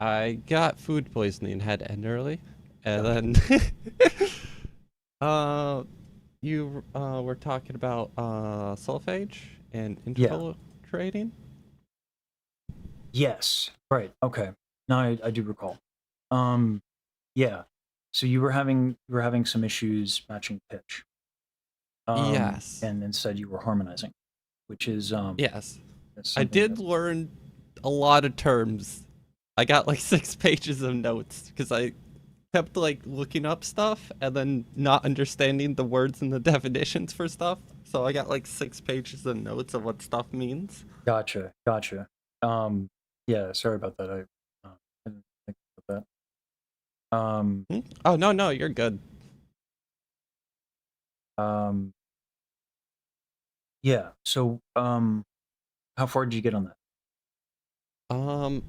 I got food poisoning, had to end early, and Gotcha. then uh, you were talking about solfege and Yeah. interval trading. Yes. Right. Okay. Now I do recall. Um, yeah. So you were having some issues matching pitch. Yes, And instead you were harmonizing, which is yes. that's I something did that learn a lot of terms. I got like 6 pages of notes because I kept like looking up stuff and then not understanding the words and the definitions for stuff. So I got like 6 pages of notes of what stuff means. gotcha. Um, yeah. Sorry about that. I didn't think about that. Hmm? Oh no, no, you're good. Um, yeah. So how far did you get on that?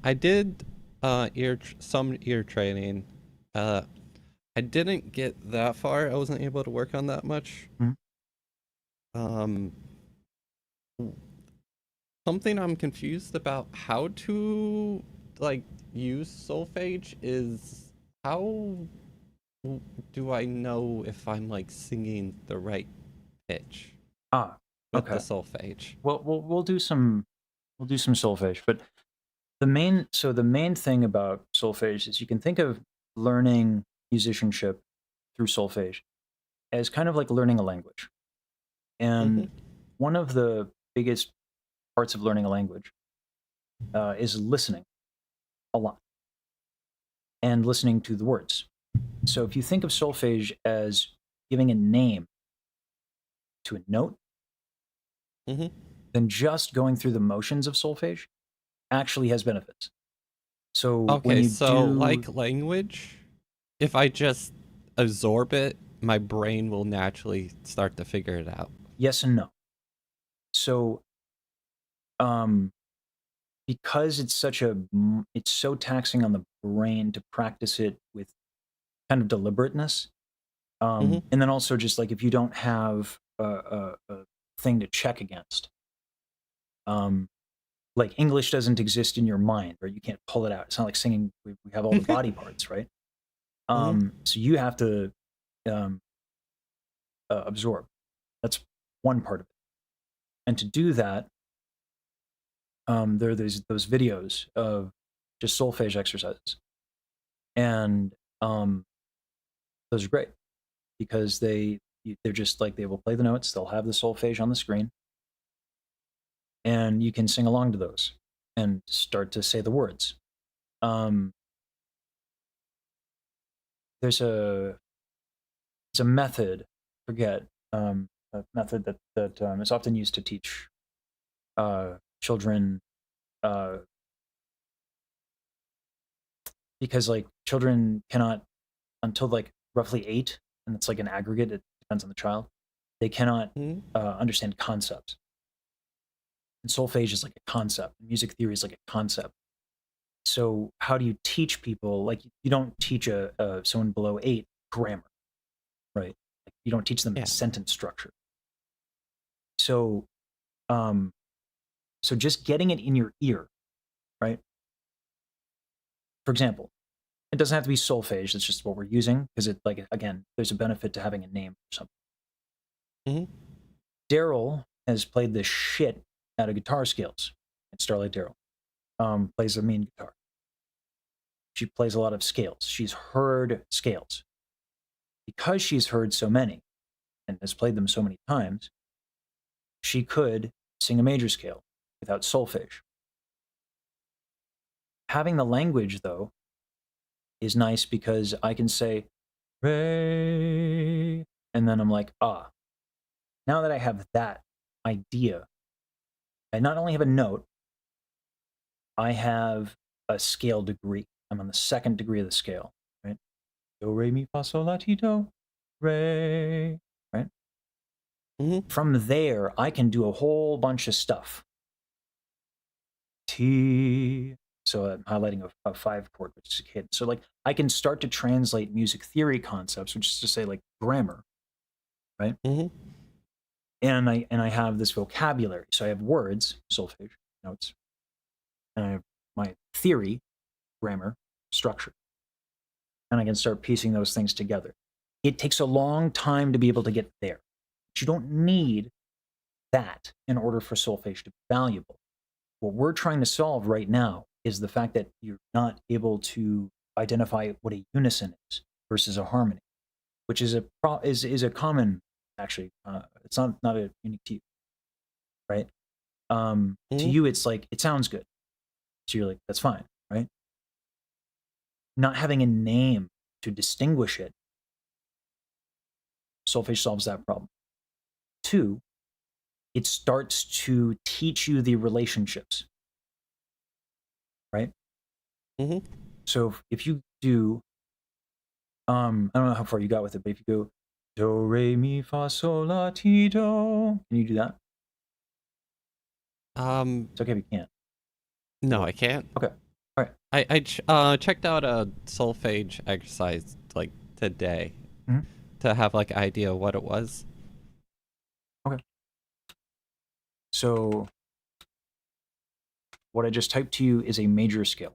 I did some ear training. Uh, I didn't get that far. I wasn't able to work on that much. Mhm. Um, Something I'm confused about how to like use solfege is how do I know if I'm like singing the right pitch Ah, with the okay. solfege? Well, we'll do some solfege, but the main thing about solfege is you can think of learning musicianship through solfege as kind of like learning a language. Mm-hmm. And one of the biggest parts of learning a language is listening a lot and listening to the words. So if you think of solfege as giving a name to a note, Mm-hmm. then just going through the motions of solfege actually has benefits. So when Okay, you so do like language, if I just absorb it, my brain will naturally start to figure it out. yes and no. So um, because it's so taxing on the brain to practice it with kind of deliberateness, Mm-hmm. and then also just like if you don't have a thing to check against, um, like English doesn't exist in your mind, right? You can't pull it out. It's not like singing. We have all the body parts, right? Mm-hmm. So you have to um, absorb. That's one part of it. And to do that, there are those videos of just solfege exercises, and um, those are great because they're just like they will play the notes. They'll have the solfege on the screen, and you can sing along to those and start to say the words. Um, there's a method, forget a method that is often used to teach children uh, because like children cannot until like roughly 8, and it's like an aggregate. It depends on the child. They cannot Mm-hmm. understand concepts, and solfege is like a concept. Music theory is like a concept. So how do you teach people? Like you don't teach a someone below 8 grammar, right? Like, you don't teach them Yeah. sentence structure. So um, so just getting it in your ear, right? For example, it doesn't have to be solfege. That's just what we're using because it like again, there's a benefit to having a name or something. Mm-hmm. Daryl has played the shit out of guitar scales. It's Starlight Daryl. Plays a mean guitar. She plays a lot of scales. She's heard scales. Because she's heard so many and has played them so many times, she could sing a major scale without solfege. Having the language, though, is nice because I can say, Ray, and then I'm like, ah, now that I have that idea, I not only have a note, I have a scale degree. I'm on the second degree of the scale, right? Do, re, mi, fa, sol, la, ti, do, re, right? Mm-hmm. From there, I can do a whole bunch of stuff. T. So I'm highlighting a 5 chord, which is a kid. So like I can start to translate music theory concepts, which is to say like grammar, right? Mm-hmm. And I have this vocabulary. So I have words, solfege, notes, and I have my theory, grammar, structure. And I can start piecing those things together. It takes a long time to be able to get there. But you don't need that in order for solfege to be valuable. What we're trying to solve right now is the fact that you're not able to identify what a unison is versus a harmony, which is a common, actually, it's not a unique to you, right? To you, it's like, it sounds good. So you're like, that's fine, right? Not having a name to distinguish it, solfege solves that problem. 2, it starts to teach you the relationships, right? So if you do, I don't know how far you got with it, but if you go do, re, mi, fa, sol, la, ti, do, can you do that? It's okay if you can't. No, I can't. Okay. All right. I checked out a solfege exercise like today to have like idea what it was. Okay. So what I just typed to you is a major scale.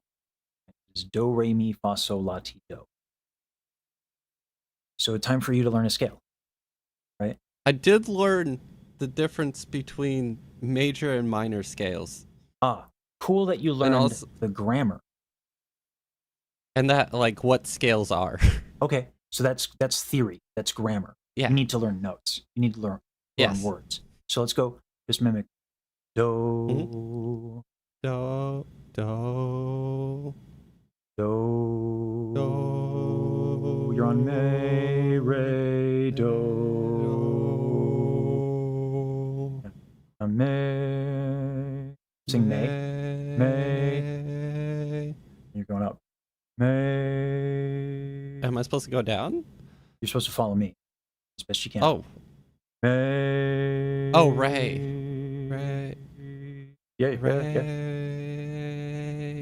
It's do, re, mi, fa, sol, la, ti, do. So time for you to learn a scale, right? I did learn the difference between major and minor scales. Cool that you learned the grammar. And that, like, what scales are. Okay, so that's theory. That's grammar. Yeah. You need to learn notes. You need to learn words. So let's go. Just mimic do, do, do, do, do. You're on me, re, do. On me. Sing me. Me. You're going up. May. Am I supposed to go down? You're supposed to follow me as best you can. Oh. May. Oh, Ray. Ray. Yeah. Ray.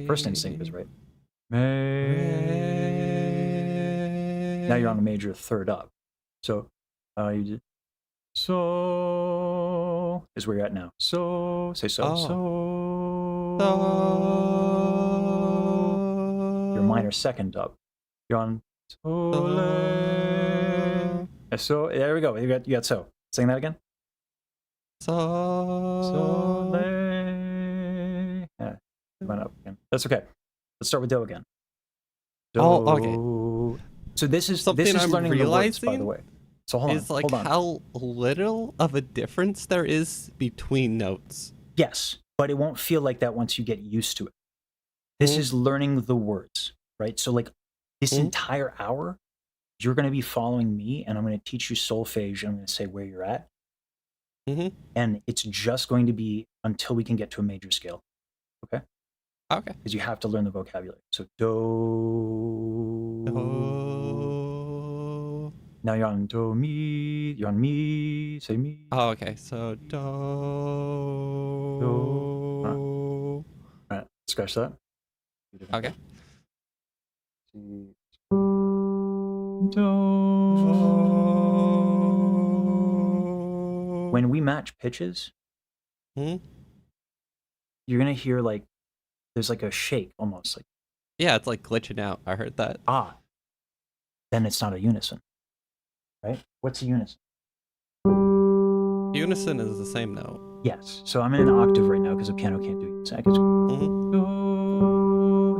First instinct is right. May. Now you're on a major third up. So you did. So is where you're at now. So say so. Your minor second up. You're on sole. So there we go. You got so. Sing that again. Sole. Yeah, went up again. That's okay. Let's start with do again. Do. Oh, okay. So this is something I'm learning realizing the words, by the way. So hold on. How little of a difference there is between notes. Yes, but it won't feel like that once you get used to it. This is learning the words, right? So like this entire hour, you're going to be following me, and I'm going to teach you solfege, and I'm going to say where you're at. And it's just going to be until we can get to a major scale. Okay? Okay. Because you have to learn the vocabulary. So do. Do. Now you're on do, mi. You're on mi. Say mi. Oh, okay. So do. All right. Scratch that. Okay. When we match pitches, you're gonna hear like there's like a shake almost like. Yeah, it's like glitching out. I heard that. Then it's not a unison, right? What's a unison? Unison is the same note. Yes. So I'm in an octave right now because the piano can't do unison. I can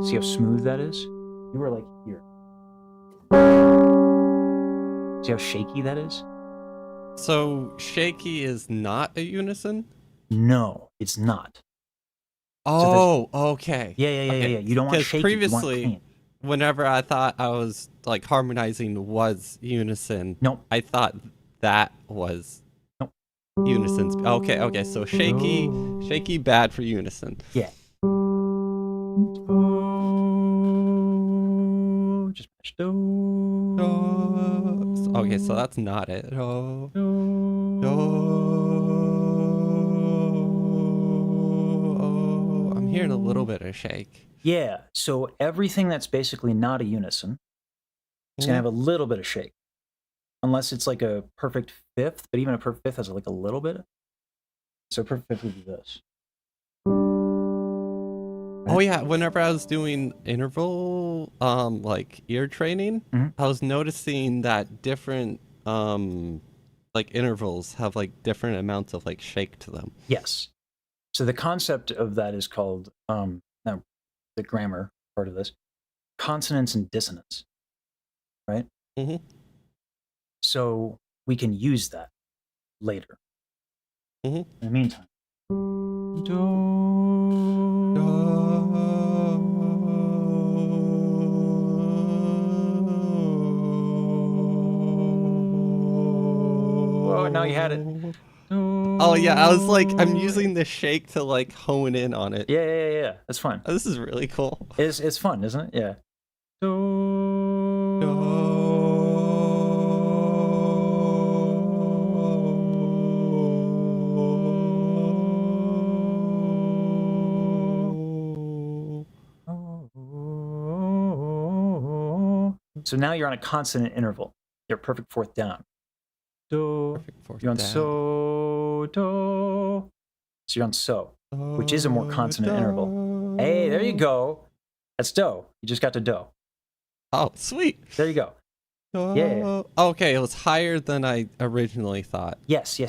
see how smooth that is. You were like here. See how shaky that is? So shaky is not a unison? No, it's not. Oh, okay. Yeah. You don't want shaky. Previously, you want clean. Whenever I thought I was like harmonizing was unison. Nope. I thought that was unisons. Okay. So shaky bad for unison. Yeah. Just match do. Okay, so that's not it. Do. I'm hearing a little bit of shake. Yeah, so everything that's basically not a unison is going to have a little bit of shake. Unless it's like a perfect fifth, but even a perfect fifth has like a little bit. So perfect fifth would be this. Oh yeah, whenever I was doing interval like ear training, Mhm. I was noticing that different like intervals have like different amounts of like shake to them. Yes. So the concept of that is called now the grammar part of this, consonance and dissonance, right? Mm-hmm. So we can use that later. Mm-hmm. In the meantime, oh, now you had it. Oh yeah, I was like, I'm using the shake to like hone in on it. Yeah. That's fine. Oh, this is really cool. It's fun, isn't it? Yeah. So now you're on a consonant interval. You're perfect fourth down. Do. Perfect fourth You're on down. so, do. So you're on so, which is a more consonant interval. Hey, there you go. That's do. You just got to do. Oh, sweet. There you go. Yeah. Okay, it was higher than I originally thought. Yes.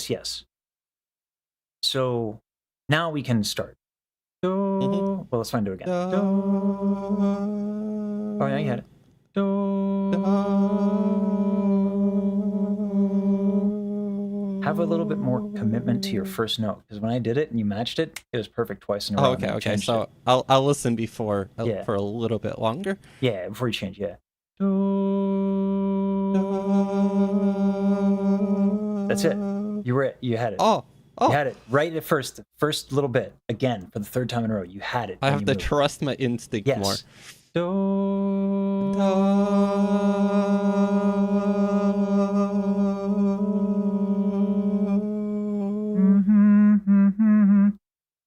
So now we can start. Do. Mm-hmm. Well, let's find do again. Do. Oh, yeah, you had it. Do. Have a little bit more commitment to your first note, because when I did it and you matched it, it was perfect twice in a row. Oh, okay. So I'll listen before for a little bit longer. Yeah, before you change. Yeah. That's it. You were it. You had it. Oh. You had it right at first little bit. Again, for the third time in a row, you had it. I have to trust my instinct more.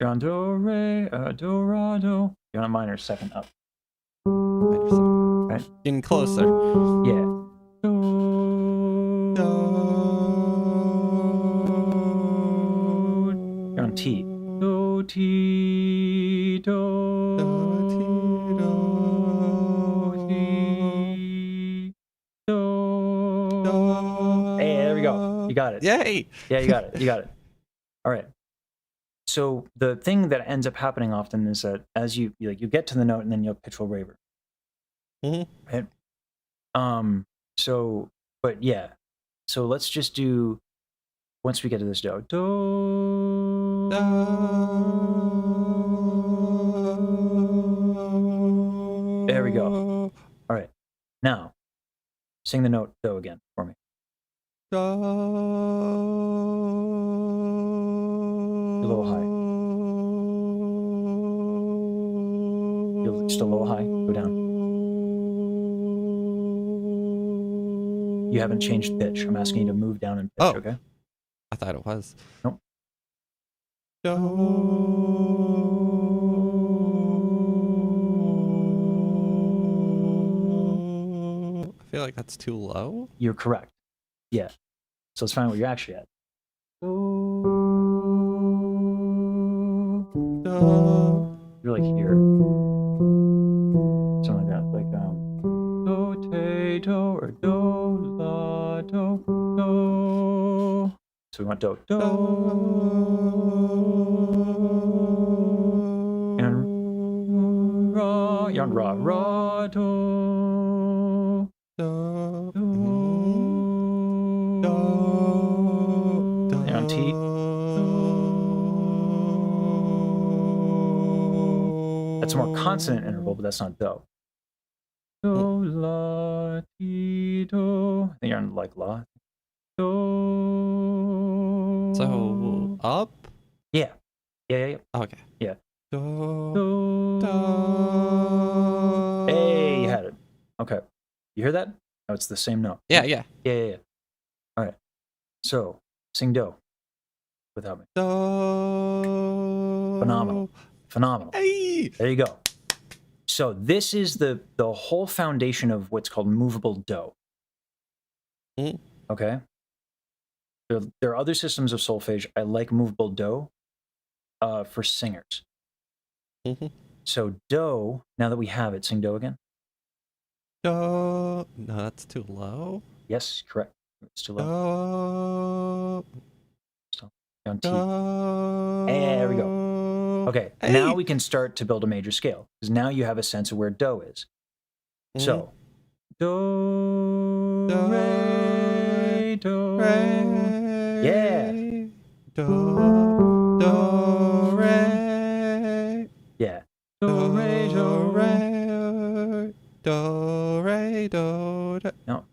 You're on do, re, do, ra, do. You're on a minor second up. Minor second. Right? Getting closer. Yeah. You're on T. Do, T, do, T, do. Hey, there we go. You got it. Yay! Yeah, you got it. All right. So the thing that ends up happening often is that as you get to the note and then you'll pitch will waver. Mm-hmm. Right? So, but yeah. So let's just do, once we get to this do. There we go. All right. Now, sing the note do again for me. A little high. You're just a little high. Go down. You haven't changed pitch. I'm asking you to move down in pitch, okay? I thought it was. Nope. I feel like that's too low. You're correct. Yeah. So let's find out what you're actually at. You're like here. Something like that. Like do, te, do, or do, la, do, do. So we want do, do. And ra, you're on ra, ra, do. You're on T. That's a more consonant interval, but that's not do. Do, la, ti, do. I think you're on like la. Do. So up? Yeah. Okay. Yeah. Do. Hey, you had it. Okay. You hear that? No, it's the same note. Yeah. Yeah. All right. So sing do without me. Do. Phenomenal. Hey. There you go. So this is the whole foundation of what's called movable do. Okay. There are other systems of solfege. I like movable do for singers. So do, now that we have it, sing do again. Do. No, that's too low. Yes, correct. It's too low. Do. So on T. Do. There we go. Okay, Hey. now we can start to build a major scale because now you have a sense of where do is. So do, Do, re, do. re, Yeah. do, re, Yeah. do, re, do, re, do. No.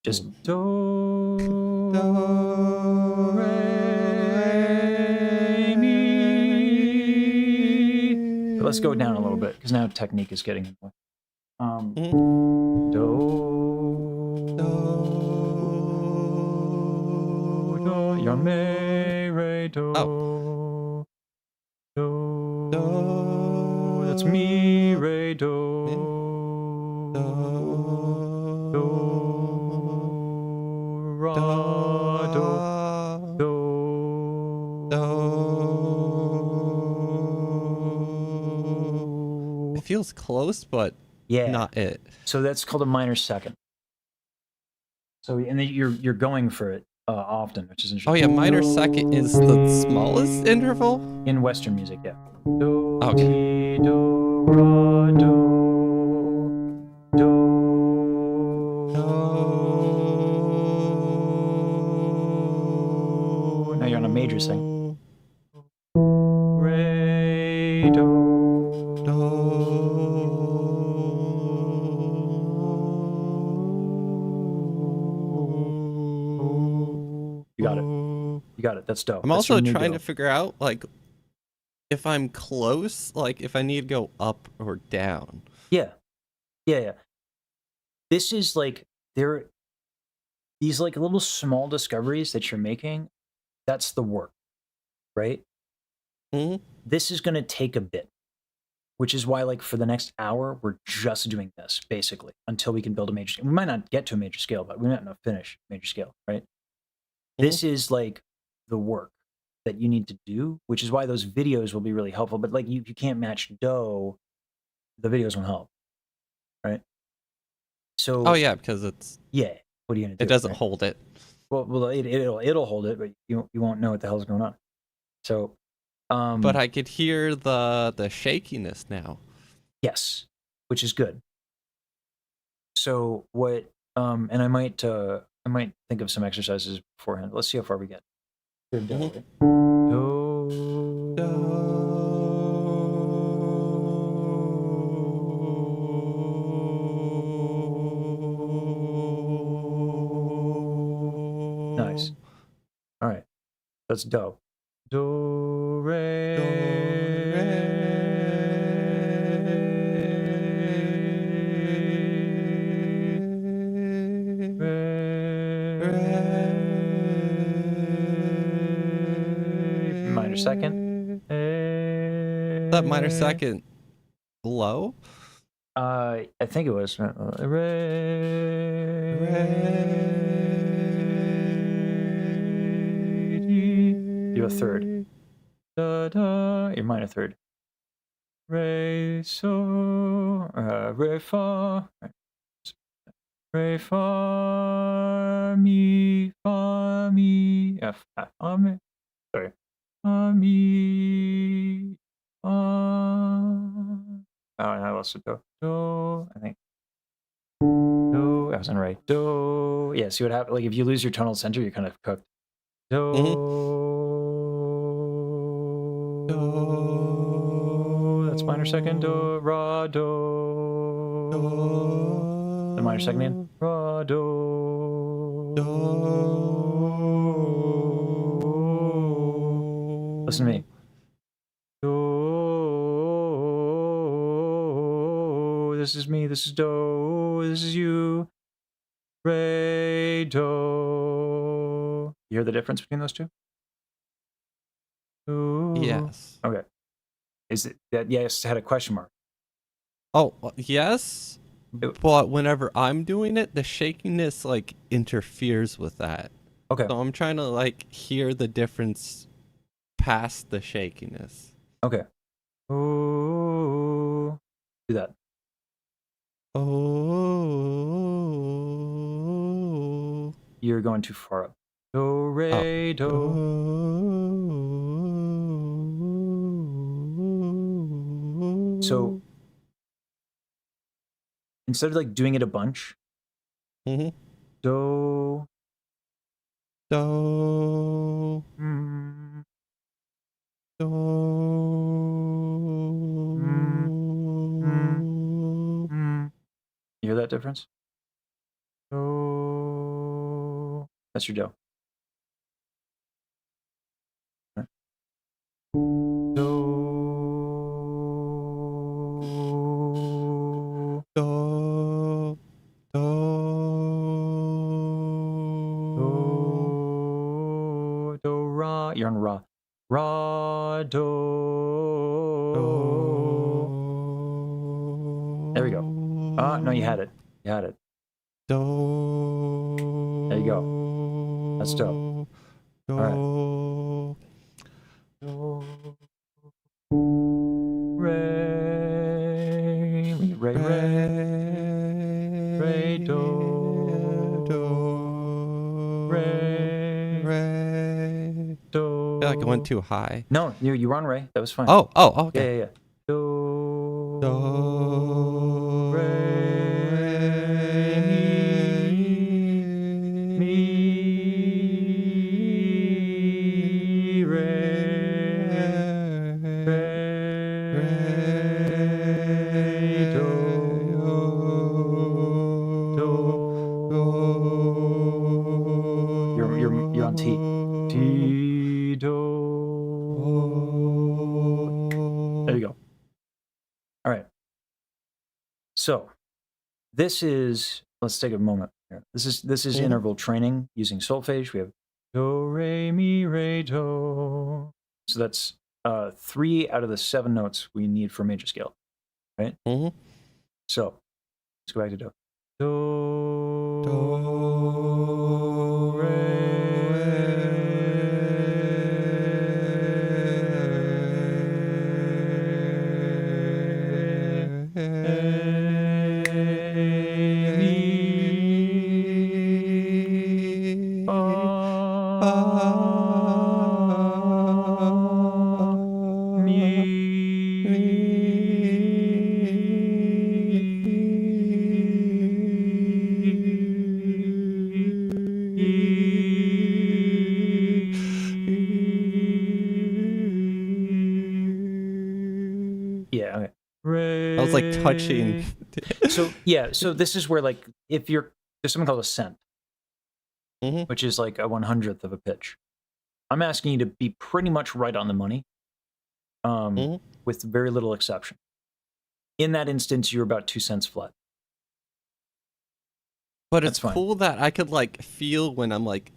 Just do, Do, re, mi. So let's go down a little bit because now technique is getting in the way. Do, do, you're on me, re, do. Oh. Do, that's me, re, do. Do, ra, do, do. It feels close, but Yeah. not it. So that's called a minor second. So and then you're going for it often, which is interesting. Oh yeah, minor second is the smallest interval in Western music. Yeah. Do, Okay. ti, do, ra, do, do, do. Now you're on a major second. Re, do, do. You got it. You got it. That's dope. I'm also trying to figure out like if I'm close, like if I need to go up or down. Yeah. This is like these like little small discoveries that you're making. That's the work, right? This is going to take a bit, which is why, like, for the next hour, we're just doing this basically until we can build a major scale. We might not get to a major scale, but we might not finish major scale, right? This is like the work that you need to do, which is why those videos will be really helpful. But like, you can't match do, the videos won't help, right? So Oh yeah, because it's what are you gonna do? It doesn't hold it. Well, it'll hold it, but you won't know what the hell's going on. So, but I could hear the shakiness now. Yes, which is good. So what? And I might think of some exercises beforehand. Let's see how far we get. Do. Nice. All right. That's do. Do, re. Do, re. Minor second. That minor second low? I think it was. You're a third. Da, da, your minor third. Re, so, re, fa. Re, fa, mi, F, fa, mi. Sorry. Fa, mi, fa. Oh, and I lost it. Do, I think. Do, I wasn't right. Do, yeah, see what happened? Like, if you lose your tonal center, you're kind of cooked. Do, that's minor second. Do, ra, do. The minor second in. Ra, do. Listen to me. Do, this is me. This is do. This is you. Re, do. You hear the difference between those two? Do. Yes. Okay. Is it that yes had a question mark? Oh, yes. But whenever I'm doing it, the shakiness like interferes with that. Okay. So I'm trying to like hear the difference past the shakiness. Okay. Ooh. Do that. Oh. You're going too far up. Do, re, do. So instead of like doing it a bunch, Mm-hmm. do, Do. mm, Do. mm, mm, mm. You hear that difference? Do. That's your do. Right. Do. Do. Do. Do, ra. You're on ra. Ra, do. There we go. Ah, no, you had it. You had it. Do. There you go. That's dope. Do. All right. Do, re, re, re, re, do, re, Re. do. I feel like I went too high. No, you were on re. That was fine. Oh, Yeah, okay. yeah, yeah. Do, Do. re, mi, re, do, do. You're on T. T, do. There you go. All right. So this is, let's take a moment here. This is interval training using solfege. We have do, re, mi, re, do. So that's 3 out of the 7 notes we need for major scale, right? Mm-hmm. So let's go back to do. Do, Do. re, mi, fa, yeah, okay. I was like touching. So this is where, like, if there's something called a cent, Mm-hmm. which is like a 100th of a pitch. I'm asking you to be pretty much right on the money, with very little exception. In that instance, you're about 2 cents flat. But That's it's fine. cool that I could like feel when I'm like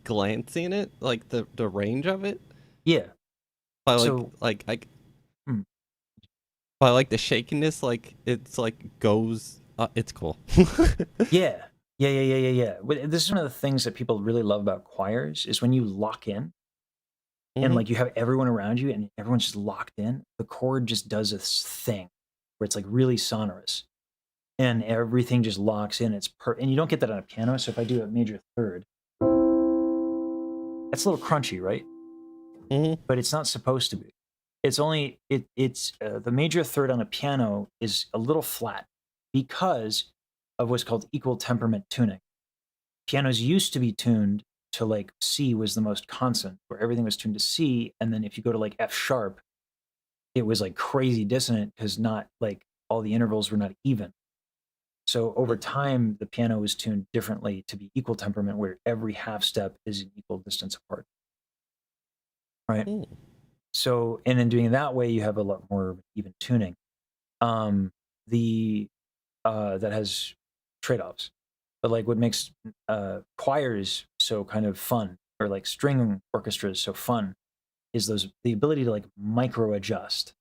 glancing it, like the range of it. Yeah. By So- Hmm. by like the shakiness, like it's like goes. It's cool. Yeah. This is one of the things that people really love about choirs is when you lock in and Mhm. like you have everyone around you and everyone's just locked in. The chord just does this thing where it's like really sonorous and everything just locks in. And you don't get that on a piano. So if I do a major third, that's a little crunchy, right? Mhm. But it's not supposed to be. It's only it's the major third on a piano is a little flat because of what's called equal temperament tuning. Pianos used to be tuned to like C was the most constant, where everything was tuned to C, and then if you go to like F sharp, it was like crazy dissonant because not like all the intervals were not even. So over time, the piano was tuned differently to be equal temperament, where every half step is an equal distance apart. Right. Mm. So, and in doing it that way, you have a lot more even tuning. The That has trade-offs, but like what makes choirs so kind of fun, or like string orchestras so fun, is the ability to like micro adjust.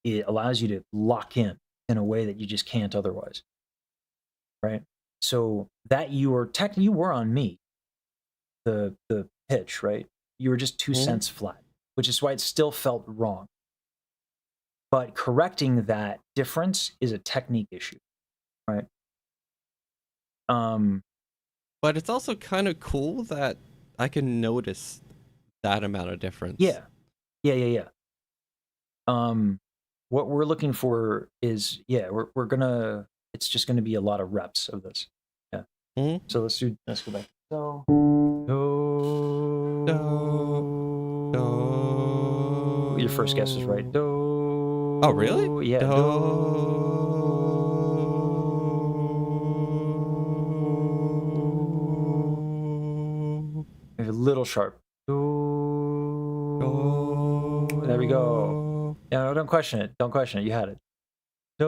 It allows you to lock in a way that you just can't otherwise, right? So that you were on me, the pitch, right? You were just 2 Mhm. cents flat, which is why it still felt wrong. but correcting that difference is a technique issue, right? But it's also kind of cool that I can notice that amount of difference. Yeah. What we're looking for is, we're gonna, it's just gonna be a lot of reps of this. Yeah. Mm-hmm. So let's go back. So, Do. Your first guess was right. Do. Oh, really? Yeah. A little sharp. Do. There we go. Yeah, no, don't question it. Don't question it. You had it. Do.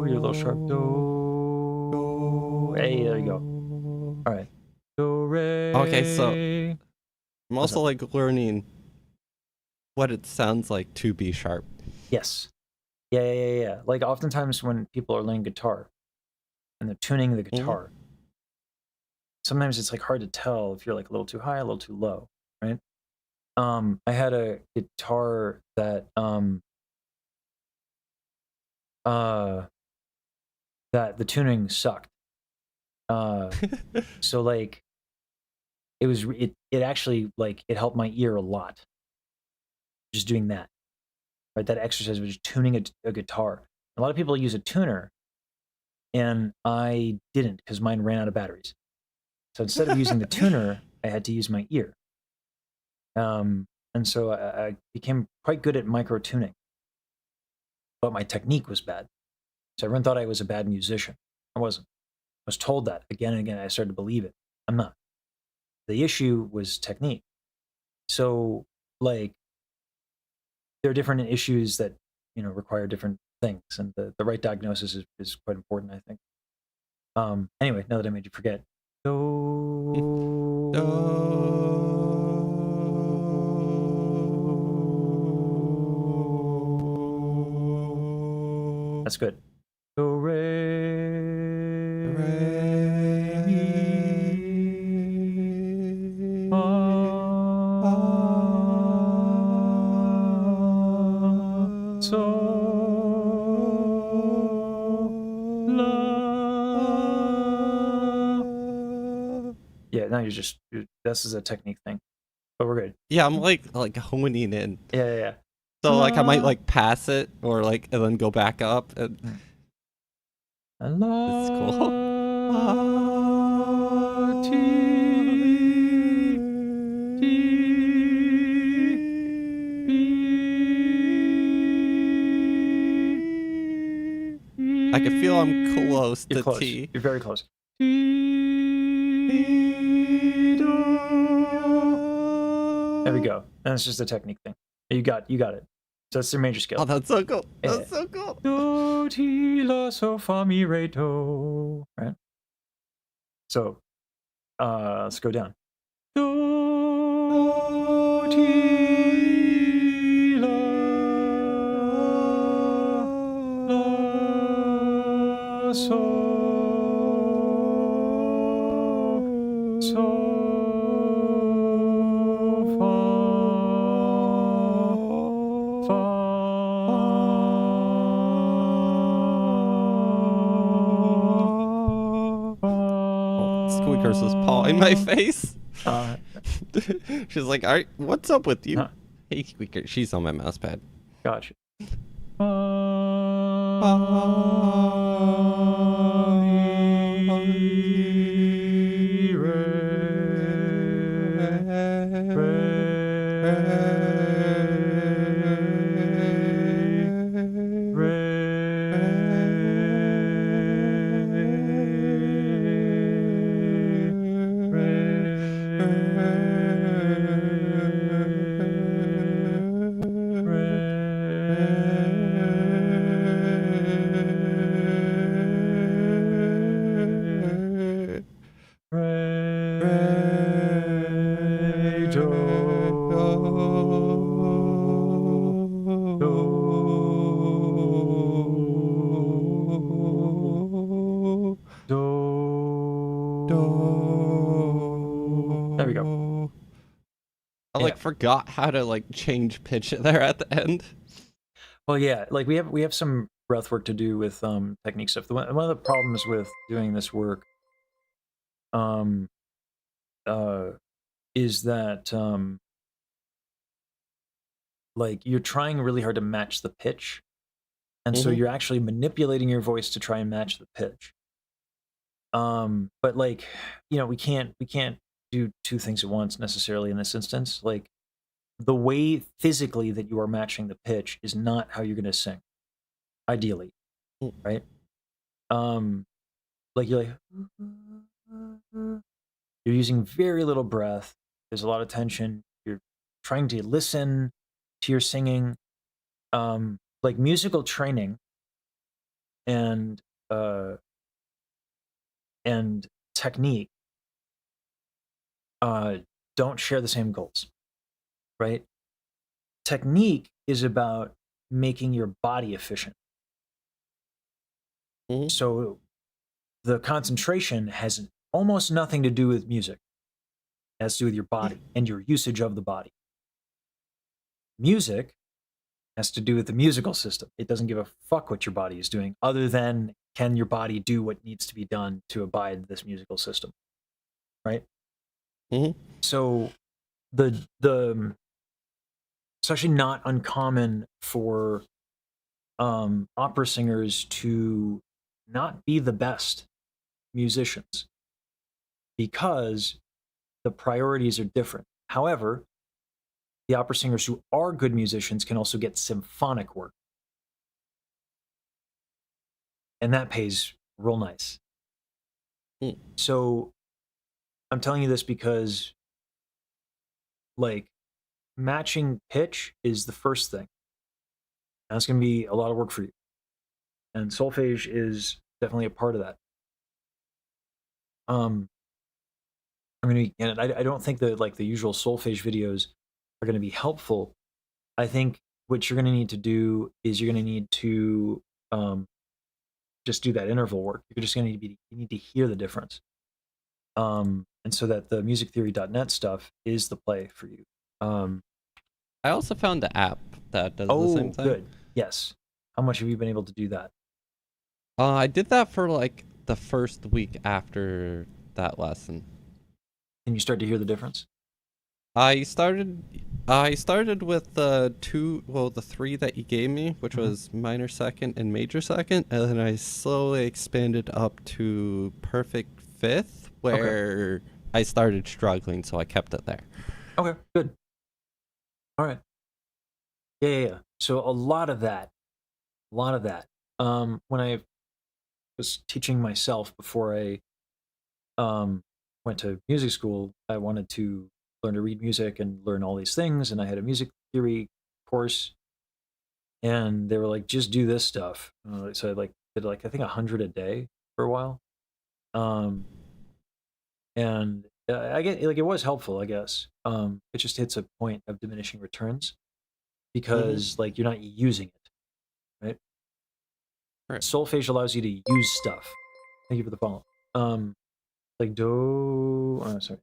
You're a little sharp. Do. Hey, there you go. All right. Do, re. Okay, so I'm also like learning what it sounds like to be sharp. Yes. Yeah. Like oftentimes when people are learning guitar and they're tuning the guitar, sometimes it's like hard to tell if you're like a little too high, a little too low, right? I had a guitar that that the tuning sucked. So like it actually like it helped my ear a lot. Just doing that. Right? That exercise was just tuning a guitar. A lot of people use a tuner, and I didn't because mine ran out of batteries. So instead of using the tuner, I had to use my ear. And so I became quite good at micro tuning, but my technique was bad. So everyone thought I was a bad musician. I wasn't. I was told that again and again. I started to believe it. I'm not. The issue was technique. So like there are different issues that require different things, and the right diagnosis is quite important, I think. Anyway, now that I made you forget. That's good. Do, re, mi, fa, sol, la. Yeah, now this is a technique thing, but we're good. Yeah, I'm like honing in. Yeah. So like I might like pass it or like and then go back up. And this is cool. I can feel I'm close to close. T. You're very close. There we go. And it's just a technique thing. You got it. So that's your major scale. Oh, that's so cool. That's so cool. Do, ti, la, so, fa, mi, re, do. Right? So let's go down. Do, ti, la, so, Squeaker's was pawing my face. She's like, all right, what's up with you? Hey, Squeaker. She's on my mouse pad. Gotcha. I Yeah. like forgot how to like change pitch there at the end. Well, yeah, like we have some breath work to do with technique stuff. One of the problems with doing this work um uh is that like you're trying really hard to match the pitch, and so Mhm. you're actually manipulating your voice to try and match the pitch. But like, you know, we can't do two things at once necessarily in this instance. Like the way physically that you are matching the pitch is not how you're going to sing, ideally, Mm. right? Um, like you're like you're using very little breath. There's a lot of tension. You're trying to listen to your singing. Like musical training and uh and technique uh don't share the same goals, right? Technique is about making your body efficient. Mhm. So the concentration has almost nothing to do with music. It has to do with your body and your usage of the body. Music has to do with the musical system. It doesn't give a fuck what your body is doing, other than can your body do what needs to be done to abide this musical system, right? Mhm. So the it's actually not uncommon for opera singers to not be the best musicians because the priorities are different. However, the opera singers who are good musicians can also get symphonic work, and that pays real nice. Mm. So I'm telling you this because, like, matching pitch is the first thing. That's going to be a lot of work for you, and solfege is definitely a part of that. Um, I mean, and I don't think that like the usual solfege videos are going to be helpful. I think what you're going to need to do is you're going to need to um, just do that interval work. You're just going to need you need to hear the difference. And so that the musictheory.net stuff is the play for you. Um, I also found the app that does the same oh, thing. good. Yes. How much have you been able to do that? I did that for like the first week after that lesson. Can you start to hear the difference? I started I started with the three that you gave me, which Mhm. was minor second and major second, and then I slowly expanded up to perfect fifth, Okay. where I started struggling, so I kept it there. Okay. Good. All right. Yeah, yeah, yeah. So a lot of that. When I was teaching myself before I um, went to music school, I wanted to learn to read music and learn all these things, and I had a music theory course, and they were like, "Just do this stuff." So I like did like I think 100 a day for a while, um, and I get like it was helpful, I guess. It just hits a point of diminishing returns Mm-hmm. because like you're not using it, right? Right. Solfege allows you to use stuff. Thank you for the follow. Um, like do, sorry,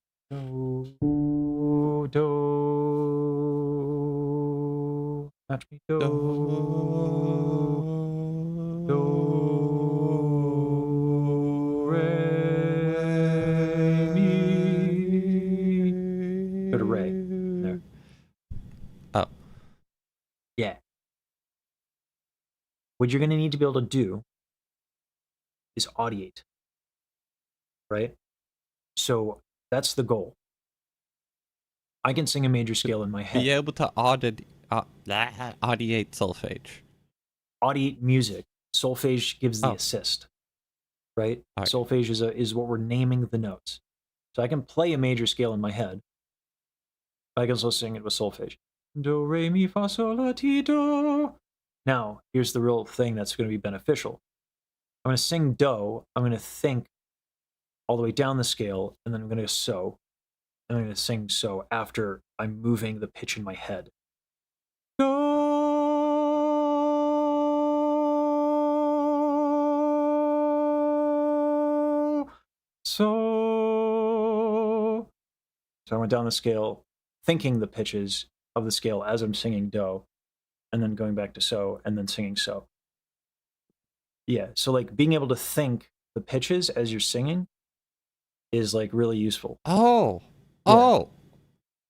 do, match me do, re, mi. Go to re. There. Oh. Yeah. What you're going to need to be able to do is audiate, right? So that's the goal. I can sing a major scale in my Be head. able to audiate solfege. Audiate music. Solfege gives the Oh, assist, right? all right. Solfege is what we're naming the notes. So I can play a major scale in my head. I can also sing it with solfege. Do, re, mi, fa, sol, la, ti, do. Now, here's the real thing that's going to be beneficial. I'm going to sing do. I'm going to think all the way down the scale, and then I'm going to go so. And I'm going to sing so after I'm moving the pitch in my head. Do, so. So I went down the scale, thinking the pitches of the scale as I'm singing do, and then going back to so, and then singing so. Yeah, so like being able to think the pitches as you're singing is like really useful. Oh. Yeah, Oh.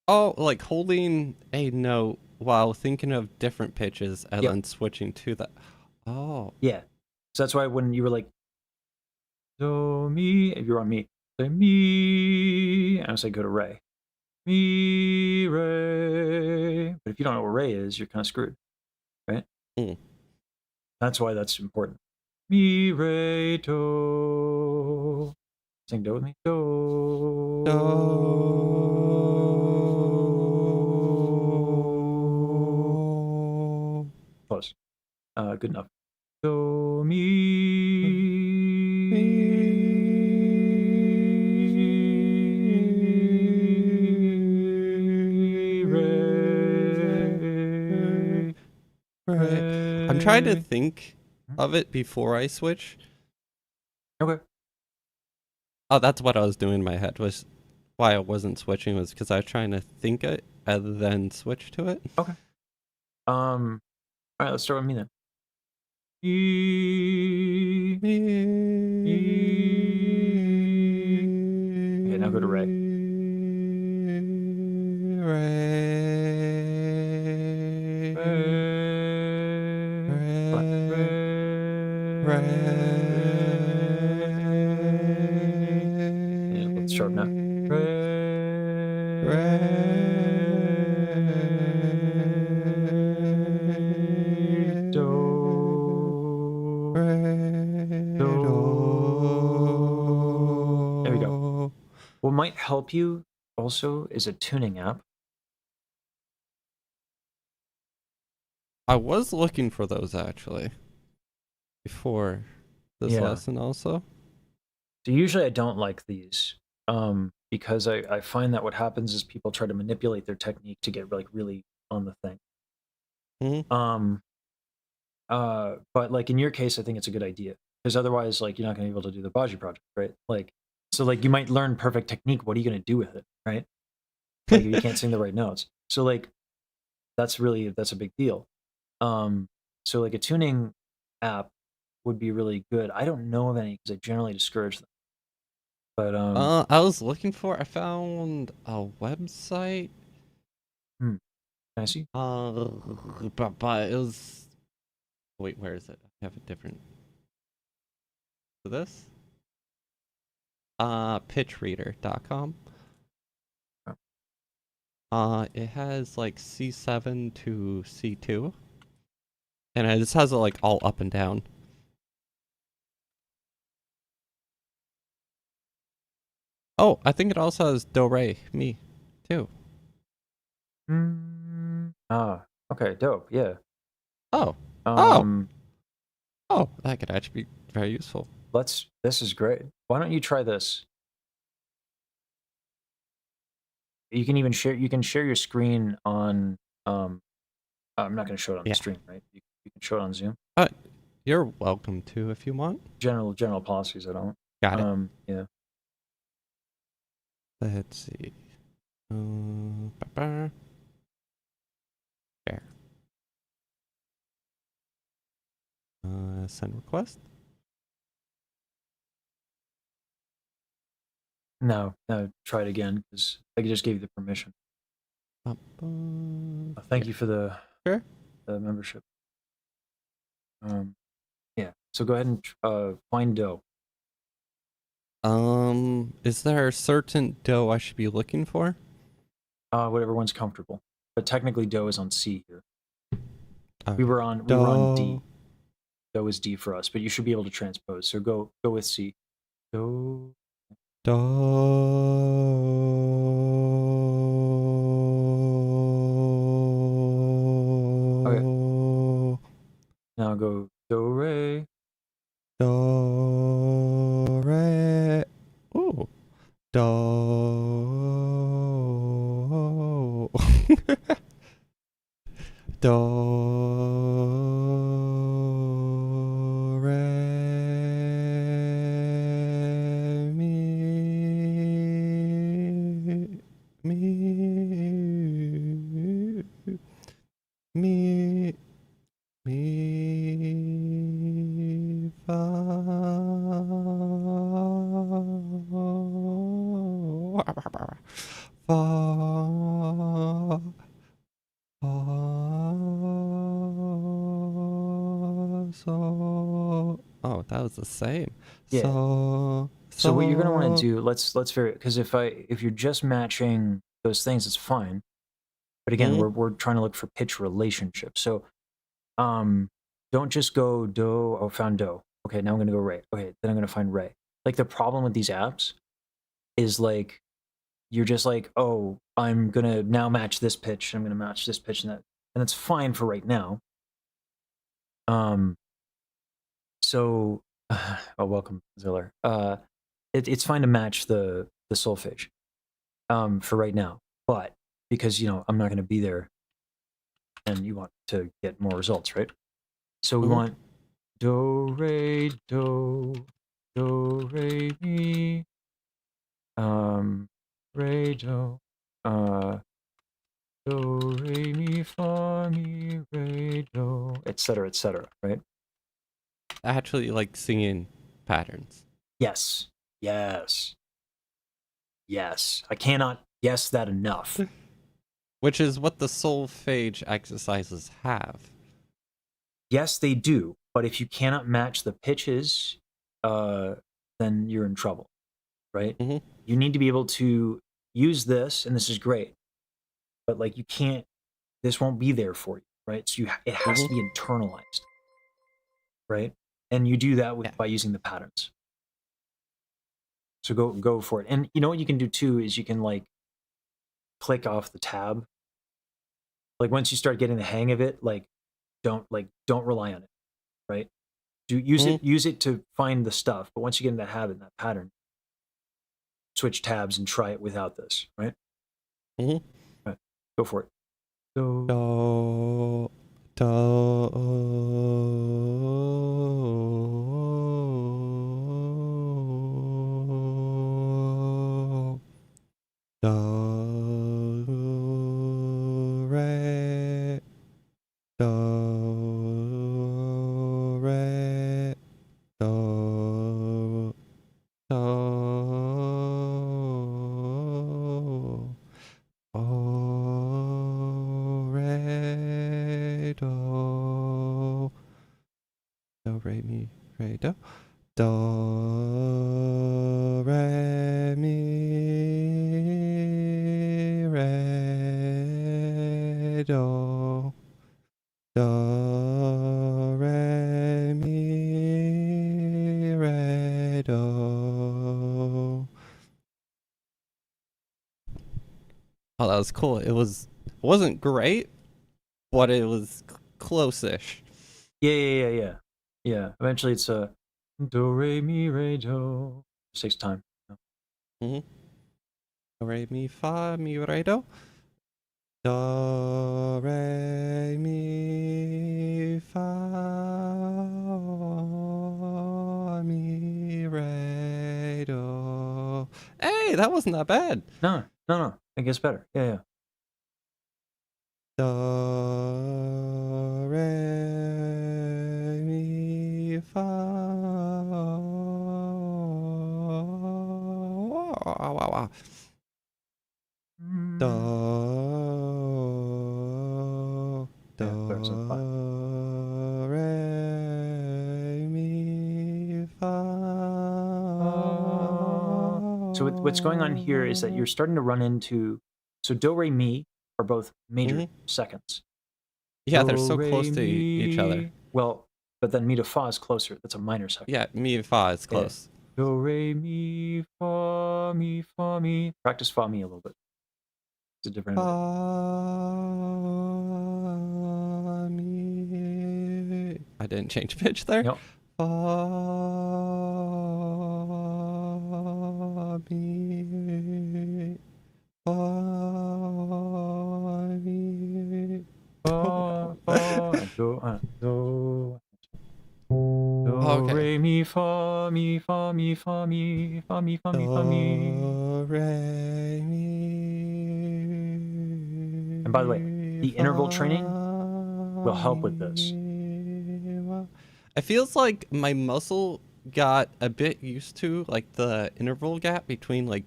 Oh, like holding a note while thinking of different pitches and yep, then switching to that. Oh. yeah. So that's why when you were like do mi, if you're on me, say mi, and I was like go to re, mi re. But if you don't know what re is, you're kind of screwed, right? Mm. That's why that's important. Mi re do. Sing do with me. Do. Close. Good enough. Do mi re Right. I'm trying to re. think of it before I switch. Okay. Oh, that's what I was doing in my head. Was why I wasn't switching was because I was trying to think it and then switch to it. Okay. All right. Let's start with me then. E. Okay. Now go to re. Re. Flat. Yeah, let's sharpen up. Do. There we go. What might help you also is a tuning app. I was looking for those actually before this Yeah. lesson also. So usually I don't like these because I find that what happens is people try to manipulate their technique to get like really on the thing. Mm-hmm. But like in your case, I think it's a good idea because otherwise, like you're not going to be able to do the Baji project, right? Like, so like you might learn perfect technique. What are you going to do with it, right? Like if you can't sing the right notes. So like that's a big deal. So like a tuning app would be really good. I don't know of any because I generally discourage them. But I was looking for. I found a website. can I see? But it was. Wait, where is it? I have a different. This. Pitchreader.com. It has like C7 to C2, and it just has it like all up and down. Oh, I think it also has do re mi too. Okay, dope. Yeah. Oh, oh, Um, oh, that could actually be very useful. this is great. Why don't you try this? You can even share your screen on I'm not going to show it on the Yeah. stream, right? You can show it on Zoom. You're welcome to if you want. General policies I don't. Got it. Yeah. Let's see. There. Send request. No, try it again because I just gave you the permission. Thank you for the Sure. membership. Yeah. So go ahead and find do. Is there a certain do I should be looking for? Whatever one's comfortable. But technically do is on C here. Okay. We were on D. Do is D for us, but you should be able to transpose. So go with C. Do. Do. Okay. Now go do re. Do re. Ooh. Do. Do. Re. Mi. Mi. fa, so. Oh, that was the same. Yeah. So, So what you're gonna want to so. do, let's vary, because if you're just matching those things, it's fine. But again, Mm, we're trying to look for pitch relationships. So um, don't just go do. Oh, found do. Okay, now I'm gonna go re. Okay, then I'm gonna find re. Like the problem with these apps is like you're just like, oh, I'm gonna now match this pitch. I'm gonna match this pitch and that, and that's fine for right now. Um, so, oh, welcome, Ziller. It's fine to match the solfege for right now, but because I'm not gonna be there, and you want to get more results, right? So we mm, want do re mi, re uh do re mi fa mi re do, etc., right? I actually like singing patterns, Yes, yes, yes. I cannot yes that enough. which is what the solfege exercises have. Yes, they do, but if you cannot match the pitches, uh, then you're in trouble, right? Hmm. You need to be able to use this, and this is great, but like you can't. This won't be there for you, right? So it has Hmm. to be internalized, right? And you do that Yeah. by using the patterns. So go for it. And you know what you can do too is you can like click off the tab. Like once you start getting the hang of it, don't rely on it, right? Do Hmm. use it to find the stuff, but once you get in that habit, that pattern, switch tabs and try it without this, right? Hmm. Right. Go for it. So Do, do, do, re, do, re, do, do, re, do, do, re, mi, re, do, do, re, mi, re, do, do, re, mi, re, do. Oh, that was cool. It wasn't great, but it was close-ish. yeah. Yeah. Eventually it's a do re mi re do. It takes time. Mm-hmm. Re mi fa mi re do. Do re mi fa mi re do. Hey, that wasn't that bad. No. It gets better. Yeah. Do re mi fa. Wow, wow, wow. Do, Mm. Yeah, clear. So fine. re, mi, fa. So what's going on here is that you're starting to run into, so do re mi are both major Hmm. seconds. Yeah, they're Do so re close to each other. mi. Well, but then mi to fa is closer. That's a minor second. Yeah, mi and fa is Yeah. close. Do re mi fa mi fa mi. Practice fa mi a little bit. It's a different Fa, interval. mi. I didn't change pitch there. Yep. Fa, mi, fa, mi. Do. Do Okay. re mi fa mi fa mi fa mi fa mi fa mi fa mi. Do, re, And by the way, mi, the fa, interval training will help with this. mi, fa. It feels like my muscle got a bit used to like the interval gap between like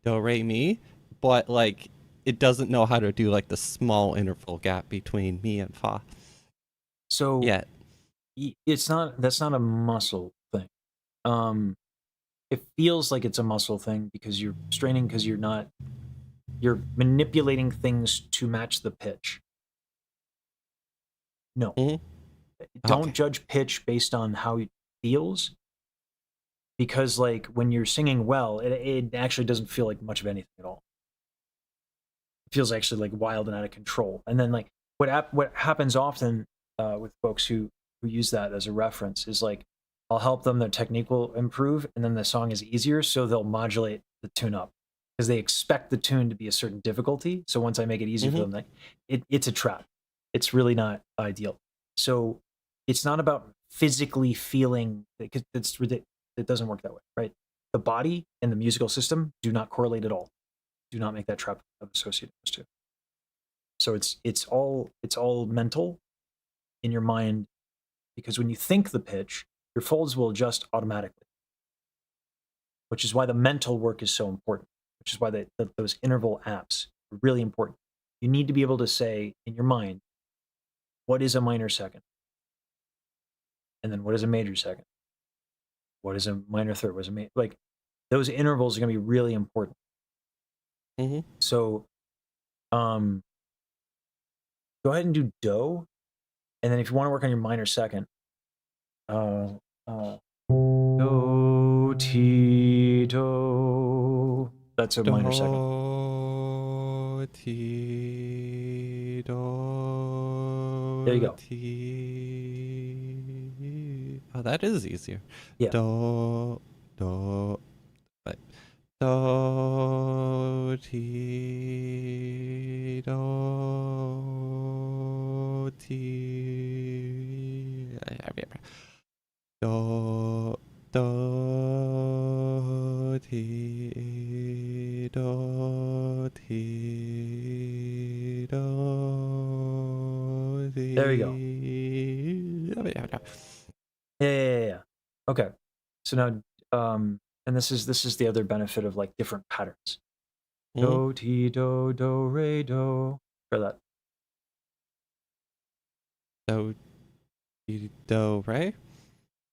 do re mi, but like it doesn't know how to do like the small interval gap between mi and fa So yet. it's not, that's not a muscle thing. It feels like it's a muscle thing because you're straining, because you're manipulating things to match the pitch. No, Hmm. don't Okay. judge pitch based on how it feels, because like when you're singing well, it actually doesn't feel like much of anything at all. It feels actually like wild and out of control. And then like what happens often with folks who use that as a reference is like I'll help them, their technique will improve, and then the song is easier, so they'll modulate the tune up because they expect the tune to be a certain difficulty. So once I make it easier for Hmm. them, like it's a trap. It's really not ideal. So it's not about physically feeling, because it's ridiculous. It doesn't work that way, right? The body and the musical system do not correlate at all. Do not make that trap of associating those two. So it's all mental in your mind, because when you think the pitch, your folds will adjust automatically, which is why the mental work is so important, which is why those interval apps are really important. You need to be able to say in your mind, what is a minor second? And then what is a major second? What is a minor third? What is a major? Like those intervals are going to be really important. Hmm. So um, go ahead and do do. And then if you want to work on your minor second, uh, uh, do, ti, do. That's a minor second. Do ti There you do go. ti. Oh, that is easier. Yeah. Do do. But do ti do ti. Do do ti do ti do There you go. ti. Yeah. Okay. So now, and this is the other benefit of like different patterns. Mm, Do, ti, do, re, do. For that. do ti do, right?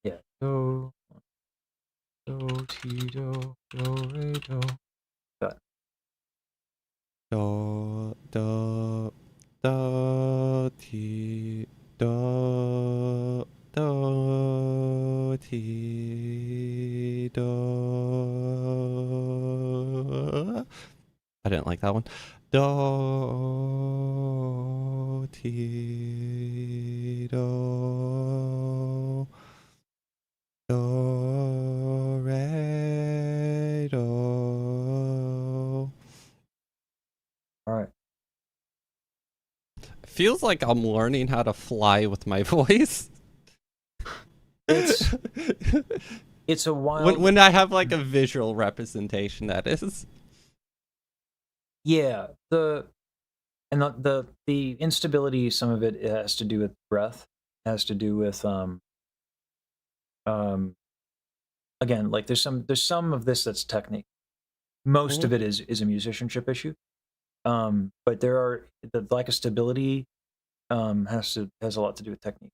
Yeah. Do, ti, re, do. That. Do do ti do do ti do. I didn't like that one. Do ti do do re do. All right. Feels like I'm learning how to fly with my voice. It's it's a wild. when I have like a visual representation, that is. Yeah. The instability. Some of it has to do with breath. Has to do with um. Again, like there's some of this that's technique. Most Mm-hmm. of it is a musicianship issue. But there are the lack of stability has a lot to do with technique.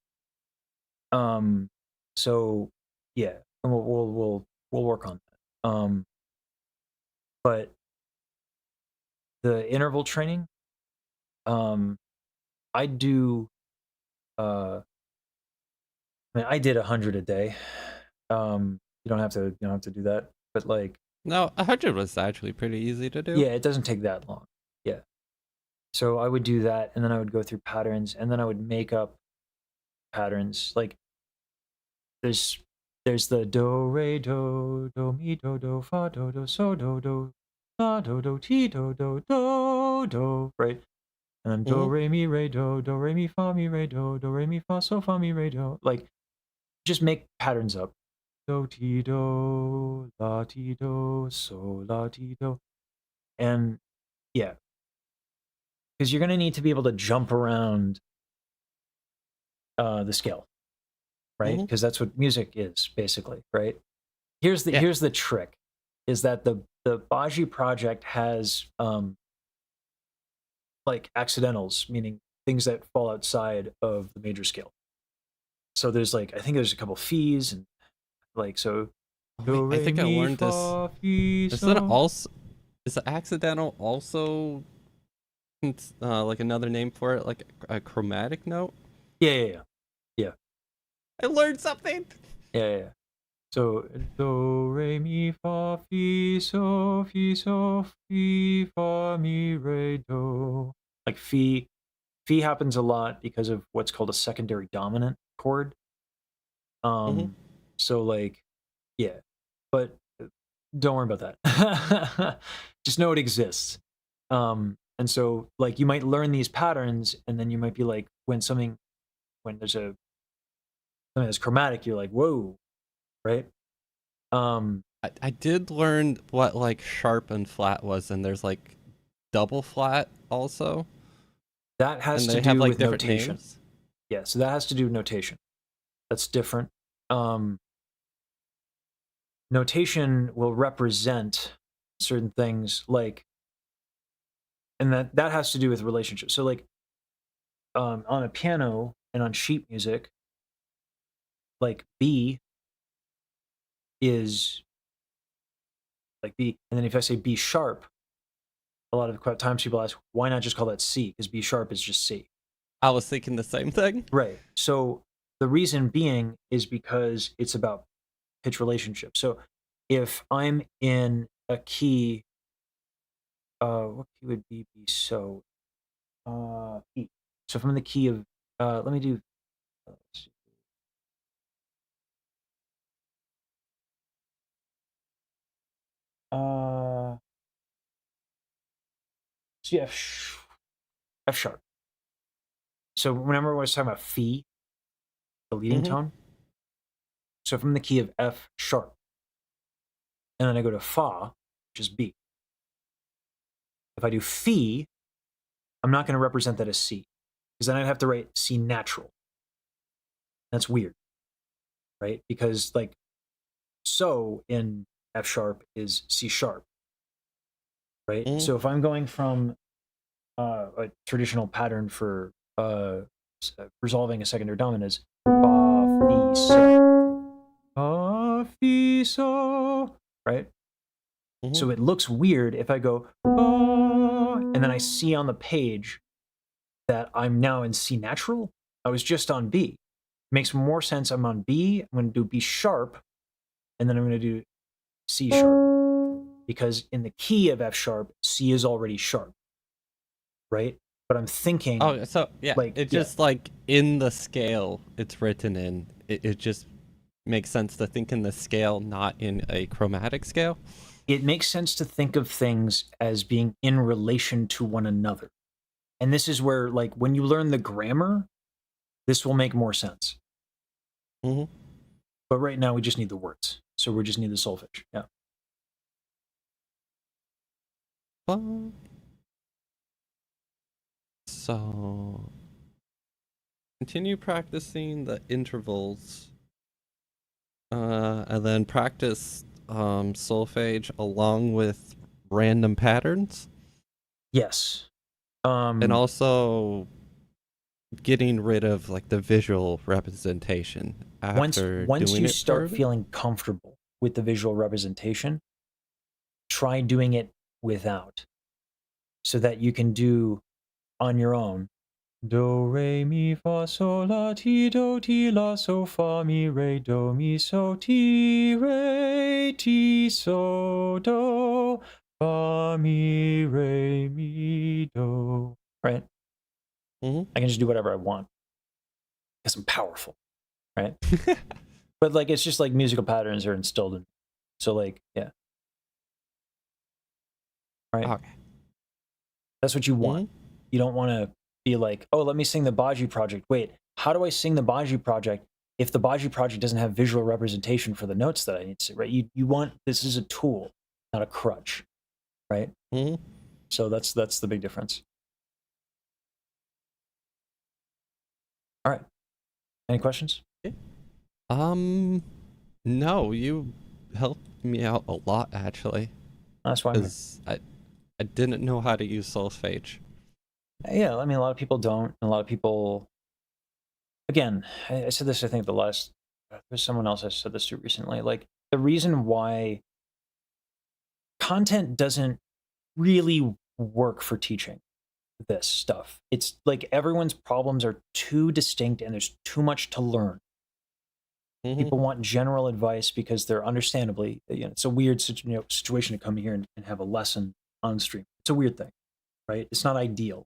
Um, so yeah, and we'll work on that. But the interval training, um, I do. I mean, I did 100 a day. You don't have to do that, but like, No, 100 was actually pretty easy to do. yeah, it doesn't take that long. Yeah, so I would do that, and then I would go through patterns, and then I would make up patterns. Like there's there's the do re do mi do fa do so do fa do ti do, right? And then do Mm-hmm. re mi re do re mi fa mi re do re mi fa so fa mi re do. Like just make patterns up. Do ti do la ti do so la ti do, and yeah, because you're gonna need to be able to jump around the scale, right? Mm-hmm. Because that's what music is basically, right? Here's the Yeah. here's the trick, is that the Baji project has like accidentals, meaning things that fall outside of the major scale. So there's like, I think there's a couple fees and like, so Oh, wait, do I re think I mi learned this. fa fi Is that so. also is accidental also like another name for it, like a chromatic note? Yeah, yeah, yeah, yeah, I learned something. yeah, yeah. So do re mi fa fi fa mi re do. Like fi happens a lot because of what's called a secondary dominant chord. Mm-hmm. So like, yeah, but don't worry about that. Just know it exists. And so like you might learn these patterns, and then you might be like, when there's something that's chromatic, you're like, whoa, right? Um, I did learn what like sharp and flat was, and there's like double flat also, that has and to they have do like with different notation. names. Yeah, so that has to do with notation. That's different. Um, Notation will represent certain things, like, and that has to do with relationships. So like on a piano and on sheet music, like B is like B, and then if I say B sharp, a lot of times people ask, why not just call that C? Because B sharp is just C. I was thinking the same thing. Right. So the reason being is because it's about pitch relationship. So if I'm in a key, what key would B be? So E. So if I'm in the key of, let me do, let's see. Uh, so yeah, F sharp. So remember when I was talking about phi, the leading Mm-hmm. tone? So if I'm in the key of F sharp, and then I go to fa, which is B. If I do phi, I'm not going to represent that as C, because then I'd have to write C natural. That's weird, right? Because like so in F sharp is C sharp, right? Mm-hmm. So if I'm going from a traditional pattern for resolving a secondary dominant is fa fi so, right? Mm-hmm. So it looks weird if I go ba, and then I see on the page that I'm now in C natural. I was just on B. Makes more sense. I'm on B. I'm going to do B sharp, and then I'm going to do C sharp, because in the key of F sharp, C is already sharp, right? But I'm thinking Oh, so yeah, like, it yeah, just like in the scale it's written in. It just makes sense to think in the scale, not in a chromatic scale. it makes sense to think of things as being in relation to one another. And this is where, like, when you learn the grammar, this will make more sense. Mm-hmm. But right now, we just need the words. So we just need the solfege. Yeah. So continue practicing the intervals, and then practice solfege along with random patterns, Yes. and also getting rid of like the visual representation after once doing you it for start a bit. feeling comfortable with the visual representation, try doing it without, so that you can do on your own. Do re mi fa sol la ti do ti la so fa mi re do mi so ti re ti so do fa mi re mi do. Right? Mm-hmm. I can just do whatever I want because I'm powerful. Right? But like, it's just like musical patterns are instilled in. So like, yeah. Right? Okay. That's what you want. Mm-hmm. You don't want to be like, oh, let me sing the Baji project. Wait, how do I sing the Baji project if the Baji project doesn't have visual representation for the notes that I need to sing, right? You want, this is a tool, not a crutch, right? Mm-hmm. So that's the big difference. All right. Any questions? Um, no, you helped me out a lot actually. That's why I'm here. because I didn't know how to use solfege. Yeah, I mean, a lot of people don't. A lot of people, again, I said this, I think, there's someone else I said this to recently. Like, the reason why content doesn't really work for teaching this stuff, it's like everyone's problems are too distinct and there's too much to learn. People want general advice because they're understandably, it's a weird situation to come here and have a lesson on stream. It's a weird thing, right? It's not ideal,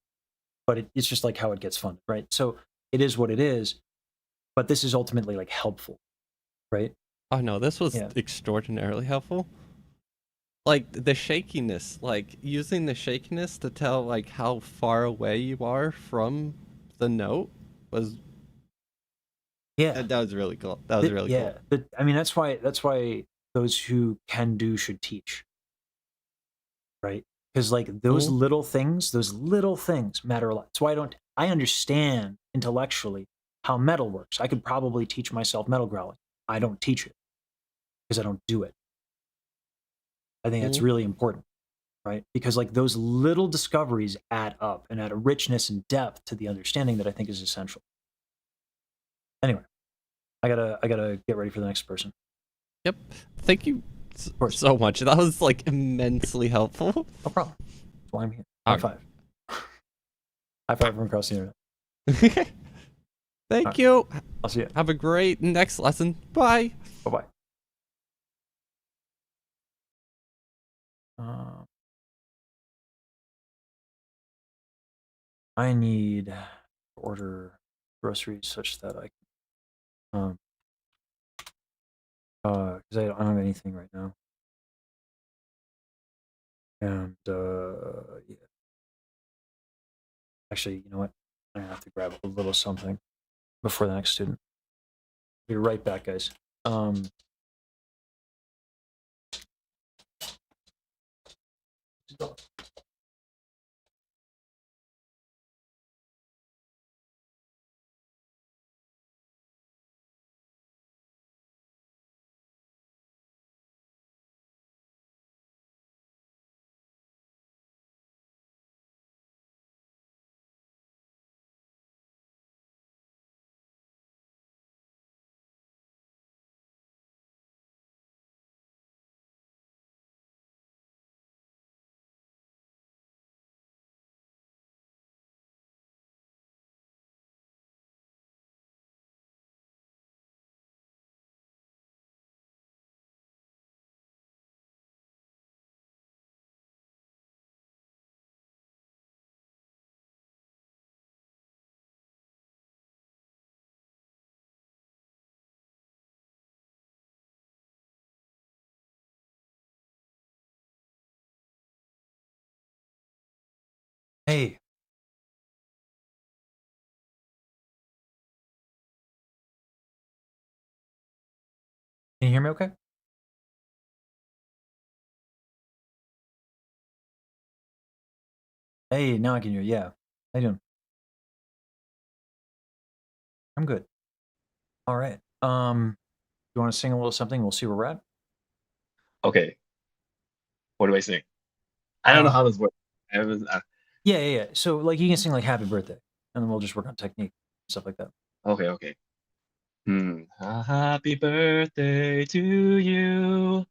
but it's just like how it gets funded, right? So it is what it is, but this is ultimately like helpful, right? Oh no, this was Yeah. extraordinarily helpful. Like the shakiness, like using the shakiness to tell like how far away you are from the note was Yeah. that was really cool. That was really Yeah. cool. But I mean, that's why those who can do should teach, right? Because like those Mhm. little things matter a lot. That's why I understand intellectually how metal works. I could probably teach myself metal growling. I don't teach it because I don't do it. I think that's Mhm. really important, right? Because like those little discoveries add up and add a richness and depth to the understanding that I think is essential. Anyway, I gotta get ready for the next person. Yep. Thank you Of course, so much. That was like immensely helpful. no problem. That's why I'm here. High All five. High five from across the internet. right. All Thank right, you. I'll see you. Have a great next lesson. Bye. Bye bye. Uh, I need to order groceries such that I can, because I don't have anything right now. And yeah, actually, you know what? I have to grab a little something before the next student. Be right back, guys. Hey, can you hear me okay? Hey, now I can hear you. Yeah. How you doing? I'm good. All right. You want to sing a little something? We'll see where we're at. Okay, what do I sing? I don't know Uh, how this works. I haven't, yeah. So like you can sing like Happy Birthday, and then we'll just work on technique, stuff like that. okay. Happy birthday to you.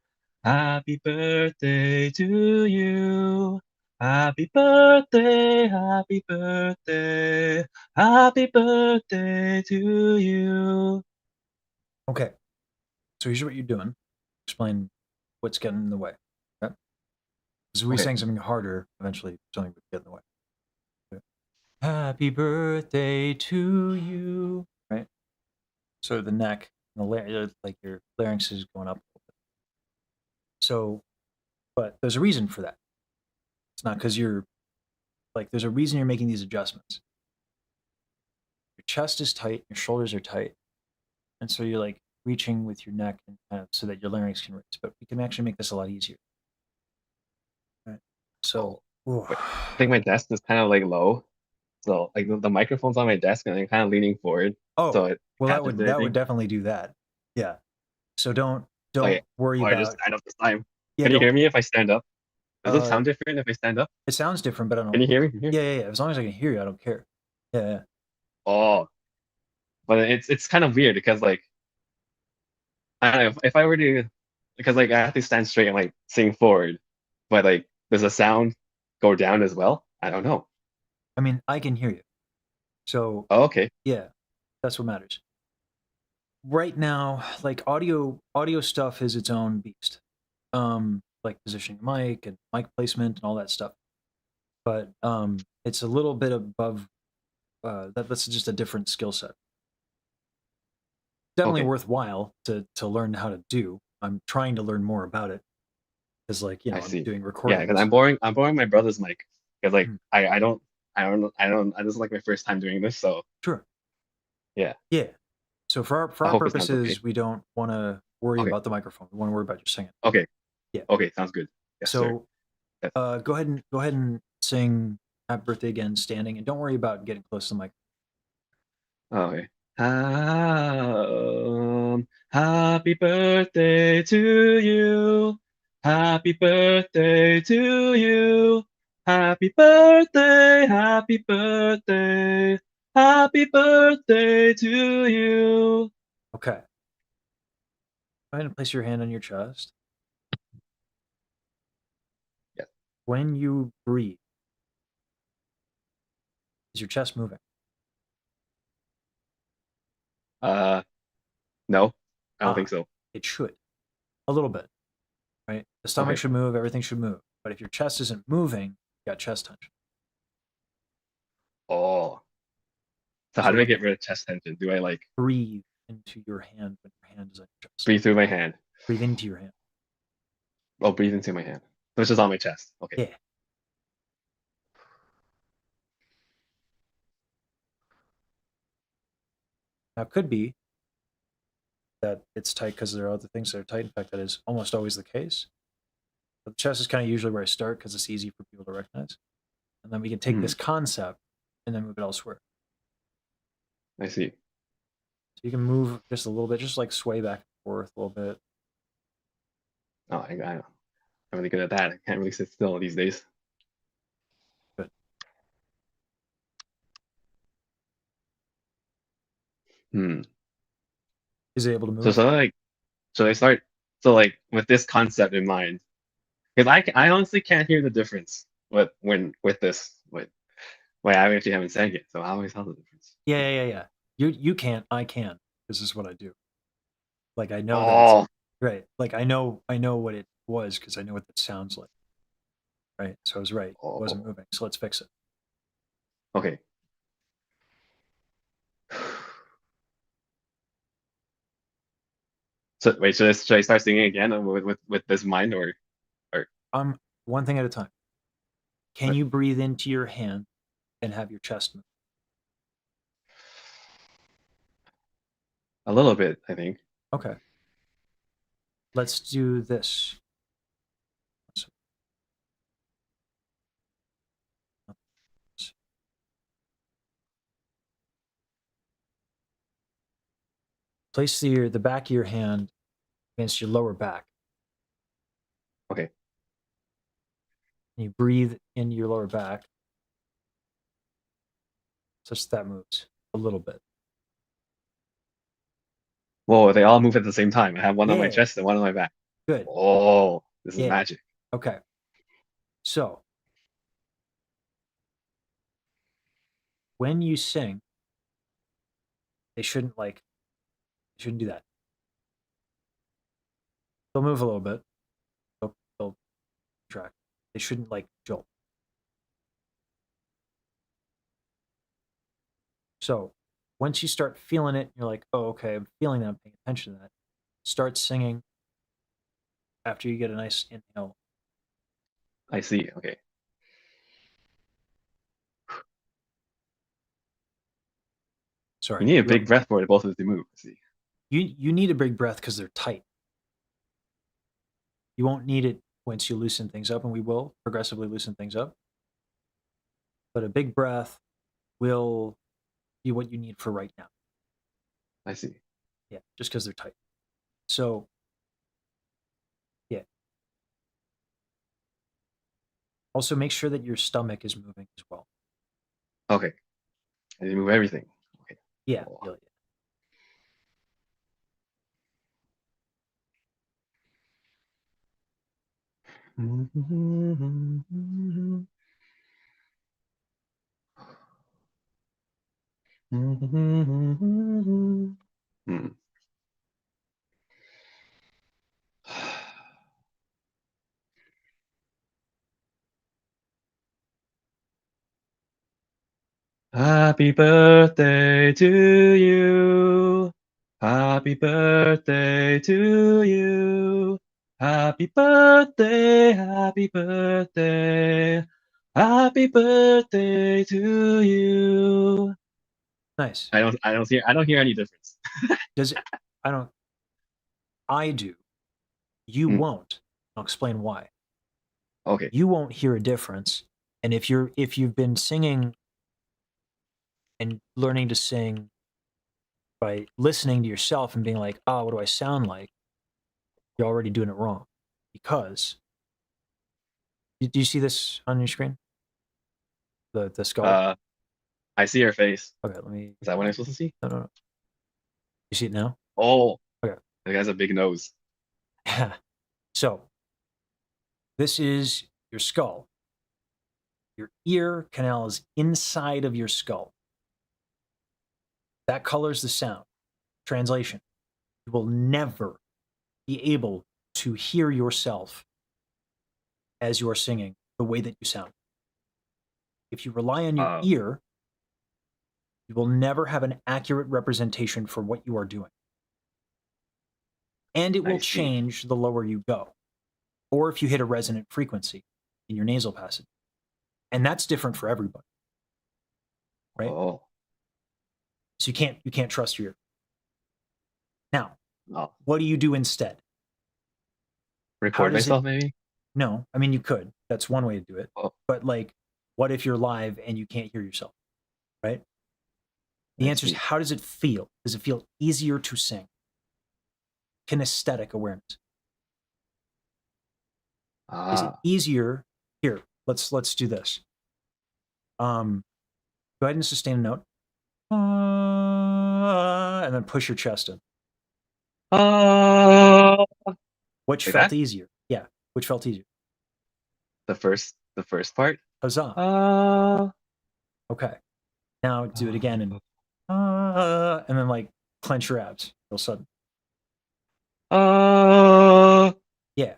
Happy birthday to you. Happy birthday, happy birthday. Happy birthday to you. Okay. So here's what you're doing. Explain what's getting in the way. Okay. Because if we Okay. sang something harder, eventually something would get in the way. Okay. Happy birthday to you. Right. So the neck, like your larynx is going up a little bit. So, but there's a reason for that. It's not because you're like, there's a reason you're making these adjustments. Your chest is tight, your shoulders are tight. And so you're like reaching with your neck and kind of so that your larynx can raise. But we can actually make this a lot easier. Right. So, ooh. Wait, I think my desk is kind of like low. So like the microphone's on my desk and I'm kind of leaning forward. So Oh, it well, catches that would everything. definitely do that. Yeah. So don't Okay. worry Or I just about. stand up this time. Yeah, Can you don't. hear me if I stand up? Does it sound different if I stand up? It sounds different, but I don't. Can you hear me? Yeah. As long as I can hear you, I don't care. Yeah. Oh, but it's kind of weird because like I don't know if I were to because like I have to stand straight and like sing forward, but like does the sound go down as well? I don't know. I mean, I can hear you. So Oh, okay. yeah, that's what matters. Right now, like audio stuff is its own beast. Like positioning mic and mic placement and all that stuff. But it's a little bit above that's just a different skill set. Definitely Okay. worthwhile to learn how to do. I'm trying to learn more about it because, like, I I'm see. doing Yeah, because recordings. I'm borrowing my brother's mic because like Mm, this is like my first time doing this, so sure. yeah. Yeah. So for I our hope it sounds okay. purposes, we don't want to worry Okay. about the microphone. We want to worry about your singing. Okay. Yeah. Okay, sounds good. Yes, sir. So Yes. go ahead and sing Happy Birthday again standing, and don't worry about getting close to the mic. Okay. Happy birthday to you. Happy birthday to you. Happy birthday, happy birthday. Happy birthday to you. Okay. Go ahead and place your hand on your chest. Yes. When you breathe, is your chest moving? No, I don't think Ah, so. it should. A little bit, right? The stomach Okay. should move, everything should move. But if your chest isn't moving, you got chest tension. Oh. So how So do I like get rid of chest tension? Do I like breathe into your hand when your hand is on your chest. breathe through my hand? Breathe into your hand. Oh, breathe into my hand. So it's just on my chest. Okay. Yeah. Now it could be that it's tight because there are other things that are tight. In fact, that is almost always the case. But the chest is kind of usually where I start because it's easy for people to recognize. And then we can take Hmm. this concept and then move it elsewhere. I see. So you can move just a little bit, just like sway back and forth a little bit. Oh, I'm really good at that. I can't really sit still these days. Good. Hmm. Is it able to So move? so like should I start so like with this concept in mind? Because I honestly can't hear the difference with this. Wait, I actually haven't sang it, so how do I tell the difference? Yeah. You can't, I can. This is what I do. Like I know that it's Oh, right. Like I know what it was because I know what it sounds like. Right. So I was right. It wasn't oh, moving. So let's fix it. okay. So wait, should I start singing again with this mind or One thing at a time. Can you breathe into your hand and have your chest move? a little bit, I think. Okay. Let's do this. Place the back of your hand against your lower back. Okay. And you breathe into your lower back such that moves a little bit. Whoa, they all move at the same time. I have one on my Yeah. chest and one on my back. Good. Oh, this is Yeah. magic. Okay. So when you sing, they shouldn't do that. They'll move a little bit. They'll track. They shouldn't like jolt. So once you start feeling it, you're like, oh, okay, I'm feeling that. I'm paying attention to that. Start singing after you get a nice inhale. I see. Okay. You Sorry, need a big breath for it both of them to move. See. you need a big breath because they're tight. You won't need it once you loosen things up, and we will progressively loosen things up. But a big breath will be what you need for right now. I see. Yeah, just because they're tight. So, yeah. Also, make sure that your stomach is moving as well. Okay. I need to move everything. Okay. Yeah, Oh. yeah. Hmm. Happy birthday to you. Happy birthday to you. Happy birthday, happy birthday. Happy birthday to you. Nice. I don't hear any difference. Does it? I don't. I do. You Hmm. won't. I'll explain why. Okay. You won't hear a difference. And if you've been singing and learning to sing by listening to yourself and being like, oh, what do I sound like? You're already doing it wrong. Because do you see this on your screen? The skull? I see your face. Okay, let me. Is that what I'm supposed to see? No, no, no. You see it now? Oh, Okay. it has a big nose. So this is your skull. Your ear canal is inside of your skull. That colors the sound. Translation: you will never be able to hear yourself as you are singing the way that you sound. If you rely on your Uh, ear, you will never have an accurate representation for what you are doing. And it I will see. change the lower you go, or if you hit a resonant frequency in your nasal passage. And that's different for everybody, right? Oh, So you can't trust your ear. Now, no. what do you do instead? How Record does it? myself, maybe? No, I mean you could. That's one way to do it. Oh, But like, what if you're live and you can't hear yourself, right? The I answer is, see. how does it feel? Does it feel easier to sing? Kinesthetic awareness. Is it Ah, easier? Here, let's do this. Go ahead and sustain a note, and then push your chest in. ah, Which like felt that? easier? Yeah, which felt easier? The first part? Huzzah! Ah, Okay, now do it again and ah, then like clench your abs real sudden. ah. Yeah.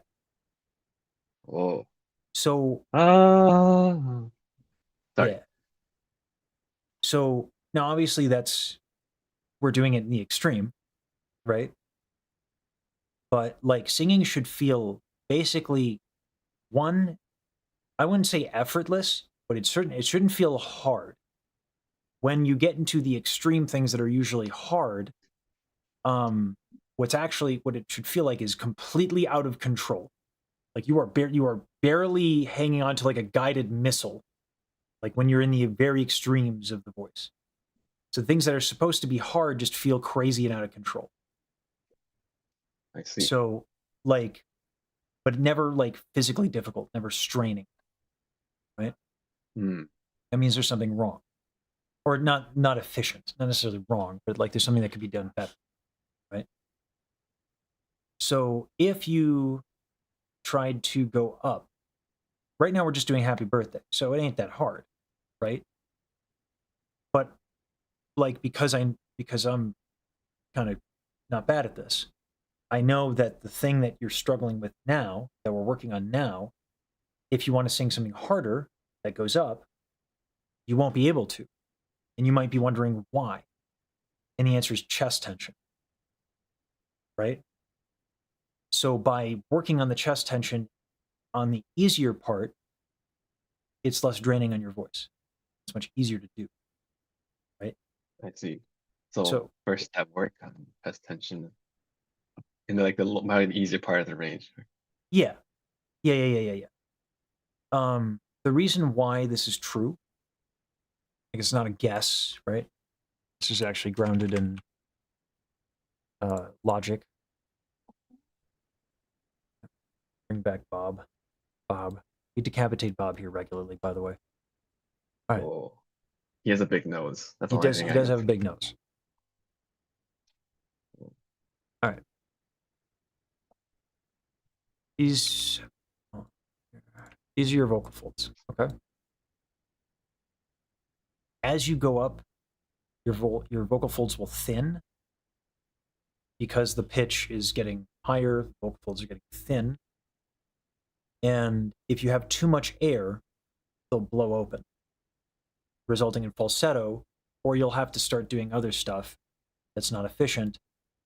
Oh, So ah. Sorry. yeah. So now obviously we're doing it in the extreme, right? But like singing should feel basically one, I wouldn't say effortless, but it shouldn't feel hard. When you get into the extreme things that are usually hard, what it should feel like is completely out of control. Like you are barely hanging on to like a guided missile, like when you're in the very extremes of the voice. So things that are supposed to be hard just feel crazy and out of control. I see. So like, but never like physically difficult, never straining, right? Hmm. That means there's something wrong, or not efficient, not necessarily wrong, but like there's something that could be done better, right? So if you tried to go up, right now we're just doing happy birthday, so it ain't that hard, right? But like because I'm kind of not bad at this, I know that the thing that you're struggling with now, that we're working on now, if you want to sing something harder that goes up, you won't be able to. And you might be wondering why. And the answer is chest tension, right? So by working on the chest tension on the easier part, it's less draining on your voice. It's much easier to do, right? I see. So So first step work on chest tension in like the more easier part of the range. yeah, yeah. The reason why this is true, like it's not a guess, right? This is actually grounded in logic. Bring back Bob. Bob. We decapitate Bob here regularly, by the way. All right. Oh, he has a big nose. That's He all I does. think He I does can have a see. big nose. All right. These are your vocal folds. Okay. As you go up, your vocal folds will thin because the pitch is getting higher. The vocal folds are getting thin, and if you have too much air, they'll blow open, resulting in falsetto, or you'll have to start doing other stuff that's not efficient.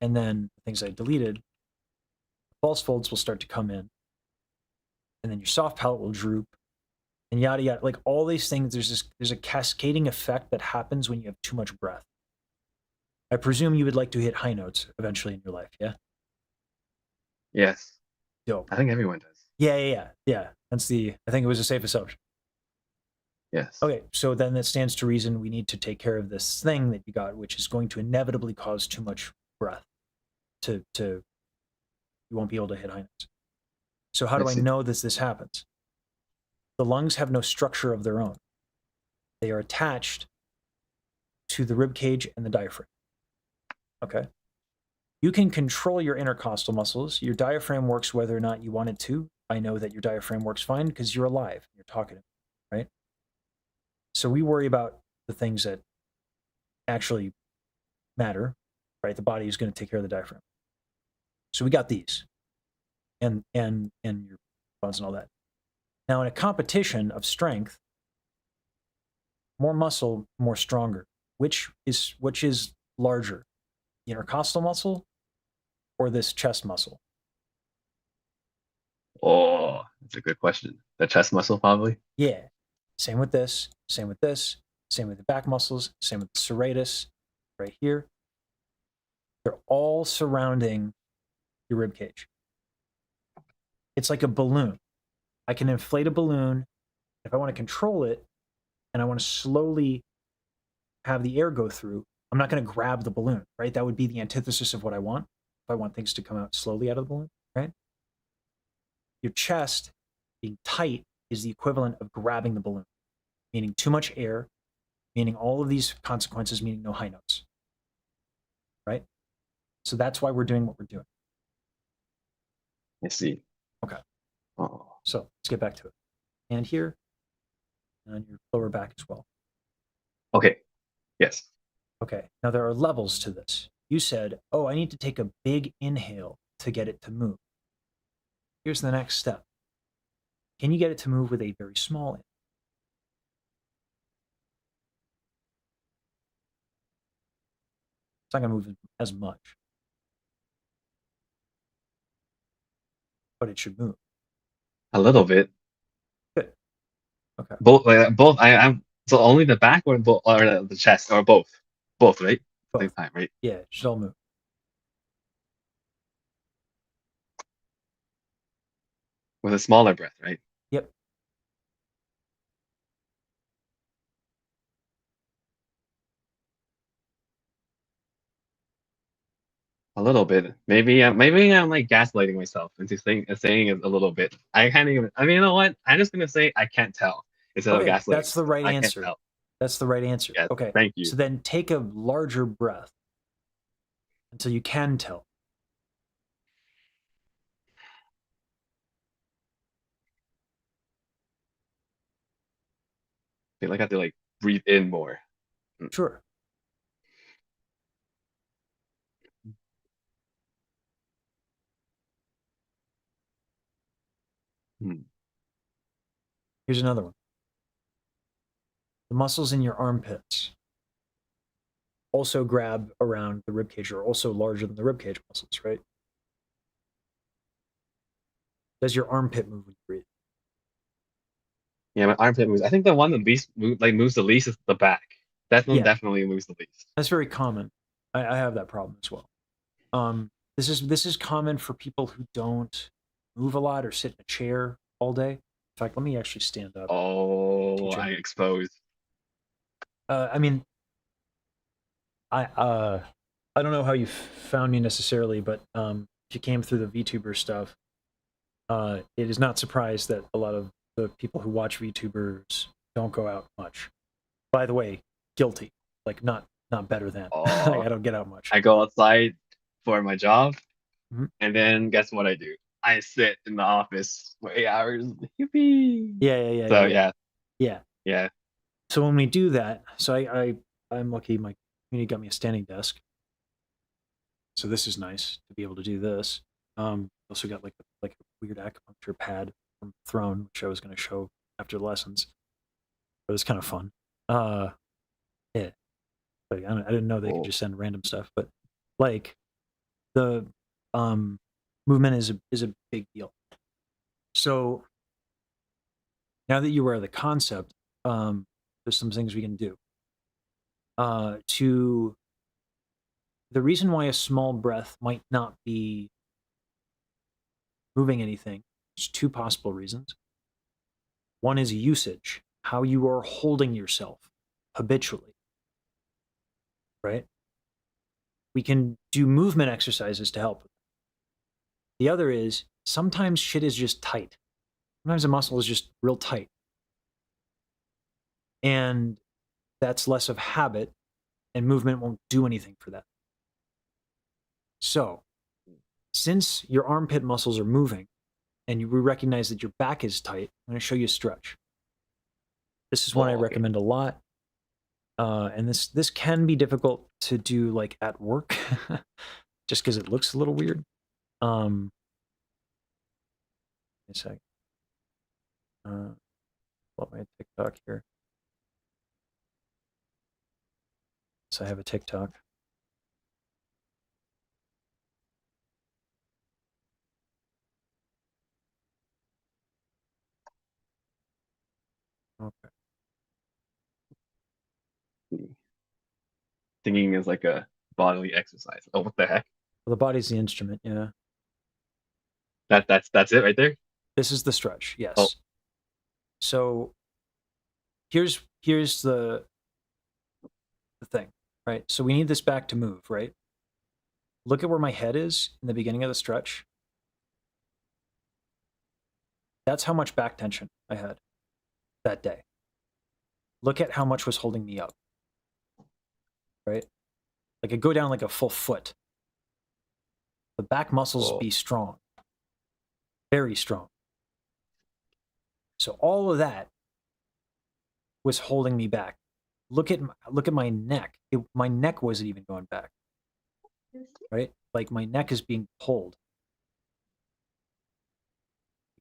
And then the things I deleted, false folds will start to come in, and then your soft palate will droop, and yada yada. Like all these things, there's a cascading effect that happens when you have too much breath. I presume you would like to hit high notes eventually in your life, yeah? Yes, Dope. I think everyone does. Yeah. That's I think it was a safe assumption. Yes. Okay, so then that stands to reason we need to take care of this thing that you got, which is going to inevitably cause too much breath. You won't be able to hit high notes. So how do I see. know this happens? The lungs have no structure of their own. They are attached to the rib cage and the diaphragm. Okay. You can control your intercostal muscles. Your diaphragm works whether or not you want it to. I know that your diaphragm works fine because you're alive. You're talking to me, right? So we worry about the things that actually matter, right? The body is going to take care of the diaphragm. So we got these, and your bones and all that. Now, in a competition of strength, more muscle, more stronger. Which is larger, the intercostal muscle or this chest muscle? Oh, that's a good question. The chest muscle, probably. Yeah. Same with this. Same with this. Same with the back muscles. Same with the serratus, right here. They're all surrounding your rib cage. It's like a balloon. I can inflate a balloon. If I want to control it and I want to slowly have the air go through, I'm not going to grab the balloon, right? That would be the antithesis of what I want. If I want things to come out slowly out of the balloon, right? Your chest being tight is the equivalent of grabbing the balloon, meaning too much air, meaning all of these consequences, meaning no high notes, right? So that's why we're doing what we're doing. I see. Okay. Oh, So let's get back to it. And here, and your lower back as well. okay. Yes. Okay. Now there are levels to this. You said, oh, I need to take a big inhale to get it to move. Here's the next step. Can you get it to move with a very small inhale? It's not going to move as much, but it should move. A little bit. Good. Okay. Both. I'm so only the back or both, or the chest, or both. Both, right? Both. Same time, right? Yeah, it should all move. With a smaller breath, right? Yep. A little bit. Maybe I'm like gaslighting myself into saying it a little bit. I can't even. I mean, you know what? I'm just gonna say I can't tell instead of Okay, gaslighting that's the myself. right I can't answer. tell. That's the right answer. Yes. Okay. Thank you. So then take a larger breath until you can tell. I feel like I have to like breathe in more. Sure. Hmm. Here's another one. The muscles in your armpits also grab around the ribcage, are also larger than the ribcage muscles, right? Does your armpit move when you breathe? Yeah, my armpit moves. I think the one that moves the least is the back. That one Yeah. definitely moves the least. That's very common. I have that problem as well. This is common for people who don't move a lot or sit in a chair all day. In fact, let me actually stand up. Oh, TJ. I exposed. I mean, I don't know how you found me necessarily, but if you came through the VTuber stuff, it is not surprised that a lot of the people who watch VTubers don't go out much. By the way, guilty. Like not better than. Oh, I don't get out much. I go outside for my job, Mhm. and then guess what I do? I sit in the office for 8 hours. Yippee! So Yeah. yeah. So when we do that, so I'm lucky my community got me a standing desk. So this is nice to be able to do this. Also got like a weird acupuncture pad from Throne, which I was going to show after lessons. But it's kind of fun. Yeah. Like, I didn't know they could Cool. just send random stuff, but like the movement is a big deal. So now that you're aware of the concept, there's some things we can do. To the reason why a small breath might not be moving anything, there's two possible reasons. One is usage, how you are holding yourself habitually, right? We can do movement exercises to help. The other is sometimes shit is just tight. Sometimes a muscle is just real tight. And that's less of habit, and movement won't do anything for that. So, since your armpit muscles are moving and you recognize that your back is tight, I'm going to show you a stretch. This is one I Okay. recommend a lot. And this can be difficult to do like at work just because it looks a little weird. A sec. Pull up my TikTok here. So I have a TikTok. Okay. Singing is like a bodily exercise. Oh, what the heck? Well, the body's the instrument, yeah. That's it right there. This is the stretch, yes. Oh. So here's the thing, right? So we need this back to move, right? Look at where my head is in the beginning of the stretch. That's how much back tension I had that day. Look at how much was holding me up, right? Like I go down like a full foot. The back muscles Oh. be strong, very strong. So all of that was holding me back. Look at my neck. My neck wasn't even going back, right? Like my neck is being pulled.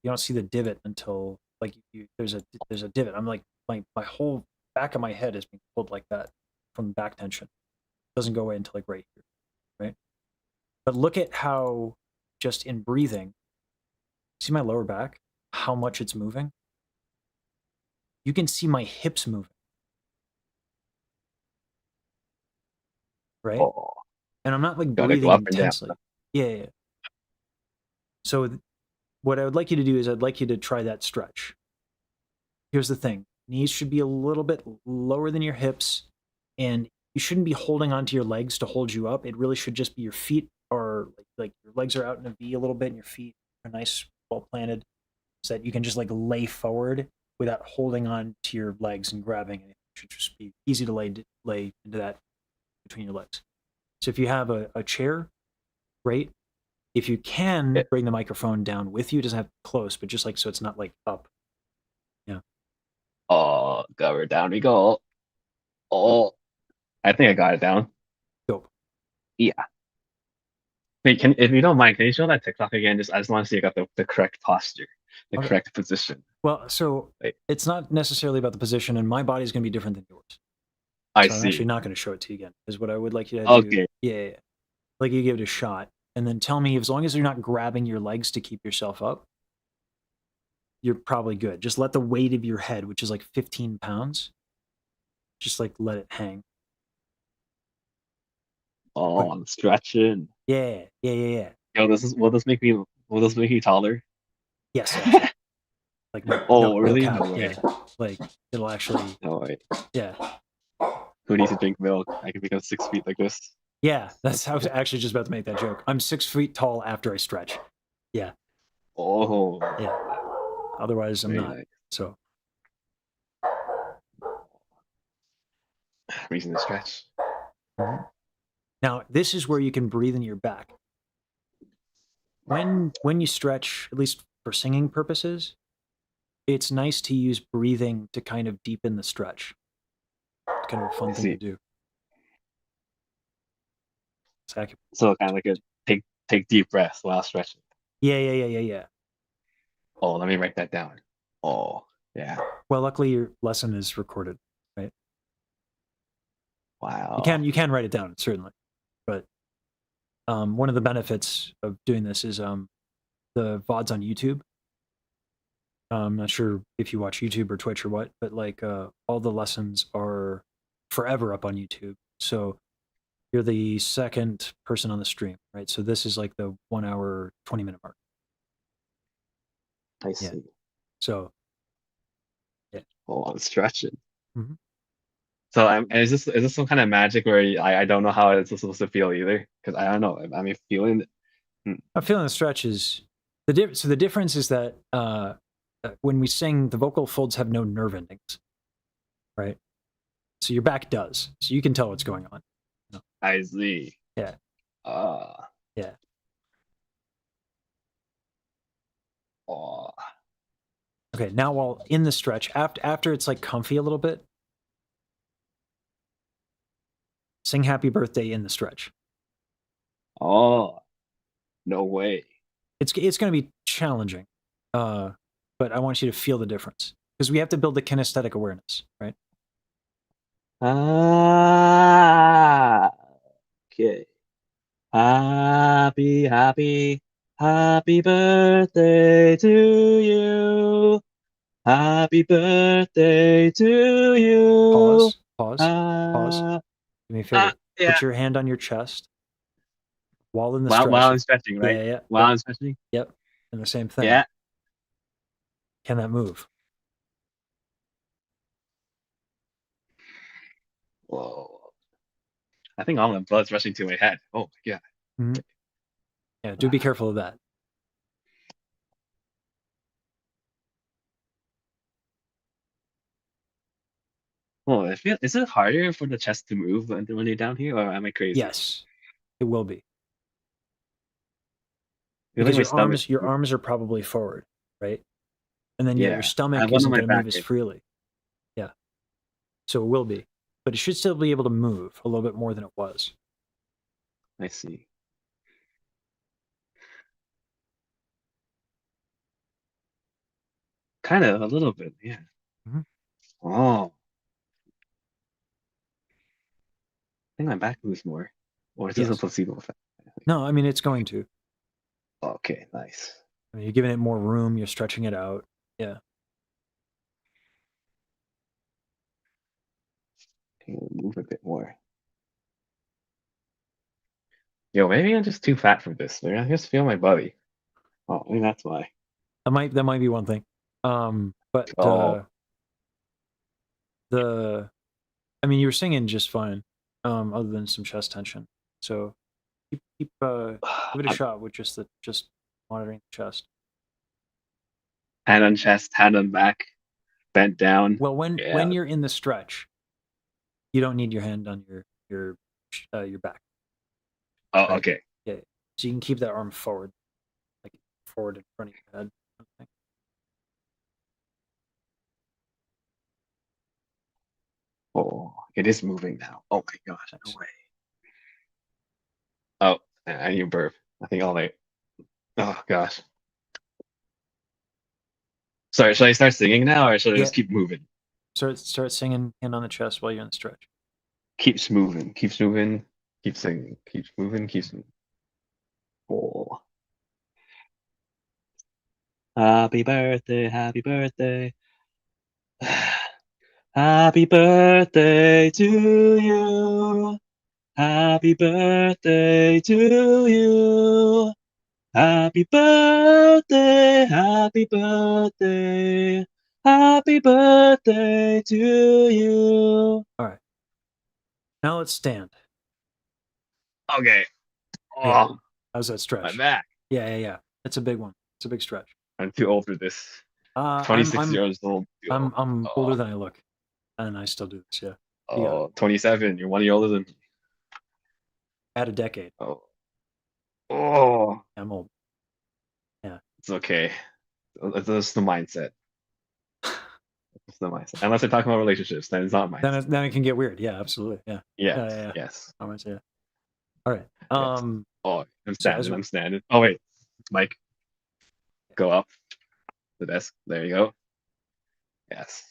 You don't see the divot until like there's a divot. I'm like my whole back of my head is being pulled like that from back tension. It doesn't go away until like right here, right? But look at how just in breathing, see my lower back, how much it's moving. You can see my hips moving, right? Oh. And I'm not like Gotta go breathing up and down. intensely. Yeah. So what I would like you to do is I'd like you to try that stretch. Here's the thing. Knees should be a little bit lower than your hips, and you shouldn't be holding onto your legs to hold you up. It really should just be your feet are like your legs are out in a V a little bit and your feet are nice, well planted, so that you can just like lay forward without holding on to your legs and grabbing it. It should just be easy to lay into that between your legs. So if you have a chair, great. If you can bring the microphone down with you, it doesn't have to be close, but just like so it's not like up. Yeah. Oh, cover down we go. Oh, I think I got it down. Dope. Yeah. Wait, if you don't mind, can you show that TikTok again? I just want to see I got the correct posture, the Okay. correct position. Well, so Wait. it's not necessarily about the position, and my body's going to be different than yours. I So I'm see. actually not going to show it to you again. Is what I would like you to do. Okay. Yeah. Like you give it a shot, and then tell me as long as you're not grabbing your legs to keep yourself up, you're probably good. Just let the weight of your head, which is like 15 pounds, just like let it hang. Oh, Okay. I'm stretching. Yeah. Yo, will this make me taller? Yes, actually. Like no really? cap. No way. Yeah. Like it'll actually. No way. Yeah. Who needs to drink milk? I can become 6 feet like this. Yeah. That's I was actually just about to make that joke. I'm 6 feet tall after I stretch. Yeah. Oh. Yeah. Otherwise, I'm Very not. nice. So Reason to stretch. now this is where you can breathe into your back. When you stretch, at least for singing purposes, it's nice to use breathing to kind of deepen the stretch. It's kind of a fun thing to do. So kind of like a take deep breaths while stretching. Yeah. Oh, let me write that down. Oh, yeah. Well, luckily your lesson is recorded, right? Wow. You can write it down, certainly. But one of the benefits of doing this is the VODs on YouTube. I'm not sure if you watch YouTube or Twitch or what, but like all the lessons are forever up on YouTube. So you're the second person on the stream, right? So this is like the 1 hour, 20-minute mark. I see. So, yeah. Oh, I'm stretching. Mm-hmm. So is this some kind of magic where I don't know how it's supposed to feel either? Because I don't know. I mean, feeling. I'm feeling the stretch is so the difference is that when we sing, the vocal folds have no nerve endings, right? So your back does. So you can tell what's going on. I see. Yeah. Yeah. Oh. Okay, now while in the stretch, after it's like comfy a little bit, sing happy birthday in the stretch. Oh, no way. It's going to be challenging, but I want you to feel the difference because we have to build the kinesthetic awareness, right? Okay. Happy birthday to you. Happy birthday to you. Pause. Do me a favor. Yeah. Put your hand on your chest while in the While stretch. I'm stretching, right? Yeah. While I'm stretching? Yep. And the same thing. Yeah. Can that move? Whoa. I think all my blood's rushing to my head. Oh, yeah. Mm-hmm. Yeah, do be careful of that. Oh, is it harder for the chest to move when you're down here, or am I crazy? Yes, it will be. Because your arms are probably forward, right? And then your stomach isn't going to move as freely. Yeah. So it will be. But it should still be able to move a little bit more than it was. I see. Kind of, a little bit, yeah. Mm-hmm. Oh. I think my back moves more. Or is this a placebo effect? No, I mean, it's going to. Okay, nice. I mean, you're giving it more room. You're stretching it out. Yeah. Can you move a bit more? Yo, maybe I'm just too fat for this. Maybe I just feel my body. Oh, I think that's why. That might be one thing. But I mean, you were singing just fine, other than some chest tension. So keep give it a shot with just monitoring the chest. Hand on chest, hand on back, bent down. Well, when you're in the stretch, you don't need your hand on your back. Oh, right? okay. Yeah. So you can keep that arm forward, like forward in front of your head. Okay. Oh, it is moving now. Oh my gosh, no way. Oh, I need to burp. I think all night. Oh gosh. Sorry, should I start singing now, or should I just keep moving? Start singing hand on the chest while you're in the stretch. Keeps moving, keep singing, keeps moving, keeps moving. Oh. Happy birthday, happy birthday. Happy birthday to you. Happy birthday to you. Happy birthday, happy birthday. Happy birthday to you. All right. Now let's stand. Okay. Oh, yeah. How's that stretch? My back. Yeah. It's a big one. It's a big stretch. I'm too old for this. I'm 26 I'm years old. I'm Oh, older than I look, and I still do this. Yeah, you got it. 27. You're 1 year older than me. Add a decade. Oh, oh, I'm old. Yeah. it's okay. That's the mindset. It's the mindset. Unless they're talking about relationships, then it's not mindset. Then it can get weird. Yeah, absolutely. Yeah. Yes, Yeah. yes, How much? Yeah. All right. yes. Oh, I'm So as standing. I'm standing. Oh wait, Mike, go up the desk. There you go. Yes.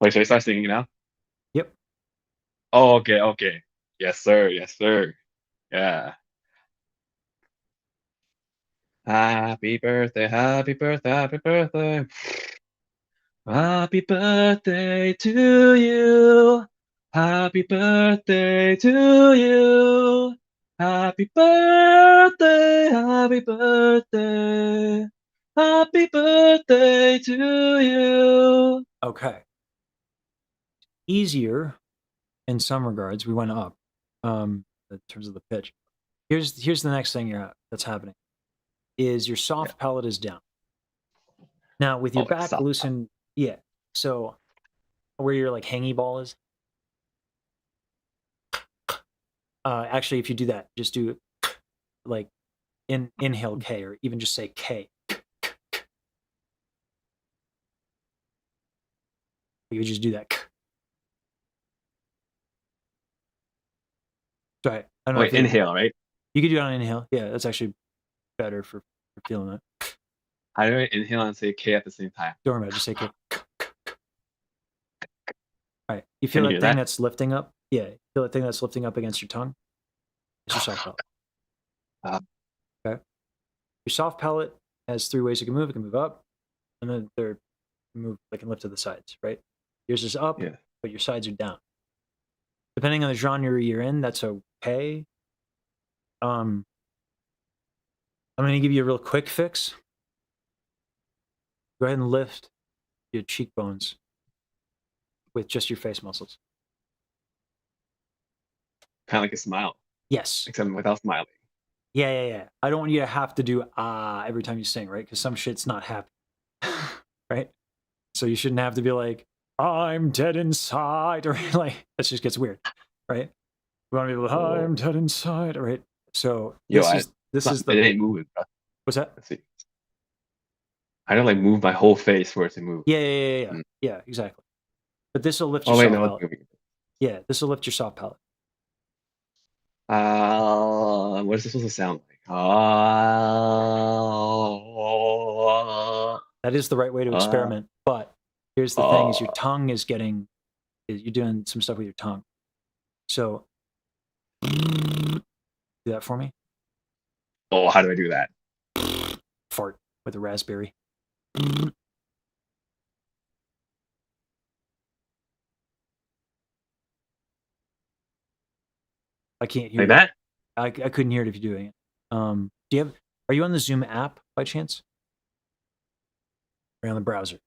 Wait, should I start singing now? Yep. Oh, okay, okay. Yes, sir. Yes, sir. Yeah. Happy birthday, happy birthday, happy birthday. Happy birthday to you. Happy birthday to you. Happy birthday, happy birthday. Happy birthday to you. Okay. Easier in some regards. We went up in terms of the pitch. Here's the next thing that's happening is your soft palate is down. Now with your Oh, like back stop. loosened, yeah. So where your like hangy ball is. Actually, if you do that, just do like inhale K, or even just say K. You just do that. Sorry, I don't know Wait, if inhale, right? you could do it on inhale. Yeah, that's actually better for feeling it. How do I inhale and say K at the same time? Don't worry about it. Just say K. All right. You Can feel you that hear thing that? that's lifting up? Yeah. You feel that thing that's lifting up against your tongue? It's your soft palate. Okay. Your soft palate has three ways it can move. It can move up, and then they can lift to the sides, right? Yours is up, Yeah. but your sides are down. Depending on the genre you're in, that's okay. I'm going to give you a real quick fix. Go ahead and lift your cheekbones with just your face muscles. Kind of like a smile, Yes. except without smiling. Yeah. I don't want you to have to do every time you sing, right? Because some shit's not happy, right? So you shouldn't have to be like, I'm dead inside, or like that just gets weird, right? We want to be able to, I'm dead inside, right? So this is it ain't moving, bro. What's that? Let's see. I don't like move my whole face for it to move. Yeah, exactly. But this will lift your Oh wait, soft no, it's palate. moving. Yeah, this will lift your soft palate. What is this supposed to sound like? That is the right way to experiment. But here's the thing: is your tongue you're doing some stuff with your tongue. So do that for me. Oh, how do I do that? Fart with a raspberry. I can't hear Like you. that? I couldn't hear it if you're doing it. Are you on the Zoom app by chance? Or on the browser?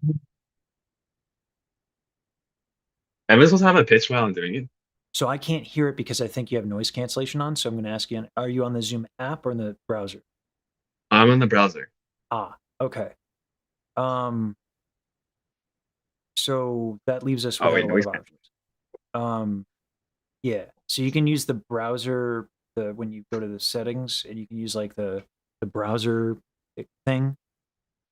Am I supposed to have a pitch while I'm doing it? So I can't hear it because I think you have noise cancellation on. So I'm going to ask you, are you on the Zoom app or in the browser? I'm in the browser. Okay. So that leaves us with Oh wait, a lot noise of options. Yeah. So you can use the browser when you go to the settings, and you can use like the browser thing.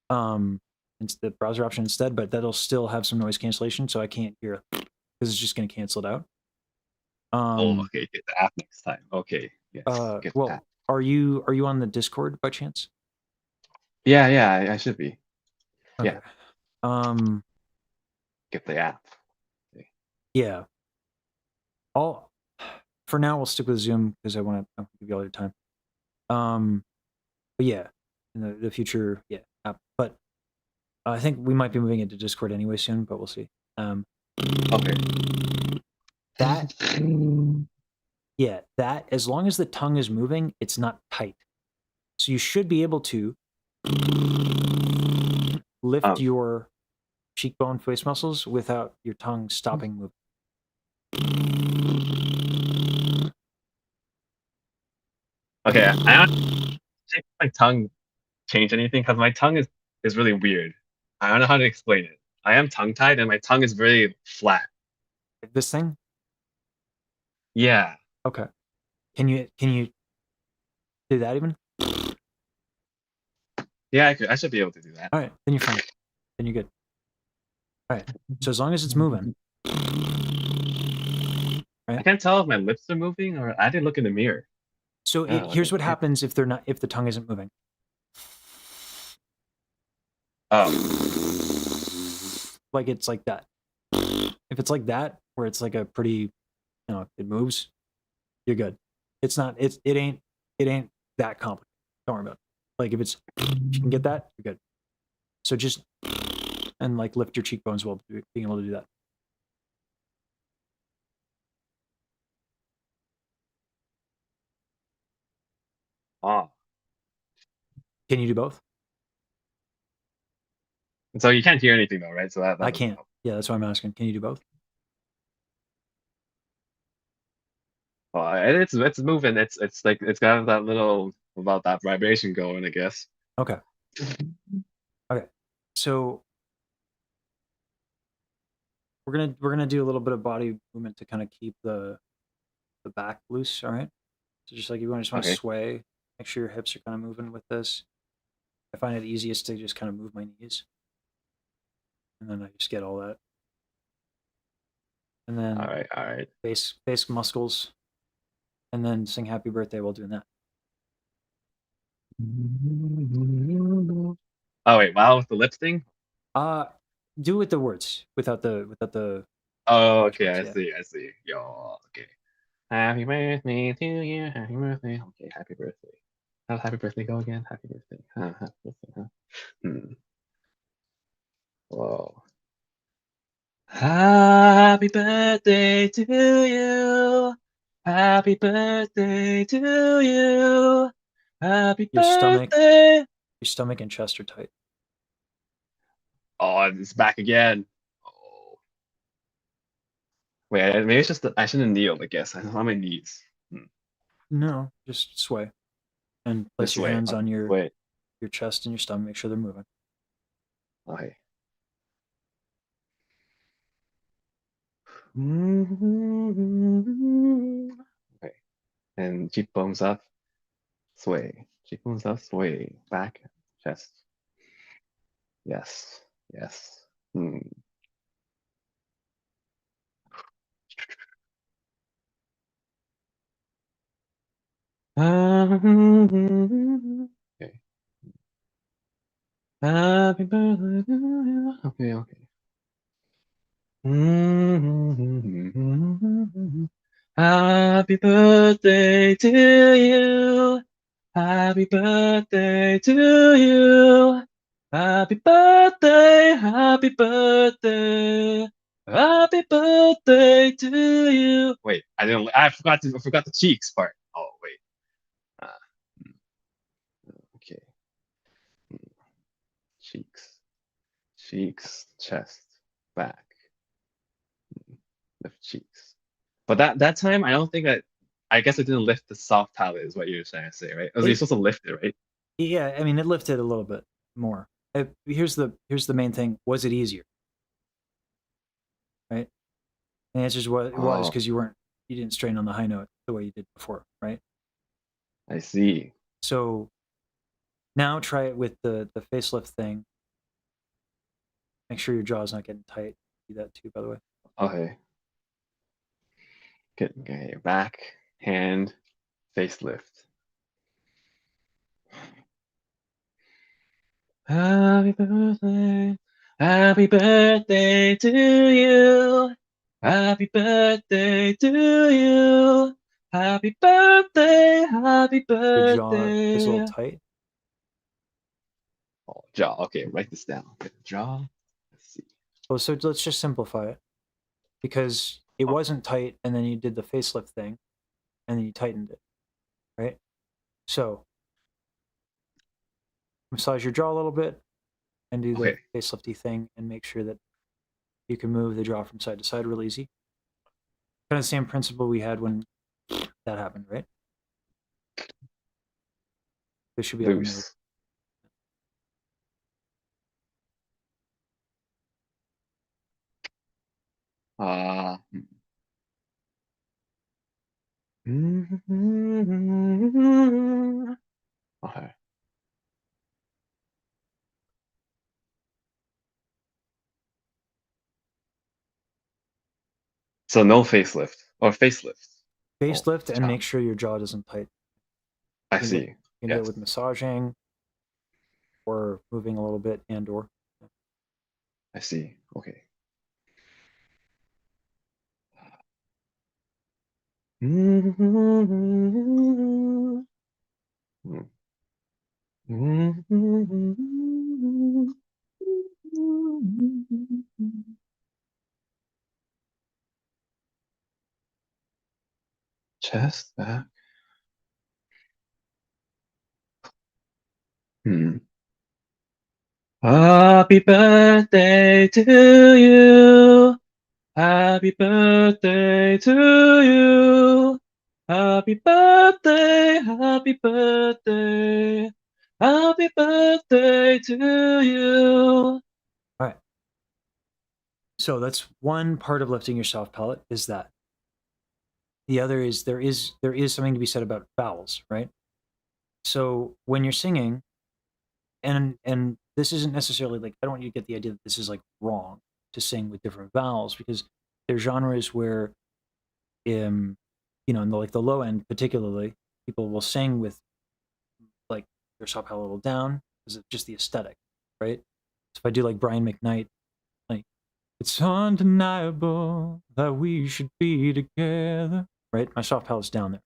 It's the browser option instead, but that'll still have some noise cancellation, so I can't hear because it's just going to cancel it out. Okay, get the app next time. Okay, yes. Get the app. Are you on the Discord by chance? Yeah, I should be. Okay. Yeah. Get the app. Okay. Yeah. For now, we'll stick with Zoom because I want to give you all your time. But yeah, in the future, yeah. But I think we might be moving into Discord anyway soon, but we'll see. Okay. That as long as the tongue is moving, it's not tight. So you should be able to lift your cheekbone face muscles without your tongue stopping moving. Okay, I don't think my tongue changed anything because my tongue is really weird. I don't know how to explain it. I am tongue tied and my tongue is very flat. This thing? Yeah. Okay. Can you do that even? Yeah, I should be able to do that. All right, then you're fine. Then you're good. All right. So as long as it's moving, I can't tell if my lips are moving or I didn't look in the mirror. so Oh, here's okay. what happens if the tongue isn't moving. Oh, Like it's like that. If it's like that, where it's like a pretty, it moves, you're good. It's not. It ain't that complicated. Don't worry about it. Like if you can get that, you're good. So just and like lift your cheekbones while being able to do that. oh. Can you do both? So you can't hear anything though, right? So that I doesn't can't. help. Yeah, that's why I'm asking. Can you do both? Well, it's moving. It's like it's got that little about that vibration going, I guess. Okay. Okay. So we're gonna do a little bit of body movement to kind of keep the back loose. All right. So just like you just want to Okay. sway, make sure your hips are kind of moving with this. I find it easiest to just kind of move my knees, and then I just get all that, and then All right. face muscles, and then sing happy birthday while doing that. Oh wait, wow, with the lips thing? Do with the words without the Oh, large okay, words. Yeah. I see. Yo, okay. Happy birthday to you. Happy birthday. Okay, happy birthday. How's happy birthday go again? Happy birthday. Happy birthday, huh? Hmm. Whoa. Happy birthday to you. Happy birthday to you. Happy Your birthday. stomach and chest are tight. Oh, it's back again. Oh. Wait, maybe it's just that I shouldn't kneel, I guess. I'm on my knees. Hmm. No, just sway and place This your way. hands on your Wait. chest and your stomach. Make sure they're moving. Okay. Okay. And cheekbones up, sway. Cheekbones up, sway. Back, chest. Yes. Yes. Hmm. Okay. Happy birthday to you. Okay, okay. Happy birthday to you. Happy birthday to you. Happy birthday, happy birthday. Happy birthday to you. Wait, I forgot the cheeks part. Oh, wait. Uh, okay. Cheeks. Cheeks, chest, back, lift cheeks. But that time, I don't think I guess I didn't lift the soft palate, is what you're trying to say, right? Or you're supposed to lift it, right? Yeah, I mean, it lifted a little bit more. Here's the main thing. Was it easier? Right. The answer is what it was Oh, because you didn't strain on the high note the way you did before, right? I see. So now try it with the facelift thing. Make sure your jaw's not getting tight. Do that too, by the way. Okay. Get okay, back, hand, facelift. Happy birthday. Happy birthday to you. Happy birthday to you. Happy birthday. Happy Your jaw is a little birthday. tight. Oh, jaw. Okay, write this down. Okay, jaw. Let's see. Oh, so let's just simplify it because it Oh, wasn't tight, and then you did the facelift thing, and then you tightened it, right? So massage your jaw a little bit and do the okay. facelifty thing, and make sure that you can move the jaw from side to side real easy. Kind of the same principle we had when that happened, right? This should be automatic. Loose. Uh, okay. So no facelift or facelift. Facelift and Oh, make sure your jaw doesn't tighten. I You can see. you can do it Yes, with massaging or moving a little bit and/or. I see. Okay. Chest back. Happy birthday to you. Happy birthday to you. Happy birthday, happy birthday. Happy birthday to you. All right. So that's one part of lifting your soft palate is that. The other is there is something to be said about vowels, right? So when you're singing, and this isn't necessarily like I don't want you to get the idea that this is like wrong to sing with different vowels because there's genres where, in the low end particularly, people will sing with like their soft palate a little down because it's just the aesthetic, right? So if I do like Brian McKnight, like it's undeniable that we should be together, right? My soft palate's down there.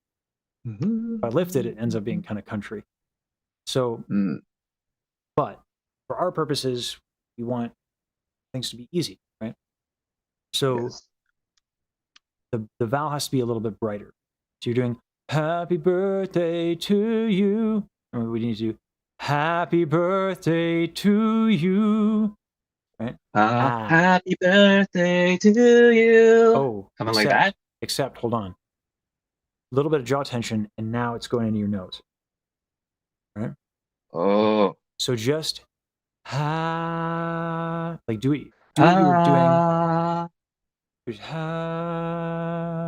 If I lift it, it ends up being kind of country. So, but for our purposes, we want things to be easy, right? So Yes. the vowel has to be a little bit brighter. So you're doing happy birthday to you. Or we need to do happy birthday to you, right? Happy birthday to you. Oh, Something like that? Except, hold on. A little bit of jaw tension, and now it's going into your nose, right? Oh. So just ha, like do what you were doing. Just ha.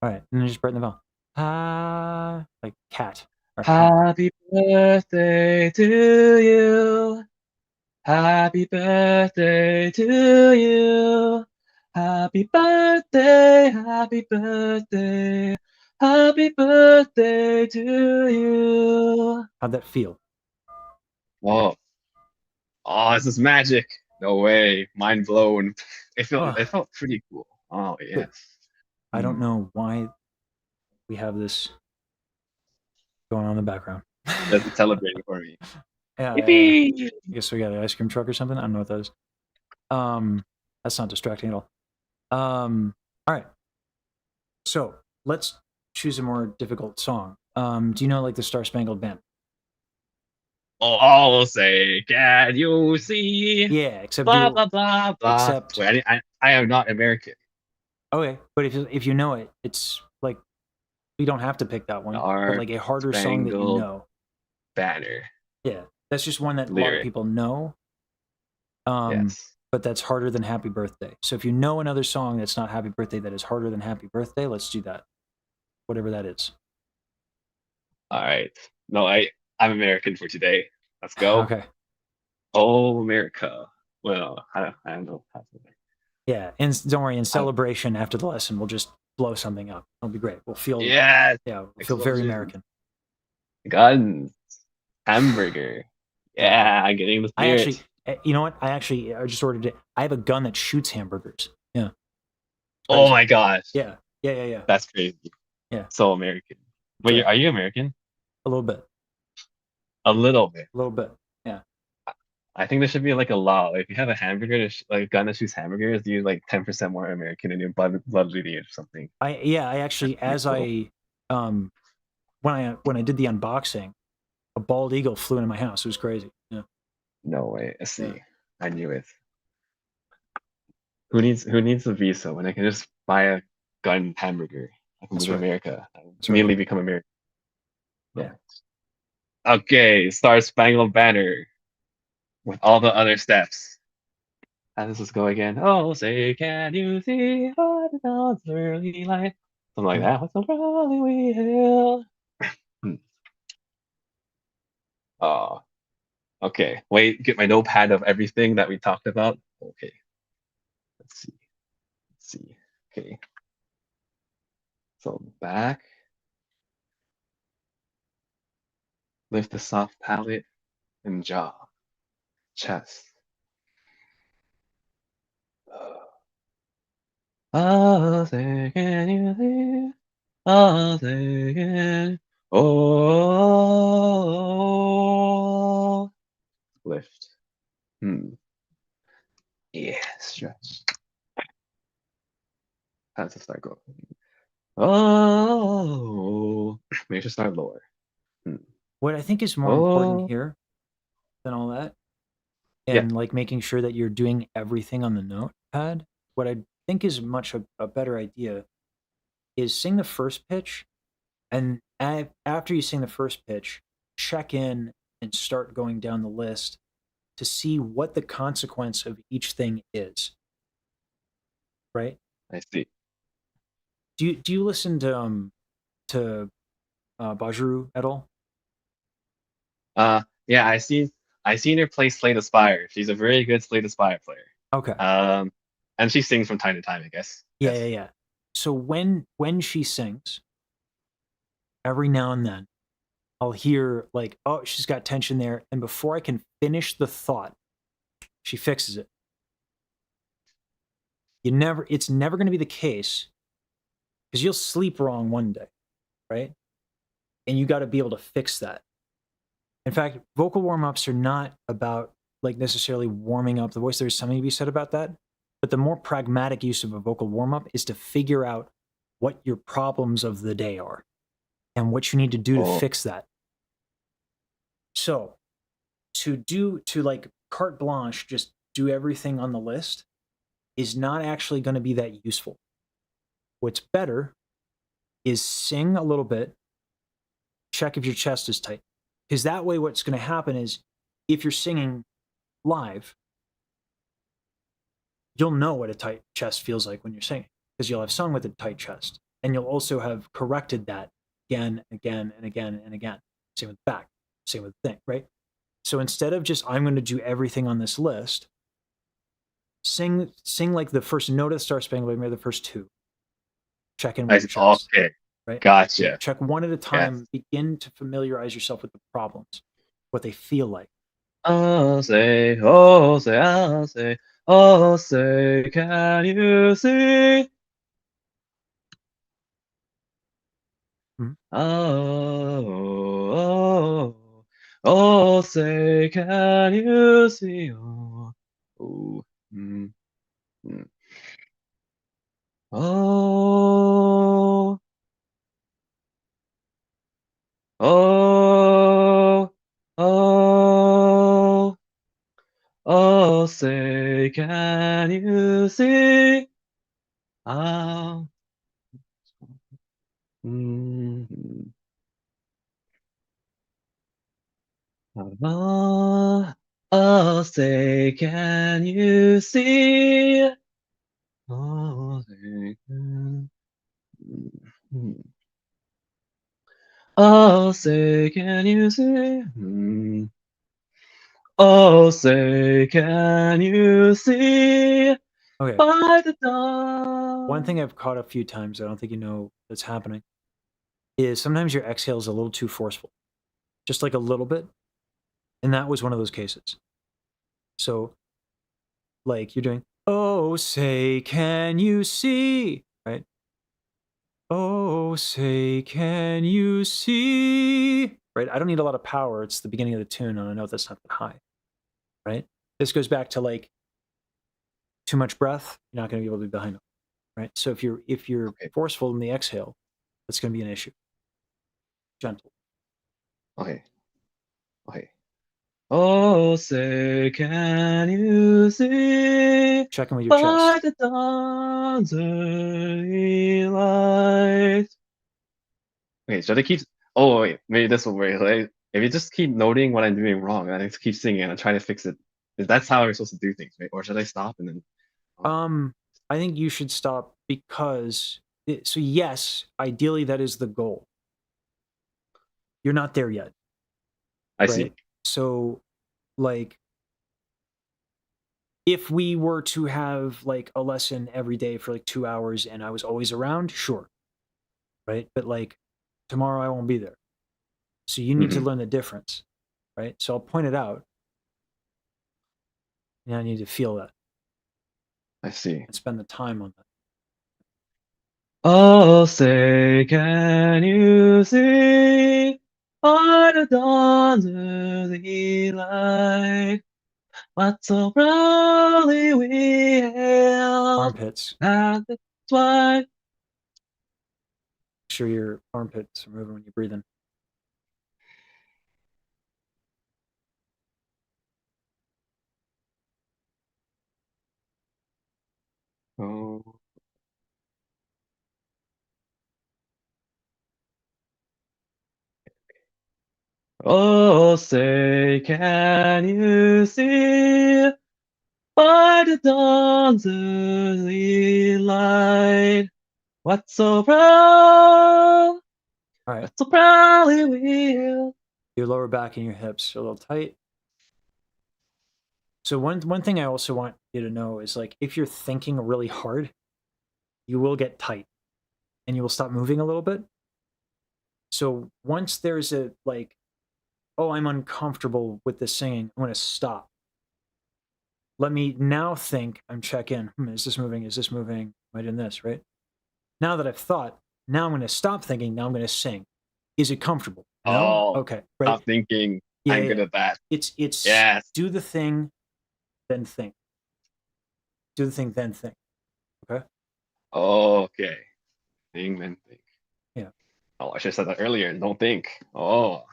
All right, and then just brighten the vowel. Ha, like cat or hat. Happy birthday to you. Happy birthday to you. Happy birthday, happy birthday. Happy birthday to you. How'd that feel? Whoa. Oh, this is magic. No way. Mind blown. It felt pretty cool. Oh, yes. I don't know why we have this going on in the background. That's celebrating for me. Yeah, Yippee! I guess we got an ice cream truck or something. I don't know what that is. That's not distracting at all. All right. So let's choose a more difficult song. Do you know like the Star Spangled Banner? Oh, I'll say, can you see? Yeah, except Blah blah blah blah. except Wait, I am not American. okay, but if you know it, it's like you don't have to pick that one. But like a harder song that you Spangled know. Banner. Yeah, that's just one that a lot Lyric. of people know. Yes. But that's harder than Happy Birthday. So if you know another song that's not Happy Birthday that is harder than Happy Birthday, let's do that. Whatever that is. All right. No, I'm American for today. Let's go. Okay. Oh, America. Well, I don't know how to. Yeah, and don't worry. In celebration after the lesson, we'll just blow something up. It'll be great. We'll feel Yes. yeah, we'll feel very American. Guns. Hamburger. Yeah, I'm getting the spirit. I actually, you know what? I just ordered it. I have a gun that shoots hamburgers. Yeah. Oh my gosh. Yeah. That's crazy. Yeah. So American. Wait, Yeah. are you American? A little bit. A little bit. A little bit. Yeah. I think there should be like a law. If you have a hamburger, like a gun that shoots hamburgers, you're like 10% more American in your blood lineage or something. I actually, That's as cool. when I did the unboxing, a bald eagle flew into my house. It was crazy. Yeah. No way. I see. Yeah. I knew it. Who needs a visa when I can just buy a gun hamburger? I can move to America. I immediately become American. Yeah. Okay, Star Spangled Banner with all the other steps. How does this go again? Oh, say, can you see what the dawn's early light? Something like that. What's the rolling we hail? Oh, okay. Wait, get my notepad of everything that we talked about. Okay, let's see. Let's see. Okay. So back, lift the soft palate and jaw, chest. Oh, say, can you see? Oh, say, can. Oh, lift. Yeah, stretch. How does it start going? Oh, maybe I should start lower. What I think is more important Oh, here than all that, yeah, and like making sure that you're doing everything on the notepad, what I think is much a better idea is sing the first pitch, and after you sing the first pitch, check in and start going down the list to see what the consequence of each thing is. Right? I see. Do you listen to Bajiru at all? Yeah, I seen her play Slay the Spire. She's a very good Slay the Spire player. Okay. And she sings from time to time, I guess. Yeah, Yes. yeah, yeah. So when she sings, every now and then I'll hear like, oh, she's got tension there, and before I can finish the thought, she fixes it. It's never going to be the case because you'll sleep wrong one day, right? And you got to be able to fix that. In fact, vocal warm-ups are not about like necessarily warming up the voice. There's something to be said about that. But the more pragmatic use of a vocal warm-up is to figure out what your problems of the day are and what you need to do to Oh, fix that. So to like carte blanche, just do everything on the list is not actually going to be that useful. What's better is sing a little bit, check if your chest is tight. Because that way, what's going to happen is if you're singing live, you'll know what a tight chest feels like when you're singing because you'll have sung with a tight chest. And you'll also have corrected that again, again, and again, and again. Same with the back, same with the thing, right? So instead of just, I'm going to do everything on this list, sing like the first note of the Star Spangled Banner, the first two. Check in with your chest. okay. Right? Gotcha. Yeah, check one at a time. Yes. Begin to familiarize yourself with the problems, what they feel like. Oh, say, oh, say, I'll say, oh, say, can you see? Mhm. Oh, oh, say, can you see? Oh, oh, mm, mm. Oh, oh, oh, oh, say, can you see? Ah, mm, oh, oh, say, can you see? Oh, say, can. Oh, say, can you see? Oh, say, can you see Okay. by the dawn? One thing I've caught a few times, I don't think you know that's happening, is sometimes your exhale is a little too forceful, just like a little bit. And that was one of those cases. So, like you're doing, oh, say, can you see? Right? Oh, say, can you see? Right? I don't need a lot of power. It's the beginning of the tune on a note that's not that high. Right? This goes back to like too much breath, you're not going to be able to be behind it. Right? So if you're Okay. forceful in the exhale, that's going to be an issue. Gentle. Okay. Okay. Oh, say, can you see Check in with your by chest. the dawn's early light? Okay, should I keep? oh wait, maybe this will work. Like, if you just keep noting what I'm doing wrong, and I just keep singing and I'm trying to fix it, that's how I'm supposed to do things, right? Or should I stop and then? Oh, I think you should stop because so yes, ideally that is the goal. You're not there yet, I right? see. So like if we were to have like a lesson every day for like 2 hours and I was always around, sure. Right? But like tomorrow I won't be there. So you need to Hmm. learn the difference, right? So I'll point it out. And I need to feel that I see. and spend the time on that. Oh, say, can you see by the dawn's early light what so proudly we hailed Armpits. at the twilight? Make sure your armpits are moving when you breathe in. Oh, oh, say, can you see by the dawn's early light what so proud, All right. what so proudly we hailed? Your lower back and your hips are a little tight. So one thing I also want you to know is like if you're thinking really hard, you will get tight and you will stop moving a little bit. So once there's a like, oh, I'm uncomfortable with this singing, I'm going to stop. Let me now think. I'm check in. Is this moving? Is this moving? Am I doing this right? Now that I've thought, now I'm going to stop thinking. Now I'm going to sing. Is it comfortable? No. Oh, Okay. Right. stop thinking. Yeah. I'm Yeah. good at that. It's Yes. do the thing, then think. Do the thing, then think. Okay. Okay. Think, then think. Yeah. Oh, I should have said that earlier. Don't think. Oh,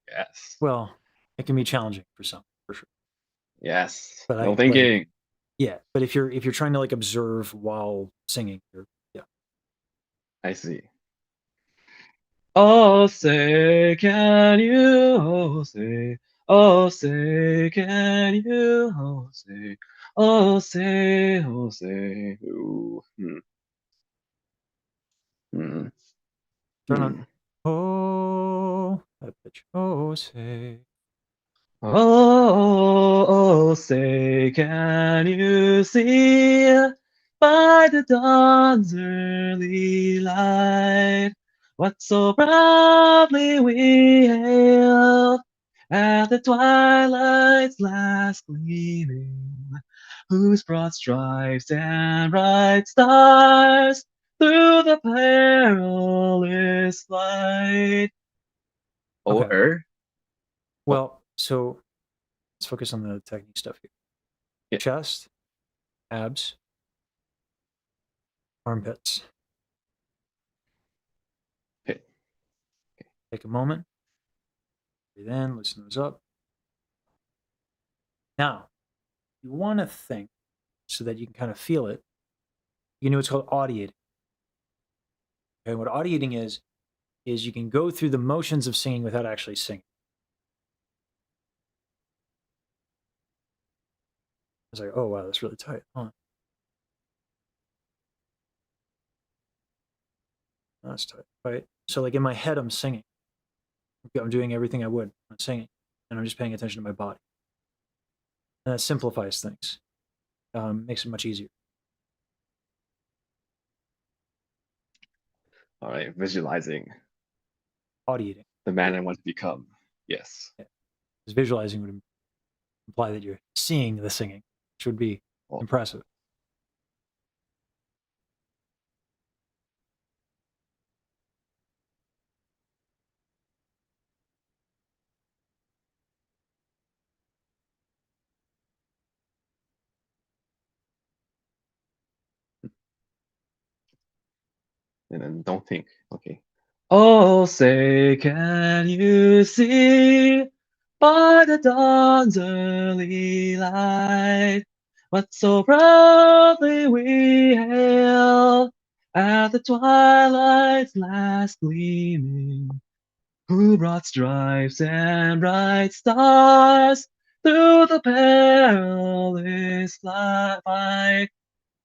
yes. Well, it can be challenging for some, for sure. Yes. But No I thinking. like, yeah. But if you're trying to like observe while singing, yeah. I see. Oh, say, can you? Oh, say. Oh, say, can you? Oh, say. Oh, say. Oh, say. Ooh. Hmm. Turn on. Hmm. Oh, I pitch. Oh, say. Oh, oh, say, can you see by the dawn's early light what so proudly we hailed at the twilight's last gleaming, whose broad stripes and bright stars through the perilous light? Oh, Okay. her? Oh, Well, so let's focus on the technique stuff here. yeah. Chest, abs, armpits. Okay. Take a moment. Breathe in, loosen those up. Now, you want to think so that you can kind of feel it. You know what's called audiating. Okay, what audiating is you can go through the motions of singing without actually singing. It's like, oh wow, that's really tight. Huh. That's tight. Right. So like in my head, I'm singing. I'm doing everything I would. I'm singing, and I'm just paying attention to my body. And that simplifies things. Makes it much easier. All right. Visualizing Audiating. the man I want to become. Yes. Yeah. Because visualizing would imply that you're seeing the singing, which would be Well, impressive. and then don't think. Okay. Oh, say, can you see by the dawn's early light what so proudly we hailed at the twilight's last gleaming, Who brought stripes and bright stars through the perilous fight?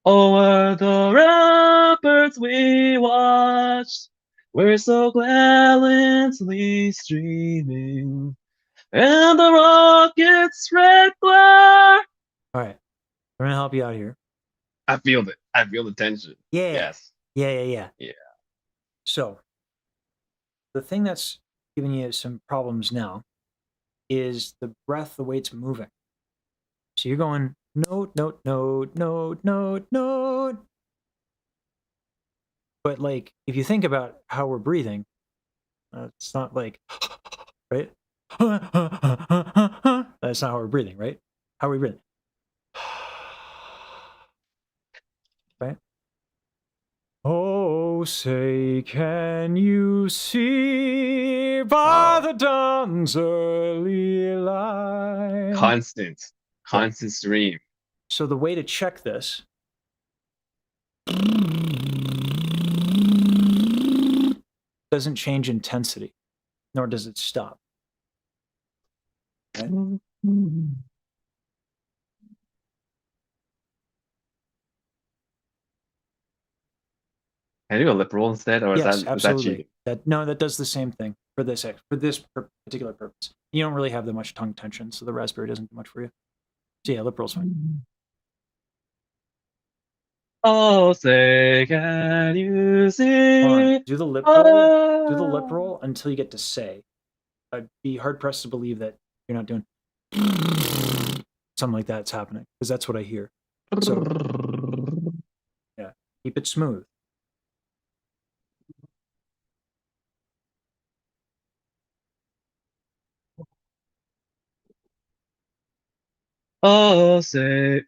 O'er the ramparts we watched, we're so gallantly streaming, and the rocket's red glare. All right, I'm gonna help you out here. I feel it. I feel the tension. Yeah. Yes. Yeah. Yeah. So the thing that's giving you some problems now is the breath, the way it's moving. So you're going note, note, note, note, note, note. But like, if you think about how we're breathing, it's not like, right? That's not how we're breathing, right? How are we breathing? Right? Oh, say, can you see by Oh. the dawn's early light? Constant stream. So the way to check this doesn't change intensity, nor does it stop. Right? Can I do a lip roll instead, or Yes, is that absolutely. cheating? That does the same thing for this particular purpose. You don't really have that much tongue tension, so the raspberry doesn't do much for you. So yeah, lip roll's fine. Oh, say, can you see? Hold on. Do the lip roll. Do the lip roll until you get to say. I'd be hard pressed to believe that you're not doing something like that's happening, because that's what I hear. So yeah, keep it smooth. Oh, say.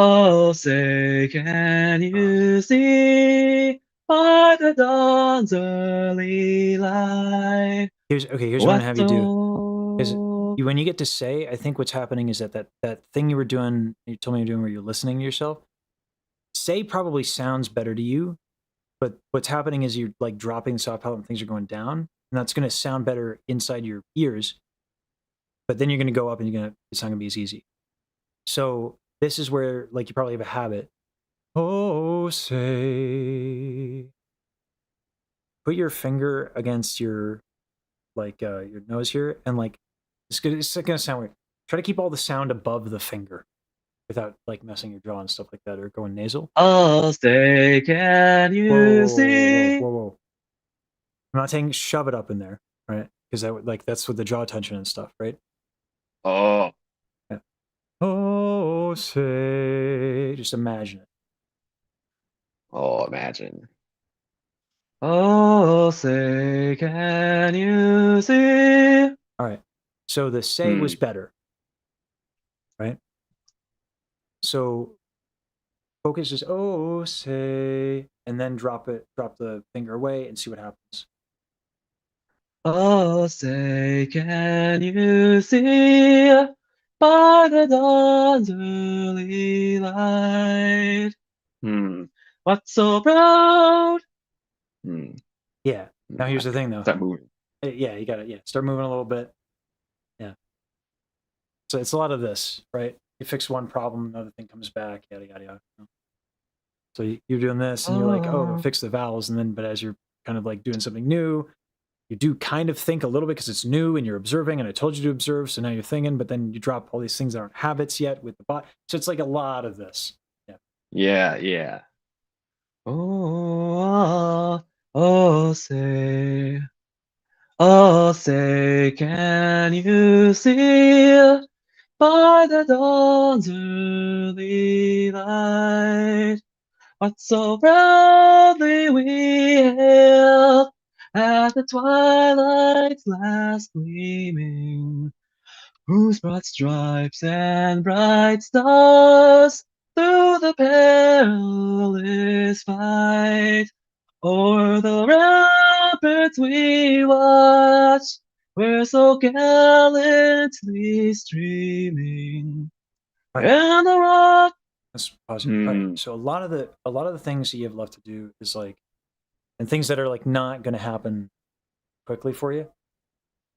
Oh, say, can you see by the dawn's early light? Here's what I'm gonna have you do. Is when you get to say, I think what's happening is that thing you were doing, you told me you're doing where you're listening to yourself. Say probably sounds better to you, but what's happening is you're like dropping the soft palate and things are going down, and that's gonna sound better inside your ears. But then you're gonna go up and it's not gonna be as easy. So this is where like you probably have a habit. Oh, say. Put your finger against your your nose here, and like it's gonna sound weird. Try to keep all the sound above the finger without like messing your jaw and stuff like that, or going nasal. Oh, say, can you see? Whoa. I'm not saying shove it up in there, right? Because that would that's with the jaw tension and stuff, right? Oh, Yeah. Oh, say, just imagine it. oh, imagine. Oh, say, can you see? All right. So the say was better, right? So focus is oh say, and then drop the finger away and see what happens. Oh, say, can you see by the dawn's early light? What's so proud? Yeah. Now here's the thing, though. Start moving. Yeah, you gotta start moving a little bit. Yeah. So it's a lot of this, right? You fix one problem, another thing comes back, yada yada yada. So you're doing this, and you're like, oh, fix the vowels, and then but as you're kind of like doing something new, you do kind of think a little bit because it's new and you're observing, and I told you to observe, so now you're thinking, but then you drop all these things that aren't habits yet with the bot. So it's like a lot of this. Yeah. Oh, say, can you see by the dawn's early light what so proudly we hailed at the twilight's last gleaming, whose broad stripes and bright stars through the perilous fight o'er the ramparts we watched, We're so gallantly streaming. All right. And the rock. Let's pause it. All right. So a lot of the things that you have left to do is like, and things that are like not going to happen quickly for you.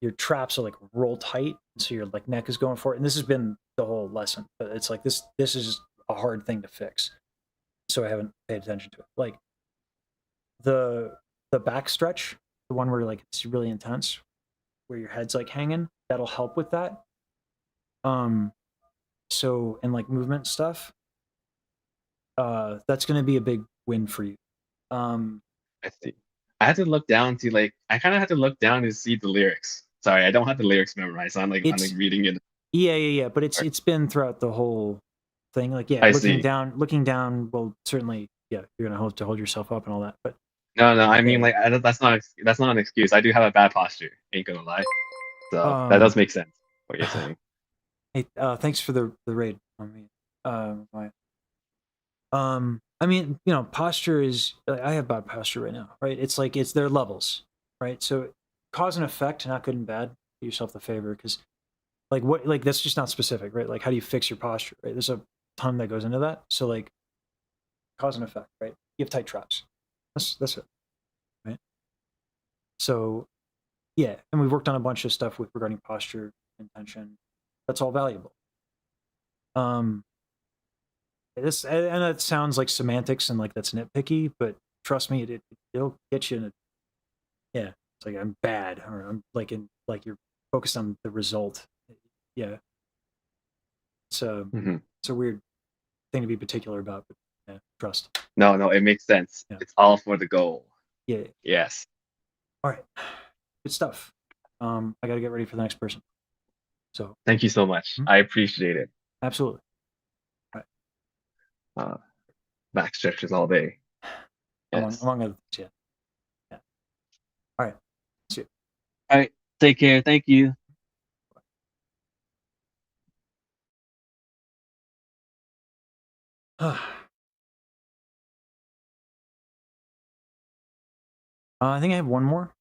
Your traps are like roll tight, so your like neck is going for it. And this has been the whole lesson, but it's like this is a hard thing to fix. So I haven't paid attention to it. Like the back stretch, the one where like it's really intense, where your head's like hanging, that'll help with that. So and like movement stuff, that's gonna be a big win for you. I see. I had to look down to like I kind of had to look down to see the lyrics. Sorry, I don't have the lyrics memorized. So I'm like It's reading it. yeah. But it's been throughout the whole thing. Like yeah, I looking see. down will certainly you're gonna have to hold yourself up and all that. But No, I mean yeah. like that's not an excuse. I do have a bad posture. Ain't gonna lie. So that Um, does make sense. What you're saying. hey, thanks for the raid on me. I mean, you know, posture is. I have bad posture right now, right? It's like it's their levels, right? So cause and effect, not good and bad. Do yourself the favor, because like what, like that's just not specific, right? Like how do you fix your posture, right? There's a ton that goes into that. So like cause and effect, right? You have tight traps. That's it, right? So yeah, and we've worked on a bunch of stuff with regarding posture and tension. That's all valuable. This and it sounds like semantics and like that's nitpicky, but trust me, it'll get you in a yeah. It's like I'm bad, or I'm like in like you're focused on the result. Yeah, it's a Mhm. it's a weird thing to be particular about, but yeah, trust. No, it makes sense. Yeah, It's all for the goal. yeah. Yes. All right, good stuff. I got to get ready for the next person. So Thank you so much. I appreciate it. absolutely. All right. Back stretches all day. Yes. Among other things, yeah. All right. See you. All right. Take care. Thank you. I think I have one more,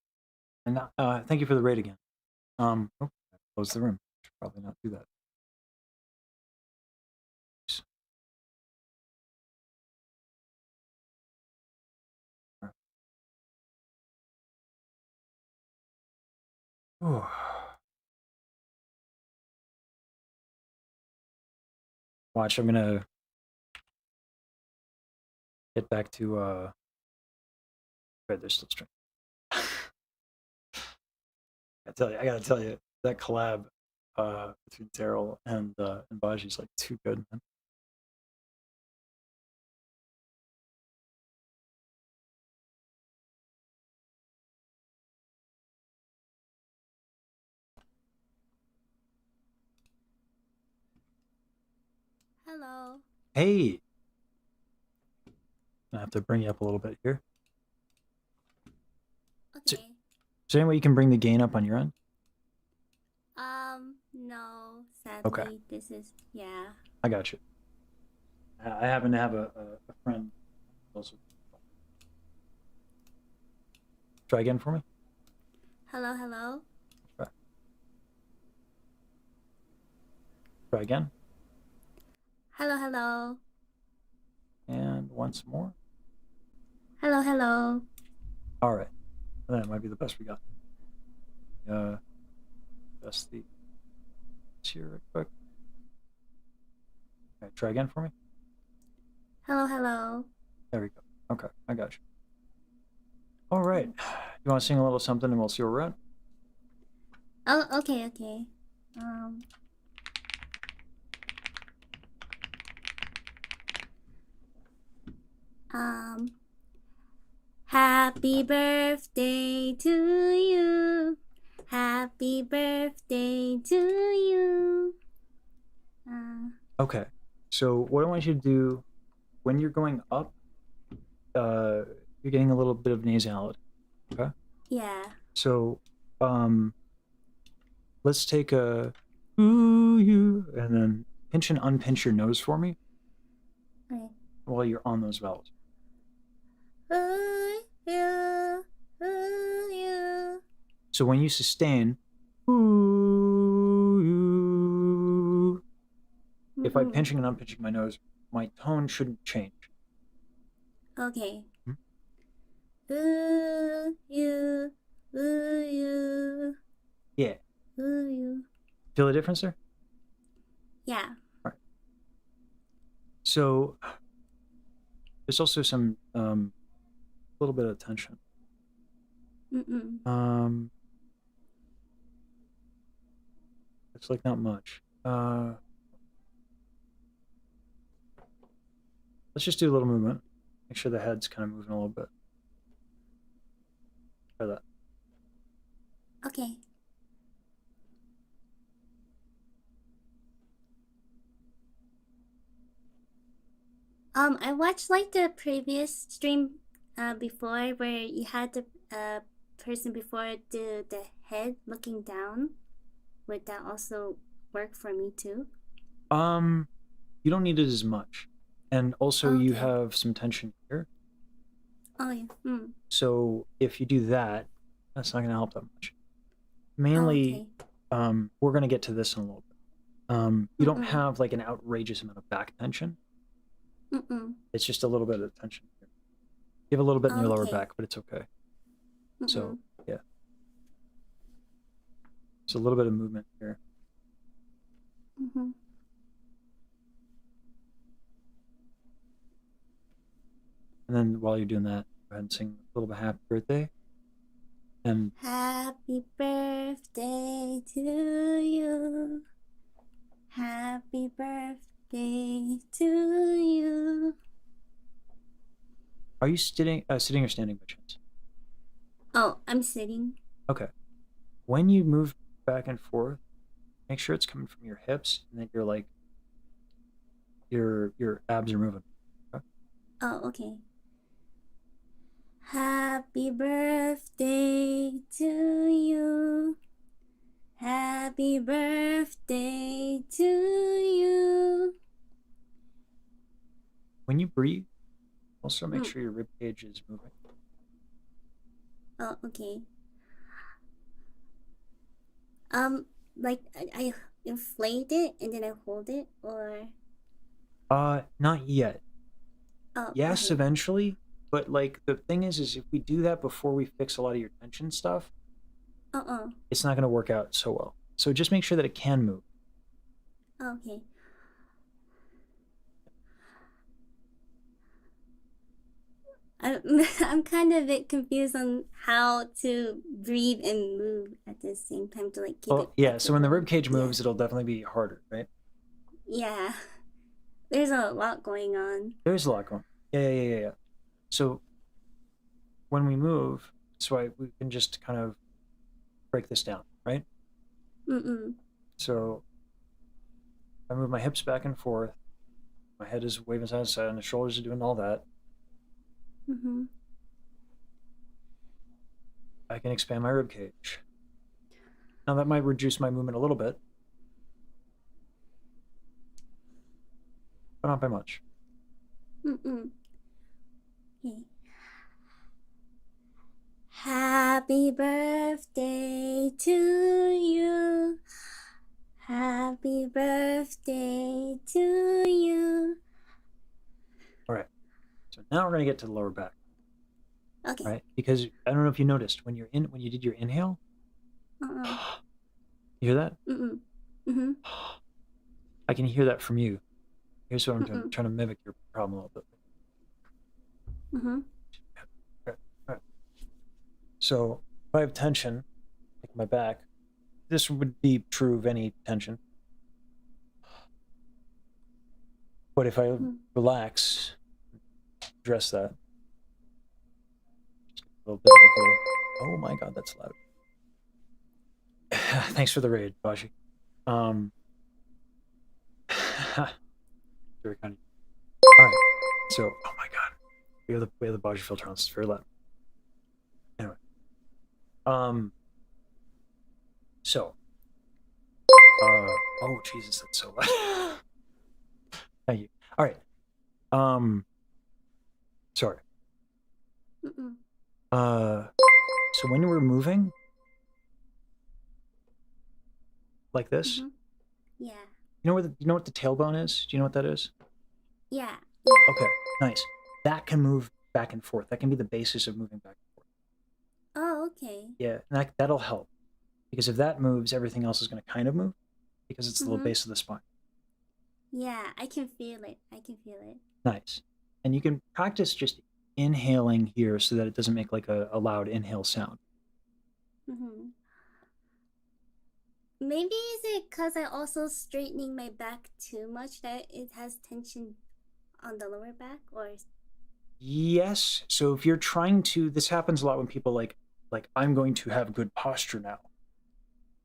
and thank you for the raid again. Close the room. Should probably not do that. Right. Watch, I'm gonna get back to they're still streaming. I gotta tell you, that collab between Daryl and Baji is like too good, man. Hello. Hey, I have to bring you up a little bit here. Okay. Is there any way you can bring the gain up on your end? No, sadly, Okay. this is, yeah. I got you. I happen to have a friend also. Try again for me. Hello, hello. Try again. Hello, hello. And once more. Hello, hello. All right. That might be the best we got. Just the here real quick. Okay, try again for me. Hello, hello. There we go. Okay, I got you. All right. You want to sing a little something and we'll see where we're at? Oh, okay, okay. Happy birthday to you. Happy birthday to you. Okay. So what I want you to do when you're going up, you're getting a little bit of nasality. Okay. Yeah. So, let's take a ooh you and then pinch and unpinch your nose for me. Okay. While you're on those vowels. Ooh, you, ooh, you. So when you sustain, Ooh. If I'm Mhm. pinching and unpinching my nose, my tone shouldn't change. Okay. Hmm? Ooh, you. Ooh, you. Yeah. Ooh, you. Feel the difference there? Yeah. All right. So there's also some little bit of tension. It's like not much. Let's just do a little movement. Make sure the head's kind of moving a little bit. Try that. Okay. I watched like the previous stream before where you had the person before do the head looking down. Would that also work for me too? You don't need it as much. And also you Okay. have some tension here. Oh yeah. So if you do that, that's not going to help that much. Oh, Mainly, okay. we're going to get to this in a little bit. You don't have like an outrageous amount of back tension. It's just a little bit of tension here. You have a little bit in your lower Okay. back, but it's okay. So yeah, it's a little bit of movement here. And then while you're doing that, go ahead and sing a little bit happy birthday. And Happy birthday to you. Happy birthday to you. are you sitting or standing by chance? Oh, I'm sitting. Okay. When you move back and forth, make sure it's coming from your hips and that you're like your abs are moving. Okay? Oh, okay. Happy birthday to you. Happy birthday to you. When you breathe, also make sure your rib cage is moving. Oh, okay. Like I inflate it and then I hold it, or Not yet. oh, Yes, okay. eventually. But like the thing is if we do that before we fix a lot of your tension stuff, it's not going to work out so well. So just make sure that it can move. Okay. I'm kind of a bit confused on how to breathe and move at the same time to like keep it. Yeah. So when the rib cage Yeah. moves, it'll definitely be harder, right? Yeah. There's a lot going on. There's a lot going. Yeah. So when we move, so we can just kind of break this down, right? So I move my hips back and forth. My head is waving side to side, and the shoulders are doing all that. I can expand my rib cage. Now that might reduce my movement a little bit, but not by much. Okay. Happy birthday to you. Happy birthday to you. All right. So now we're gonna get to the lower back. Okay. Right? Because I don't know if you noticed when you did your inhale. You hear that? I can hear that from you. Here's what I'm doing. I'm trying to mimic your problem a little bit. All right. So if I have tension, like my back, this would be true of any tension. But if I relax, address that. A little bit better. Oh my god, that's loud. Thanks for the raid, Baji. Very kind. All right. So, oh my god, we have the Baji filter on. It's very loud. Anyway, so, oh Jesus, that's so loud. Thank you. All right. Sorry. So when we're moving, like this. Yeah. You know what the tailbone is? Do you know what that is? Yeah. Okay, nice. That can move back and forth. That can be the basis of moving back and forth. Oh, okay. Yeah, and that'll help. Because if that moves, everything else is going to kind of move because it's the little base of the spine. Yeah, I can feel it. I can feel it. Nice. And you can practice just inhaling here so that it doesn't make like a loud inhale sound. Maybe is it because I also straightening my back too much that it has tension on the lower back, or? Yes. So if you're trying to, this happens a lot when people like I'm going to have good posture now,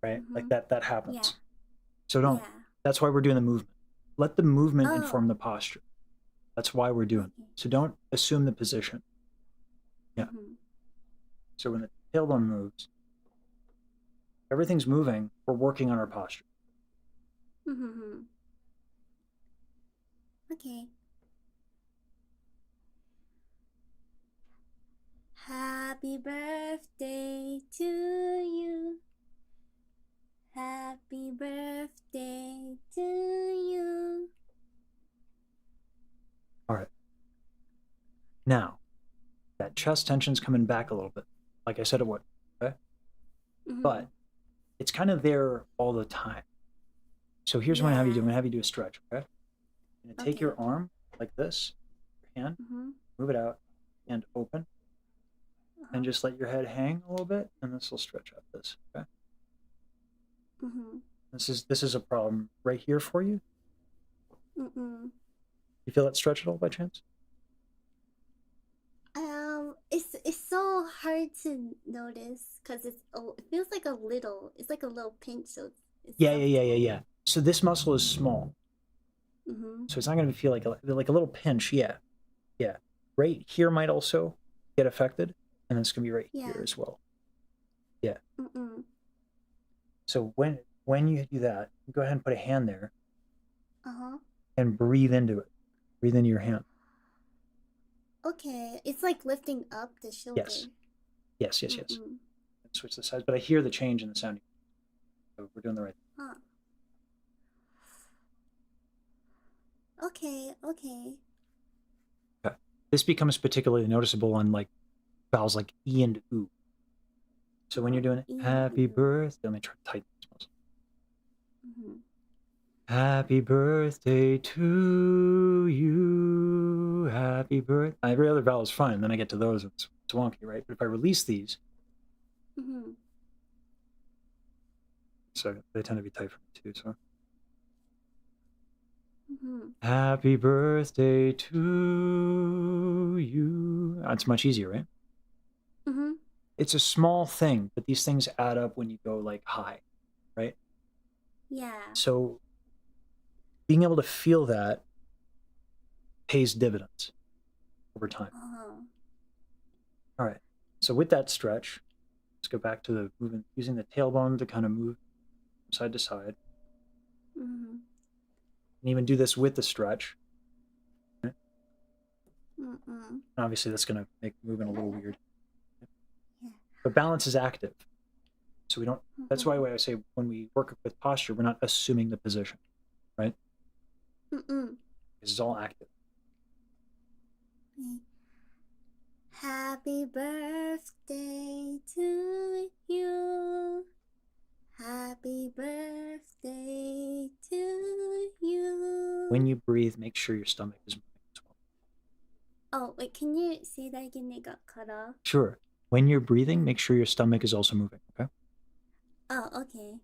right? Like that happens. Yeah. So don't. Yeah. That's why we're doing the movement. Let the movement inform the posture. That's why we're doing it. So don't assume the position. Yeah. So when the tailbone moves, everything's moving. We're working on our posture. Okay. Happy birthday to you. Happy birthday to you. All right. Now, that chest tension's coming back a little bit. Like I said it would, okay? But it's kind of there all the time. So here's what I'm going to have you do. I'm going to have you do a stretch, okay? You're going to take your arm like this, your hand, move it out, and open. And just let your head hang a little bit, and this will stretch out this, okay? This is a problem right here for you. You feel that stretch at all by chance? It's so hard to notice because it feels like it's like a little pinch. So it's Yeah. So this muscle is small, so it's not going to feel like a little pinch. Yeah. Right here might also get affected, and it's going to be right here as well. Yeah. So when you do that, go ahead and put a hand there. And breathe into it. Breathe into your hand. Okay, it's like lifting up the shoulder. Yes. Switch the sides, but I hear the change in the sound. So we're doing the right thing. Okay. This becomes particularly noticeable on like vowels like E and U. So when you're doing it, happy birthday, let me try to tighten this muscle. Happy birthday to you. Happy birthday. Every other vowel is fine. Then I get to those. It's wonky, right? But if I release these, so they tend to be tight for me too. So happy birthday to you. It's much easier, right? It's a small thing, but these things add up when you go like high, right? Yeah. So being able to feel that pays dividends over time. All right. So with that stretch, let's go back to the movement, using the tailbone to kind of move from side to side. And even do this with the stretch. Right? And obviously that's going to make movement a little weird. But balance is active. So we don't, that's why I say when we work with posture, we're not assuming the position, right? It's all active. Happy birthday to you. Happy birthday to you. When you breathe, make sure your stomach is moving as well. Oh, wait, can you say that again? It got cut off. Sure. When you're breathing, make sure your stomach is also moving, okay? Oh, okay.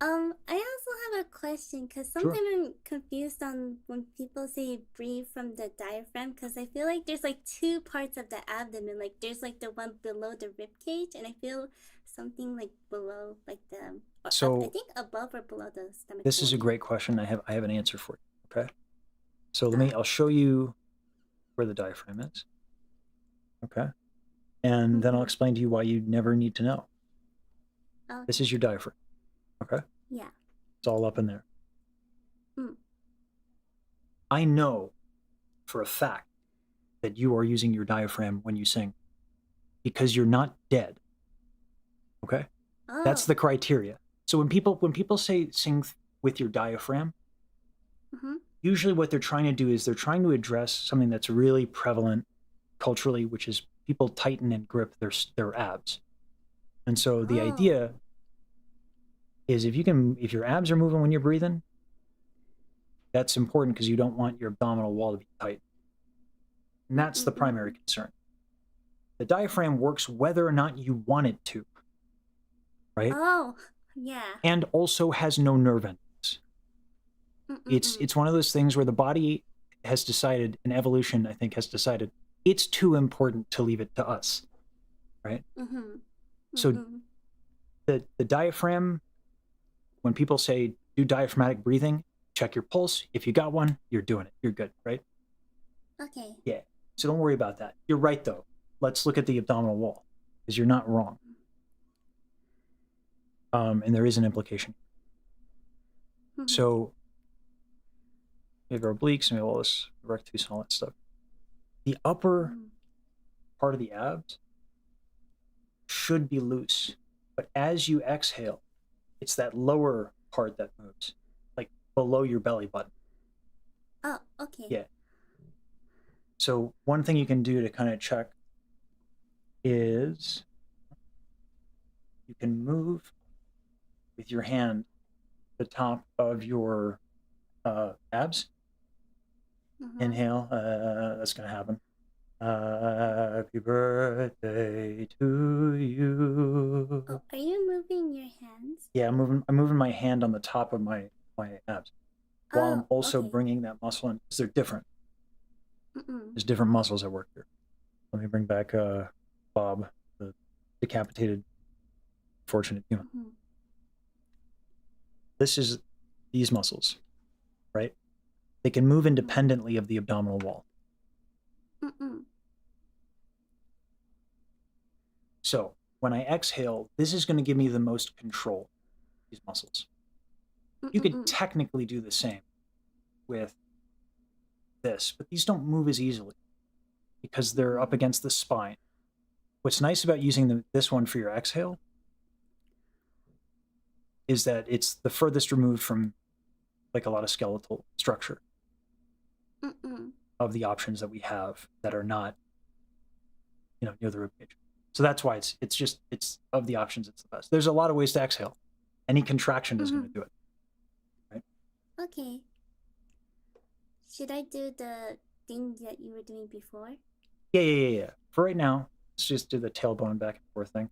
I also have a question because sometimes I'm confused on when people say breathe from the diaphragm because I feel like there's like two parts of the abdomen. Like there's like the one below the rib cage, and I feel something like below, like the. So I think above or below the stomach. This is a great question. I have an answer for you. Okay. So I'll show you where the diaphragm is. Okay. And then I'll explain to you why you never need to know. Okay. This is your diaphragm. Okay? Yeah. It's all up in there. I know for a fact that you are using your diaphragm when you sing because you're not dead. Okay? That's the criteria. So when people say sing with your diaphragm, Mm-hmm. usually what they're trying to do is they're trying to address something that's really prevalent culturally, which is people tighten and grip their abs. And so the Oh. idea is if your abs are moving when you're breathing, that's important because you don't want your abdominal wall to be tight. And that's the primary concern. The diaphragm works whether or not you want it to, right? Oh, yeah. And also has no nerve endings. It's one of those things where the body has decided, and evolution, I think, has decided it's too important to leave it to us, right? So the diaphragm, when people say do diaphragmatic breathing, check your pulse. If you got one, you're doing it. You're good, right? Okay. Yeah. So don't worry about that. You're right, though. Let's look at the abdominal wall, because you're not wrong. And there is an implication. So we have our obliques and we have all this rectus and all that stuff. The upper part of the abs should be loose, but as you exhale, it's that lower part that moves, like below your belly button. Oh, okay. Yeah. So one thing you can do to kind of check is you can move with your hand the top of your abs. Inhale. That's going to happen. Happy birthday to you. Oh, are you moving your hands? Yeah, I'm moving my hand on the top of my abs while I'm also okay. bringing that muscle in, because they're different. There's different muscles that work here. Let me bring back Bob, the decapitated, fortunate human. This is these muscles, right? They can move independently of the abdominal wall. So when I exhale, this is going to give me the most control, these muscles. You could technically do the same with this, but these don't move as easily because they're up against the spine. What's nice about using this one for your exhale is that it's the furthest removed from like a lot of skeletal structure of the options that we have that are not, near the ribcage. So that's why it's of the options, it's the best. There's a lot of ways to exhale. Any contraction is going to do it. Right? Okay. Should I do the thing that you were doing before? Yeah. For right now, let's just do the tailbone back and forth thing.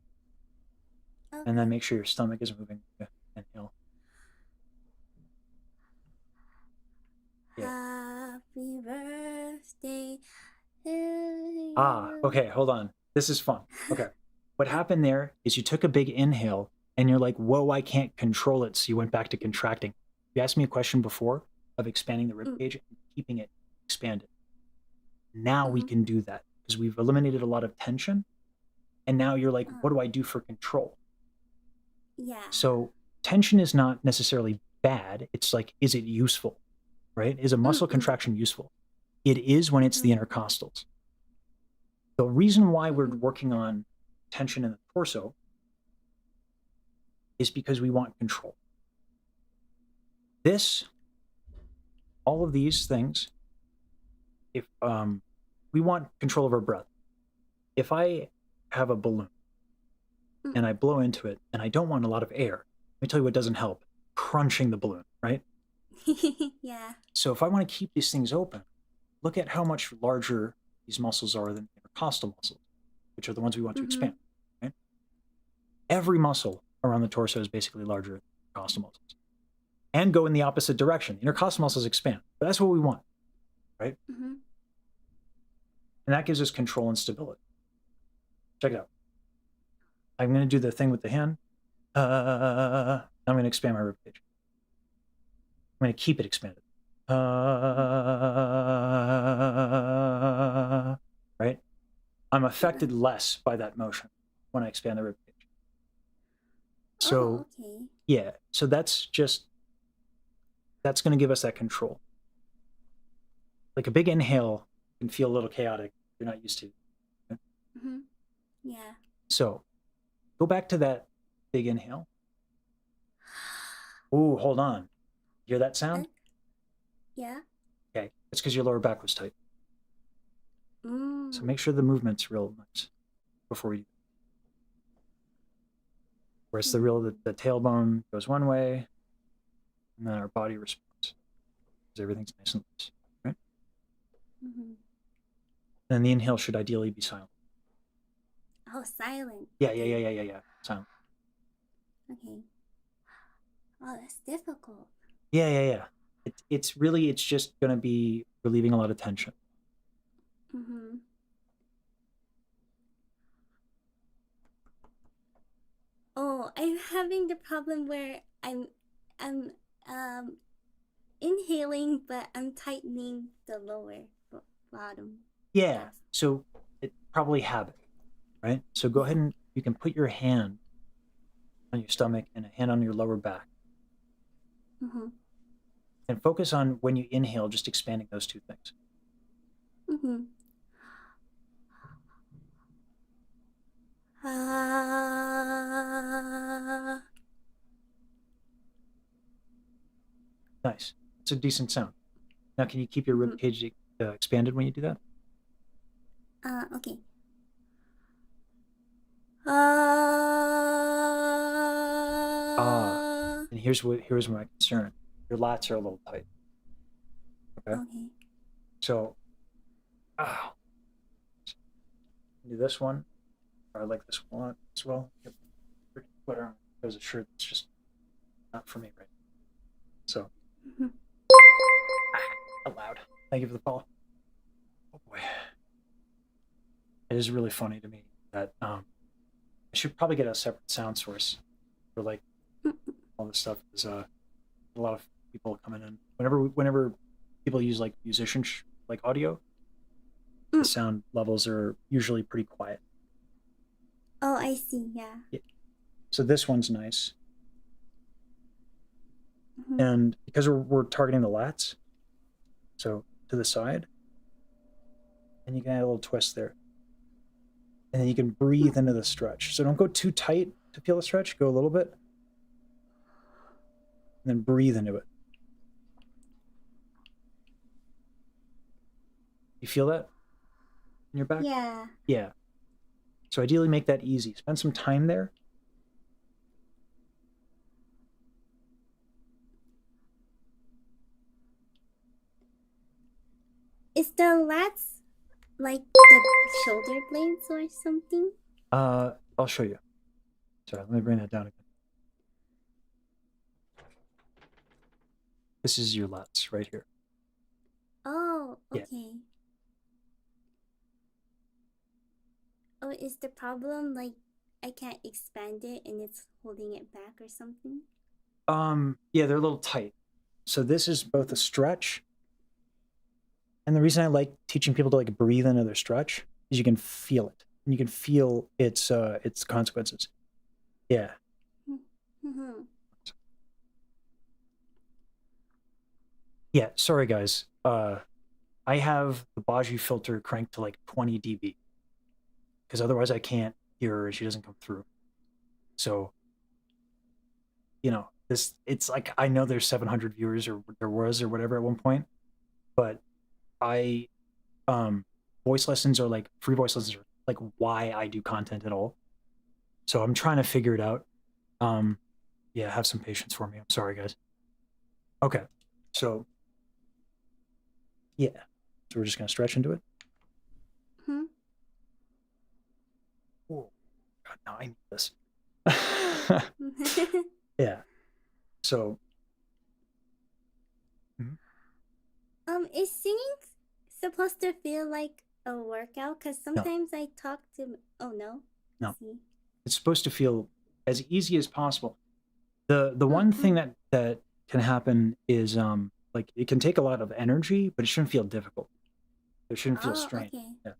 Okay. And then make sure your stomach is moving. Inhale. Yeah. Happy birthday. Okay, hold on. This is fun. Okay. What happened there is you took a big inhale and you're like, whoa, I can't control it. So you went back to contracting. You asked me a question before of expanding the ribcage and keeping it expanded. Now we can do that because we've eliminated a lot of tension. And now you're like, what do I do for control? Yeah. So tension is not necessarily bad. It's like, is it useful? Right? Is a muscle contraction useful? It is when it's the intercostals. The reason why we're working on tension in the torso is because we want control. All of these things, if we want control of our breath. If I have a balloon and I blow into it and I don't want a lot of air, let me tell you what doesn't help. Crunching the balloon, right? Yeah. So if I want to keep these things open, look at how much larger these muscles are than intercostal muscles, which are the ones we want to expand, right? Every muscle around the torso is basically larger than intercostal muscles and go in the opposite direction. The intercostal muscles expand, but that's what we want, right? And that gives us control and stability. Check it out. I'm going to do the thing with the hand. I'm going to expand my ribcage. I'm going to keep it expanded. Right? I'm affected less by that motion when I expand the ribcage. So, yeah. So that's going to give us that control. Like a big inhale can feel a little chaotic. You're not used to. Right? Yeah. So go back to that big inhale. Ooh, hold on. You hear that sound? Yeah. Okay, it's because your lower back was tight. Mm. So make sure the movement's real nice before we do. Whereas the tailbone goes one way, and then our body responds. Because everything's nice and loose, right? Mm-hmm. Then the inhale should ideally be silent. Oh, silent. Yeah. Silent. Okay. Oh, that's difficult. Yeah. It's just gonna be relieving a lot of tension. Mm-hmm. Oh, I'm having the problem where I'm inhaling, but I'm tightening the lower bottom. Yeah. half. So it's probably habit, right? So go ahead and you can put your hand on your stomach and a hand on your lower back. Mm-hmm. And focus on when you inhale, just expanding those two things. Mm-hmm. Nice. It's a decent sound. Now, can you keep your rib cage expanded when you do that? Okay. And here's my concern. Your lats are a little tight. Okay. Okay. So, do this one. I like this one as well. Whatever. There's a shirt that's just not for me right now. So, loud. Thank you for the call. Oh boy. It is really funny to me that I should probably get a separate sound source for like all this stuff. Is a lot of people coming in whenever people use like musician like audio. The sound levels are usually pretty quiet. Oh, I see. Yeah. So this one's nice. And because we're targeting the lats, so to the side, and you can add a little twist there. And then you can breathe into the stretch. So don't go too tight to feel the stretch. Go a little bit. And then breathe into it. You feel that in your back? Yeah. Yeah. So ideally make that easy. Spend some time there. Is the lats like the shoulder blades or something? I'll show you. Sorry, let me bring that down again. This is your lats right here. Oh, Yeah. okay. Oh, is the problem like I can't expand it and it's holding it back or something? Yeah, they're a little tight. So this is both a stretch, and the reason I like teaching people to like breathe into their stretch is you can feel it, and you can feel its consequences. Yeah. Mm-hmm. Yeah. Sorry, guys. I have the Bajiru filter cranked to like 20 dB because otherwise I can't hear her. She doesn't come through. So, you know, it's like I know there's 700 viewers or there was or whatever at one point, but I voice lessons are like free voice lessons are like why I do content at all. So I'm trying to figure it out. Yeah, have some patience for me. I'm sorry, guys. Okay. So yeah. So we're just gonna stretch into it. Oh God, now I need this. Yeah. So Is singing supposed to feel like a workout? Because sometimes I talk to. Oh no. No. See. It's supposed to feel as easy as possible. The one thing that can happen is like it can take a lot of energy, but it shouldn't feel difficult. It shouldn't feel strained. Okay. Yeah.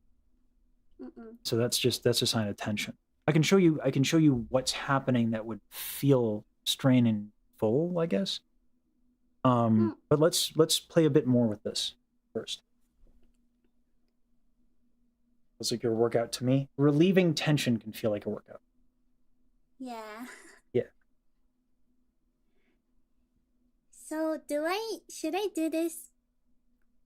So that's a sign of tension. I can show you what's happening that would feel strain and full, I guess. But let's play a bit more with this first. It's like your workout to me. Relieving tension can feel like a workout. Yeah. Yeah. So should I do this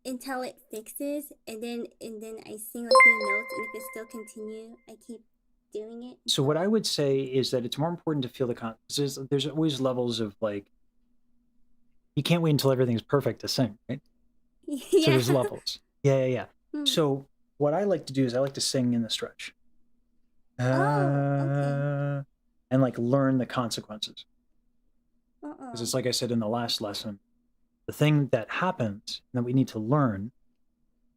until it fixes, and then I sing a few notes, and if it still continue, I keep doing it? So what I would say is that it's more important to feel the there's always levels of like, you can't wait until everything's perfect to sing, right? Yeah. So there's levels. Yeah. Hmm. So what I like to do is I like to sing in the stretch. Okay. And like learn the consequences. Uh-oh. Because it's like I said in the last lesson, the thing that happens that we need to learn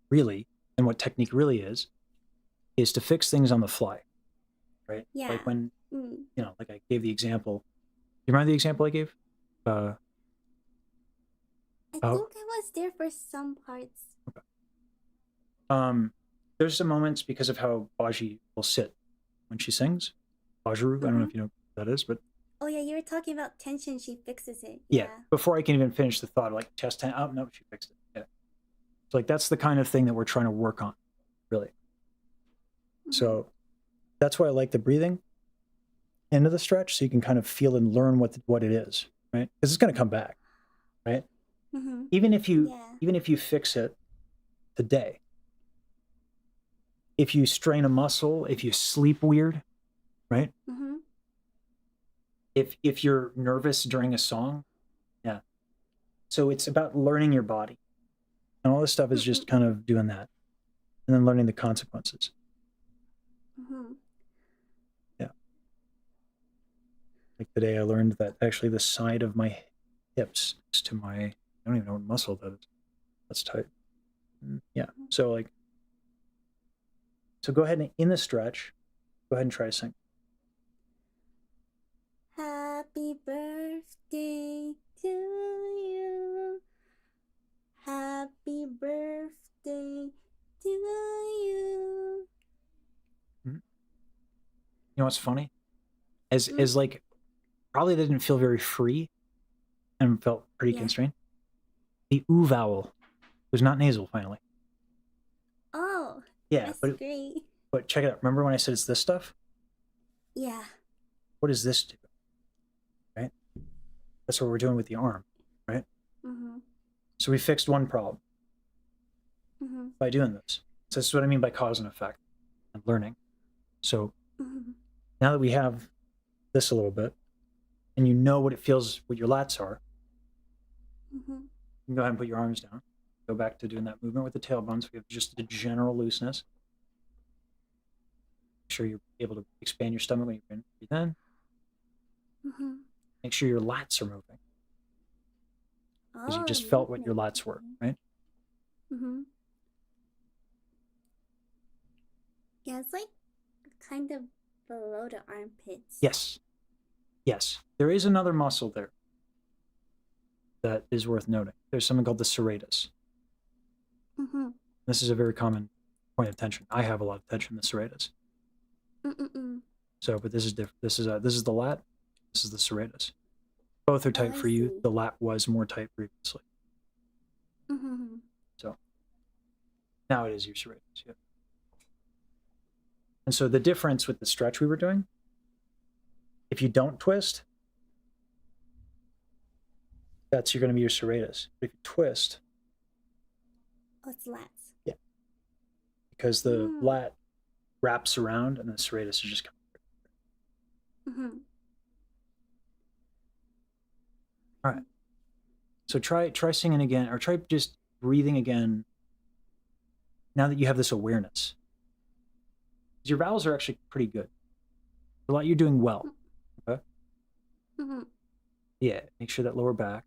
really, and what technique really is to fix things on the fly, right? Yeah. Like when, Mm. you know, like I gave the example. Do you remember the example I gave? I think I was there for some parts. There's some moments because of how Baji will sit when she sings. Bajiru, I don't know if you know what that is, but Oh yeah, you were talking about tension. She fixes it. yeah. Before I can even finish the thought, like chest tension. Oh no, she fixed it. Yeah. So like that's the kind of thing that we're trying to work on, really. So that's why I like the breathing into the stretch, so you can kind of feel and learn what it is, right? Because it's going to come back, right? Even if you fix it today, if you strain a muscle, if you sleep weird, right? If you're nervous during a song, yeah. So it's about learning your body, and all this stuff is just kind of doing that, and then learning the consequences. Yeah. Like today, I learned that actually the side of my hips next to my, I don't even know what muscle that is. That's tight. Yeah. So like, so go ahead and in the stretch, go ahead and try to sing. Happy birthday to you. Happy birthday to you. You know what's funny? As like, probably didn't feel very free and felt pretty constrained. The oo vowel was not nasal finally. Oh, yeah, that's great. But check it out. Remember when I said it's this stuff? Yeah. What does this do? Right? That's what we're doing with the arm, right? So we fixed one problem by doing this. So this is what I mean by cause and effect and learning. So now that we have this a little bit, and you know what it feels, what your lats are, you can go ahead and put your arms down. Go back to doing that movement with the tailbones. We have just the general looseness. Make sure you're able to expand your stomach when you breathe in. Make sure your lats are moving. Because you just felt what your lats were, right? Yeah, it's like kind of below the armpits. Yes. Yes. There is another muscle there that is worth noting. There's something called the serratus. This is a very common point of tension. I have a lot of tension in the serratus. So, but this is different. This is the lat. This is the serratus. Both are tight for you. The lat was more tight previously. So now it is your serratus. Yeah. And so the difference with the stretch we were doing, if you don't twist, you're going to be your serratus. But if you twist, it's lats. Yeah. Because the lat wraps around and the serratus is just coming through. All right. So try singing again, or try just breathing again now that you have this awareness. Your vowels are actually pretty good. A lot you're doing well. Okay? Yeah, make sure that lower back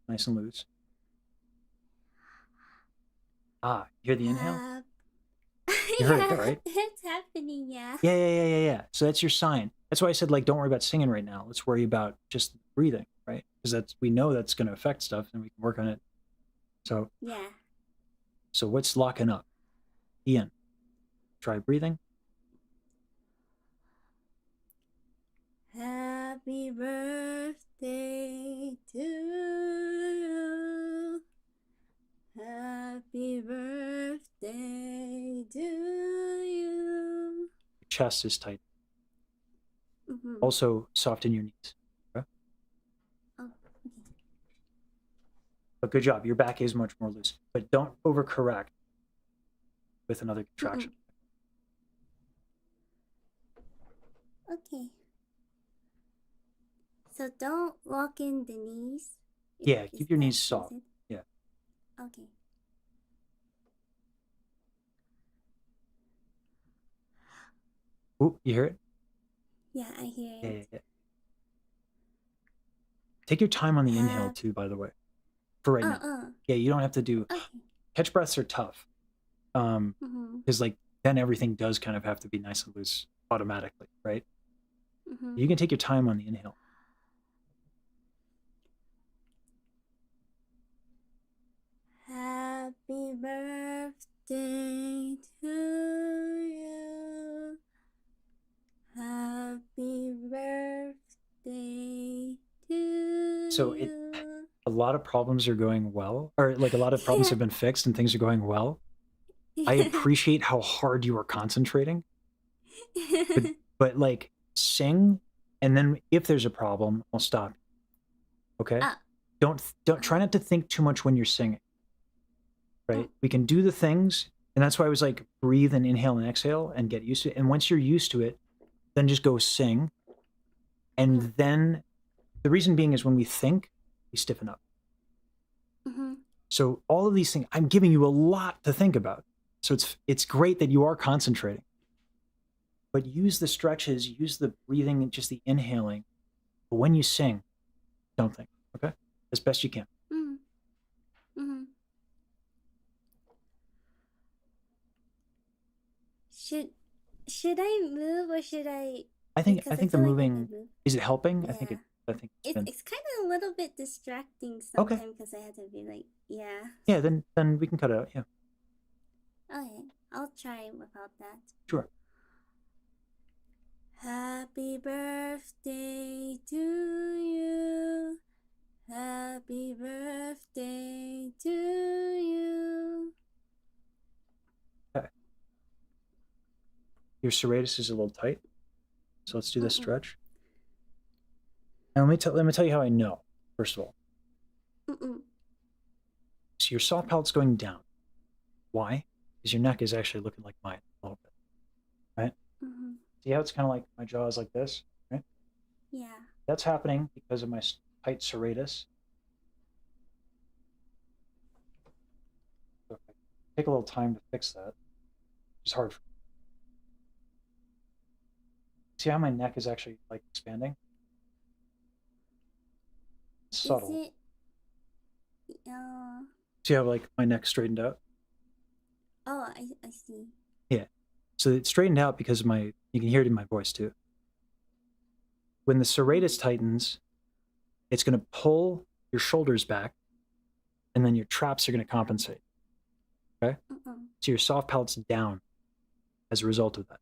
nice and loose. You hear the inhale? You heard it, right? It's happening, yeah. Yeah. So that's your sign. That's why I said, like, don't worry about singing right now. Let's worry about just breathing, right? Because we know that's going to affect stuff, and we can work on it. So yeah. So what's locking up? Ian, try breathing. Happy birthday to you. Happy birthday to you. Your chest is tight. Also soften your knees. Okay? Oh, okay. But good job. Your back is much more loose. But don't overcorrect with another contraction. Okay. So don't lock in the knees. Yeah, Is keep your that knees soft. it? Yeah. Okay. Ooh, you hear it? Yeah, I hear Yeah, it. yeah. Take your time on the inhale Have- too, by the way. For right now. Yeah, you don't have to do Okay. catch breaths are tough. Because like then everything does kind of have to be nice and loose automatically, right? You can take your time on the inhale. Happy birthday to you. Happy birthday to So you. a lot of problems are going well, or like a lot of problems have been fixed and things are going well. I appreciate how hard you are concentrating, but like sing, and then if there's a problem, I'll stop. Okay? Don't try not to think too much when you're singing. Right? We can do the things, and that's why I was like breathe and inhale and exhale and get used to it. And once you're used to it, then just go sing. And then the reason being is when we think, we stiffen up. So all of these things, I'm giving you a lot to think about. So it's great that you are concentrating. But use the stretches, use the breathing, and just the inhaling. But when you sing, don't think, okay? As best you can. Should I move or should I? I think the feel like moving, is it helping? Yeah. I think it's been, It's kind of a little bit distracting sometimes because I had to be like, yeah. Yeah, then we can cut it out, yeah. Okay, I'll try without that. Sure. Happy birthday to you. Happy birthday to you. Okay. Your serratus is a little tight. So let's do this stretch. And let me tell you how I know, first of all. So your soft palate's going down. Why? Because your neck is actually looking like mine a little bit. Right? See how it's kind of like my jaw is like this, right? Yeah. That's happening because of my tight serratus. So take a little time to fix that. It's hard. See how my neck is actually like expanding? It's subtle. Is it? See how like my neck straightened out? Oh, I see. Yeah. So it straightened out because you can hear it in my voice too. When the serratus tightens, it's going to pull your shoulders back, and then your traps are going to compensate. Okay? So your soft palate's down as a result of that.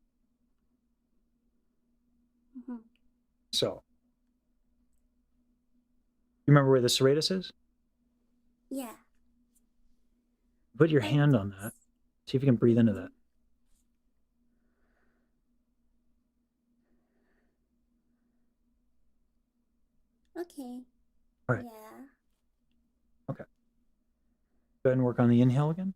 So, you remember where the serratus is? Yeah. Put your hand on that. See if you can breathe into that. Okay. All right. Yeah. Okay. Go ahead and work on the inhale again.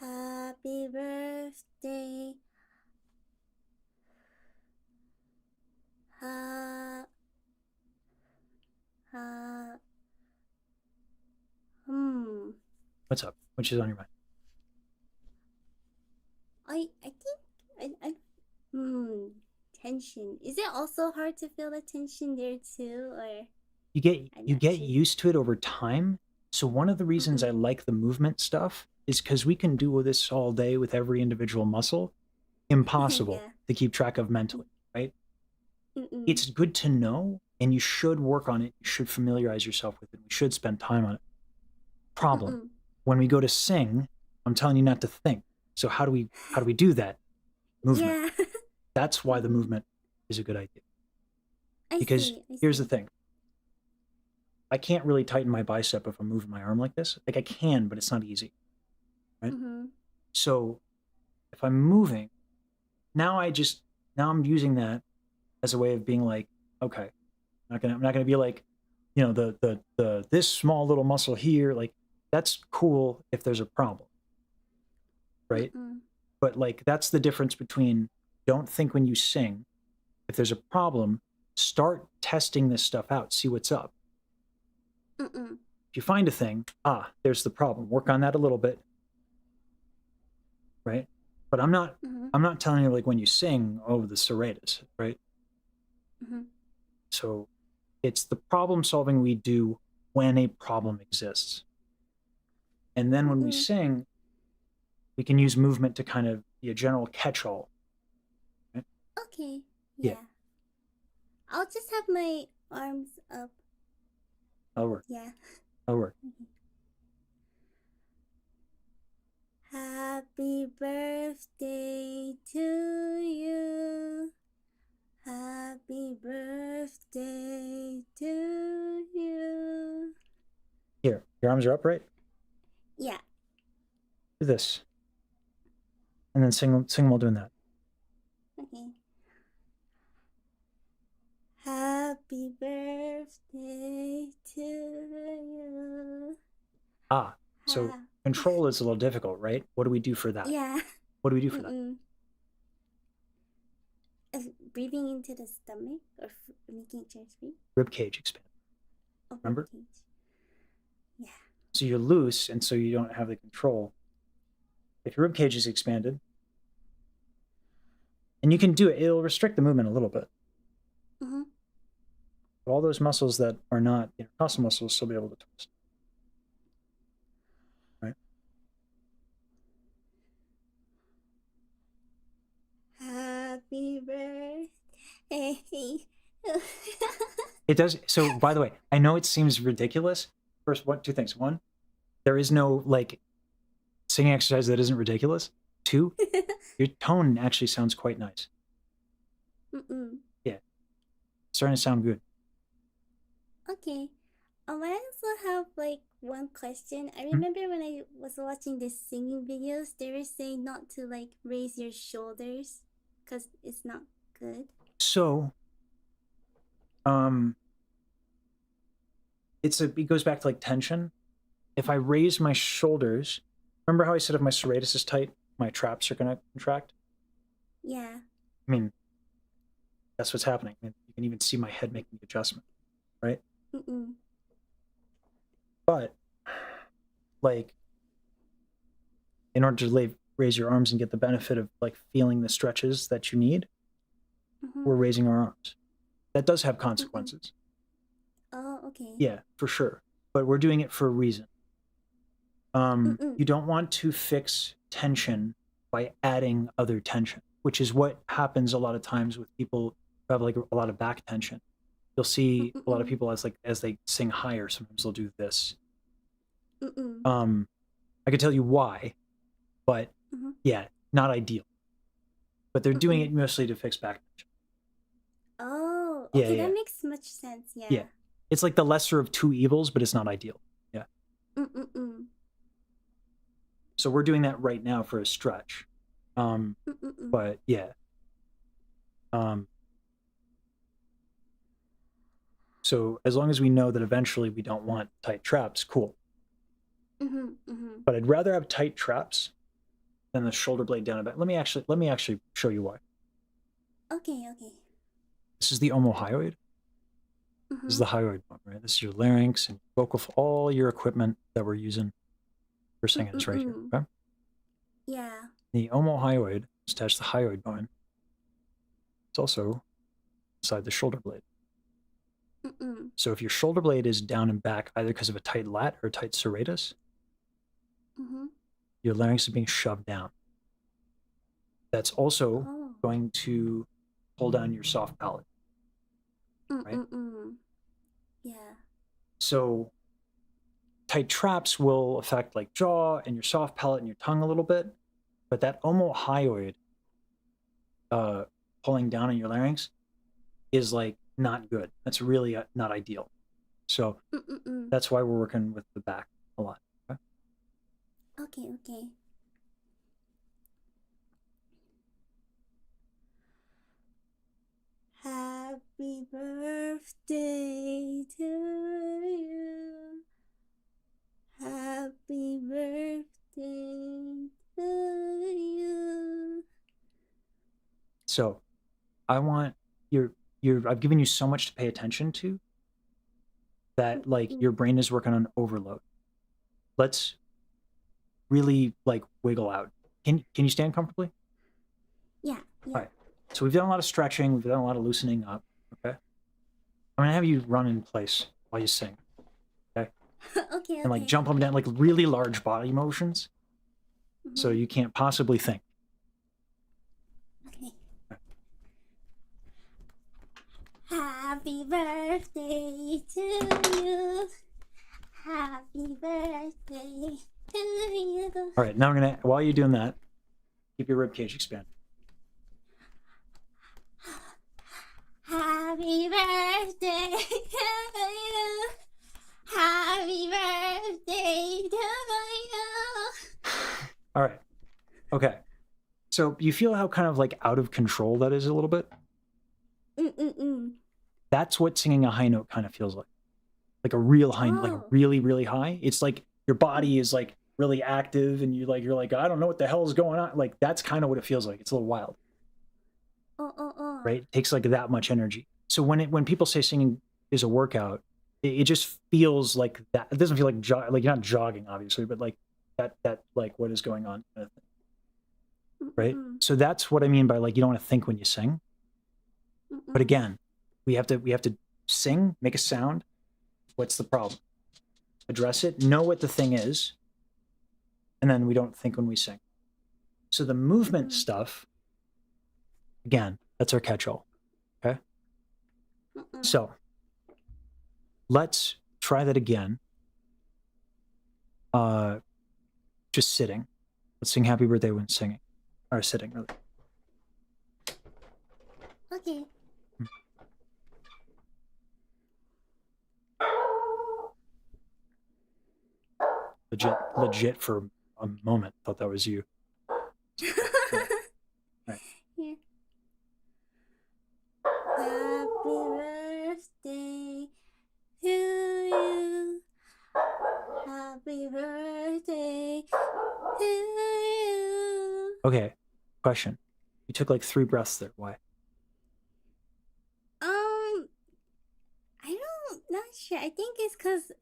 Happy birthday. What's up? Which is on your mind? I think tension. Is it also hard to feel the tension there too, or You get used to it over time. So one of the reasons I like the movement stuff is because we can do this all day with every individual muscle. Impossible to keep track of mentally, right? It's good to know, and you should work on it. You should familiarize yourself with it. We should spend time on it. Problem. When we go to sing, I'm telling you not to think. So how do we do that? Movement. Yeah. That's why the movement is a good idea. I Here's see. the thing. I can't really tighten my bicep if I'm moving my arm like this. Like I can, but it's not easy. Right? So if I'm moving, now I'm using that as a way of being like, okay, I'm not gonna be like, you know, the this small little muscle here, like that's cool if there's a problem, right? But like that's the difference between don't think when you sing. If there's a problem, start testing this stuff out, see what's up. If you find a thing, there's the problem. Work on that a little bit, right? But I'm not telling you like when you sing, oh, the serratus, right? So it's the problem solving we do when a problem exists. And then when we sing, we can use movement to kind of be a general catch-all. Right? Okay. Yeah. I'll just have my arms up. That'll work. Yeah. That'll work. Happy birthday to you. Happy birthday to you. Here, your arms are up, right? Yeah. Do this. And then sing while doing that. Okay. Happy birthday to you. So control is a little difficult, right? What do we do for that? Yeah. What do we do for that? Breathing into the stomach or making chest breathe? Rib cage expand. Oh, remember? Rib cage. Yeah. So you're loose, and so you don't have the control. If your rib cage is expanded, and you can do it, it'll restrict the movement a little bit. But all those muscles that are not intercostal muscles will still be able to twist. Right? Happy birthday. It does. So, by the way, I know it seems ridiculous. First, two things. One, there is no like singing exercise that isn't ridiculous. Two, your tone actually sounds quite nice. Yeah, it's starting to sound good. Okay. I also have like one question. I remember when I was watching the singing videos, they were saying not to like raise your shoulders because it's not good. So, it goes back to like tension. If I raise my shoulders, remember how I said if my serratus is tight, my traps are going to contract? Yeah. I mean, that's what's happening. You can even see my head making the adjustment, right? But, like, in order to raise your arms and get the benefit of like feeling the stretches that you need, we're raising our arms. That does have consequences. Oh, okay. Yeah, for sure. But we're doing it for a reason. You don't want to fix tension by adding other tension, which is what happens a lot of times with people who have like a lot of back tension. You'll see a lot of people as they sing higher, sometimes they'll do this. I could tell you why, but yeah, not ideal. But they're doing it mostly to fix back tension. Oh, okay, that makes much sense. Yeah. Yeah, it's like the lesser of two evils, but it's not ideal. Yeah. So we're doing that right now for a stretch. But yeah. So as long as we know that eventually we don't want tight traps, cool. But I'd rather have tight traps than the shoulder blade down and back. Let me actually show you why. Okay. This is the omohyoid. This is the hyoid bone, right? This is your larynx and vocal, all your equipment that we're using for singing is right here. Okay. Yeah. The omohyoid is attached to the hyoid bone. It's also inside the shoulder blade. So if your shoulder blade is down and back, either because of a tight lat or a tight serratus, your larynx is being shoved down. That's also going to pull down your soft palate. Right? Yeah. So tight traps will affect like jaw and your soft palate and your tongue a little bit, but that omohyoid pulling down on your larynx is like not good. That's really not ideal. So that's why we're working with the back a lot. Okay. Happy birthday to So I want I've given you so much to pay attention to that like your brain is working on overload. Let's really like wiggle out. Can you stand comfortably? Yeah. All right. So we've done a lot of stretching. We've done a lot of loosening up. Okay. I'm gonna have you run in place while you sing. Okay. Okay. And like jump up and down, like really large body motions. So you can't possibly think. Okay. Happy birthday to you. Happy birthday to you. All right. Now I'm gonna, while you're doing that, keep your rib cage expanded. Happy birthday to you. Happy birthday to you. All right. Okay. So you feel how kind of like out of control that is a little bit? That's what singing a high note kind of feels like. Like a real high, like really, really high. It's like your body is like really active and you're like, I don't know what the hell is going on. Like that's kind of what it feels like. It's a little wild. Right? It takes like that much energy. So when people say singing is a workout, it just feels like that. It doesn't feel like like you're not jogging, obviously, but like that like what is going on kind of thing. Right? So that's what I mean by like you don't want to think when you sing. But again, we have to sing, make a sound. What's the problem? Address it, know what the thing is, and then we don't think when we sing. So the movement stuff, again, that's our catch-all. Okay? So let's try that again. Just sitting. Let's sing Happy Birthday when singing. Or sitting, really. Okay. Legit for a moment thought that was you. Right. Yeah. Happy birthday to you. Happy birthday to you. Okay. Question. You took like 3 breaths there. Why? Not sure. I think it's because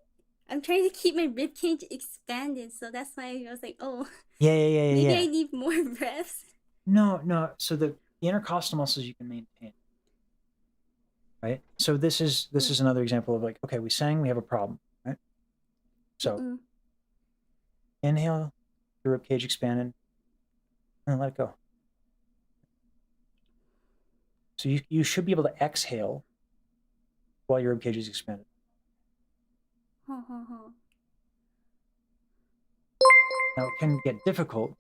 I'm trying to keep my rib cage expanded, so that's why I was like, oh, Yeah. maybe I need more breaths. No. So the intercostal muscles you can maintain. Right? So this is another example of like, okay, we sang, we have a problem, right? So inhale, the rib cage expanded, and let it go. So you should be able to exhale while your rib cage is expanded. Now it can get difficult.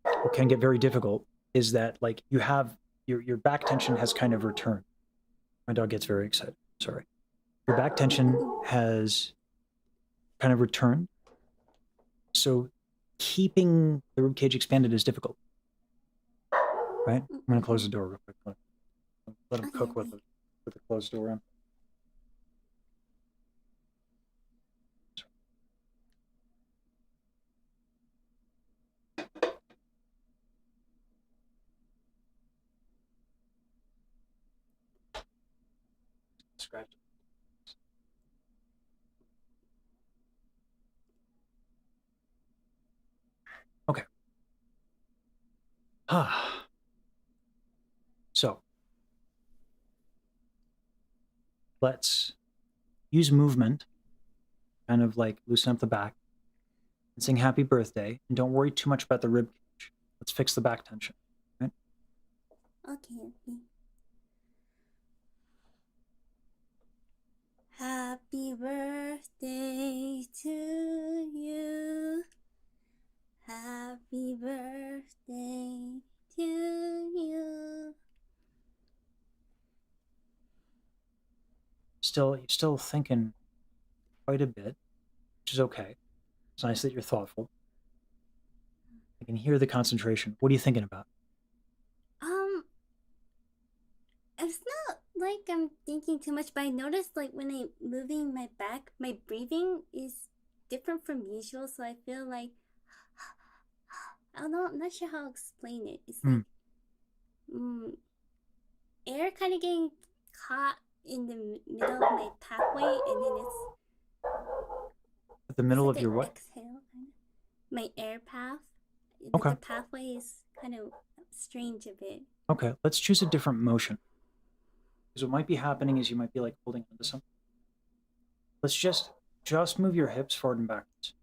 What can get very difficult is that like you have your back tension has kind of returned. My dog gets very excited. Sorry. Your back tension has kind of returned. So keeping the rib cage expanded is difficult. Right? I'm going to close the door real quick. Let him cook with the closed door on. Scratch. Okay. So let's use movement, kind of like loosen up the back and sing Happy Birthday. And don't worry too much about the rib cage. Let's fix the back tension. Right? Okay. Happy birthday to you. Happy birthday to you. You're still thinking quite a bit, which is okay. It's nice that you're thoughtful. I can hear the concentration. What are you thinking about? It's not like I'm thinking too much, but I noticed like when I'm moving my back, my breathing is different from usual, so I feel like I don't know, I'm not sure how to explain it. It's like mm, air kind of getting caught in the middle of my pathway, and then At the it's middle like of an your what? exhale, kind of. My air path. Okay. The pathway is kind of strange a bit. Okay, let's choose a different motion. Because what might be happening is you might be like holding onto something. Let's just move your hips forward and backwards.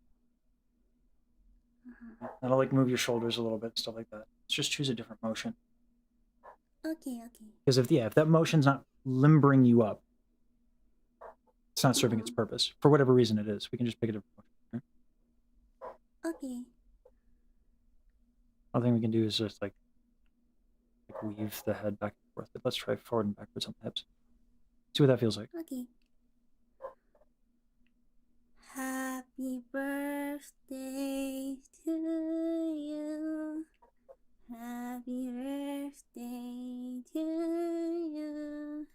That'll like move your shoulders a little bit, stuff like that. Let's just choose a different motion. Okay. Because if that motion's not limbering you up, it's not serving its purpose. For whatever reason it is, we can just pick a different motion. Right? Okay. All thing we can do is just like weave the head back and forth. But let's try forward and backwards on the hips. See what that feels like. Okay. Happy birthday to you. Happy birthday to you.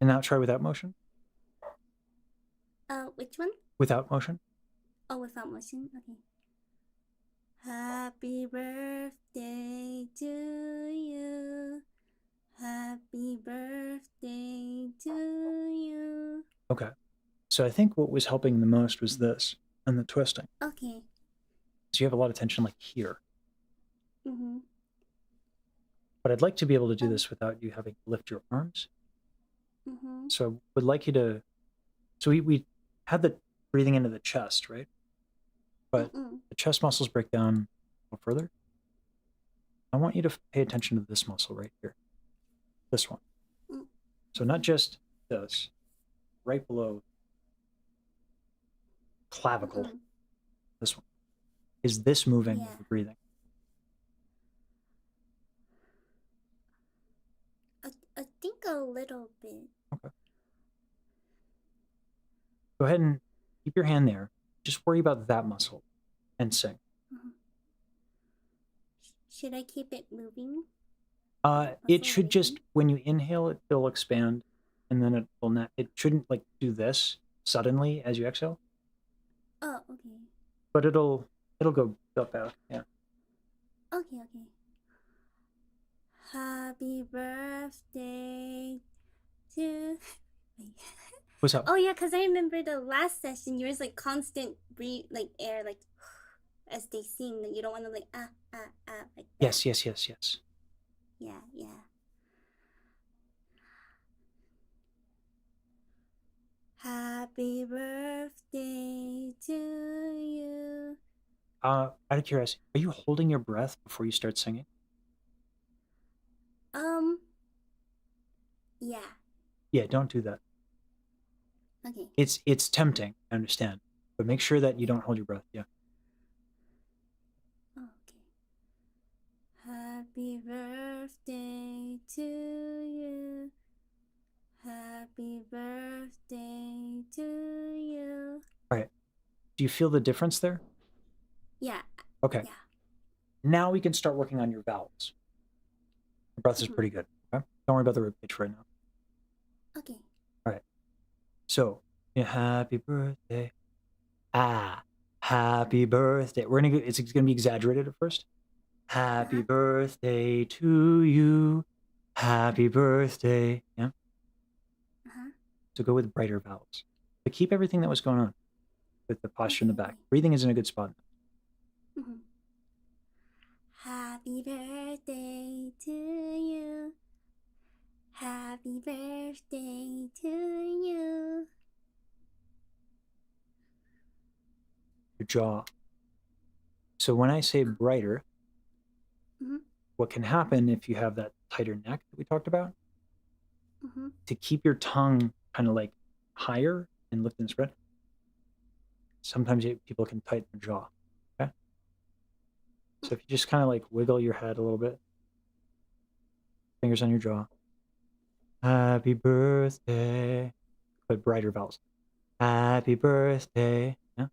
And now try without motion. Which one? Without motion. Oh, without motion. Okay. Happy birthday to you. Happy birthday to you. Okay. So I think what was helping the most was this and the twisting. Okay. So you have a lot of tension like here. Mm-hmm. But I'd like to be able to do this without you having to lift your arms. Mm-hmm. So I would like you to, so we had the breathing into the chest, right? But the chest muscles break down a little further. I want you to pay attention to this muscle right here. This one. So not just this, right below clavicle. This one. Is this moving with the breathing? I think a little bit. Okay. Go ahead and keep your hand there. Just worry about that muscle and sing. Should I keep it moving? It should just, when you inhale, it'll expand, and then it will not. It shouldn't like do this suddenly as you exhale. Oh, okay. But it'll go up out. Yeah. Okay. Happy birthday to. What's up? Oh yeah, cause I remember the last session. Yours like constant breathe, like air, like as they sing. Like you don't want to like like that. Yes. Yeah. Happy birthday to you. Out of curiosity, are you holding your breath before you start singing? Yeah. Yeah, don't do that. Okay. It's tempting, I understand, but make sure that you don't hold your breath. Yeah. Okay. Happy birthday to you. Happy birthday to you. All right. Do you feel the difference there? Yeah. Okay. Yeah. Now we can start working on your vowels. Your breath is pretty good. Okay. Don't worry about the rib cage right now. Okay. All right. So, yeah, happy birthday. Happy birthday. It's gonna be exaggerated at first. Happy birthday to you. Happy birthday. Yeah. So go with brighter vowels. But keep everything that was going on with the posture in the back. Breathing is in a good spot. Happy birthday to you. Happy birthday to you. Your jaw. So when I say brighter, what can happen if you have that tighter neck that we talked about? To keep your tongue kind of like higher and lift and spread, sometimes people can tighten their jaw. Okay. So if you just kind of like wiggle your head a little bit, fingers on your jaw. Happy birthday. But brighter vowels. Happy birthday. Yeah.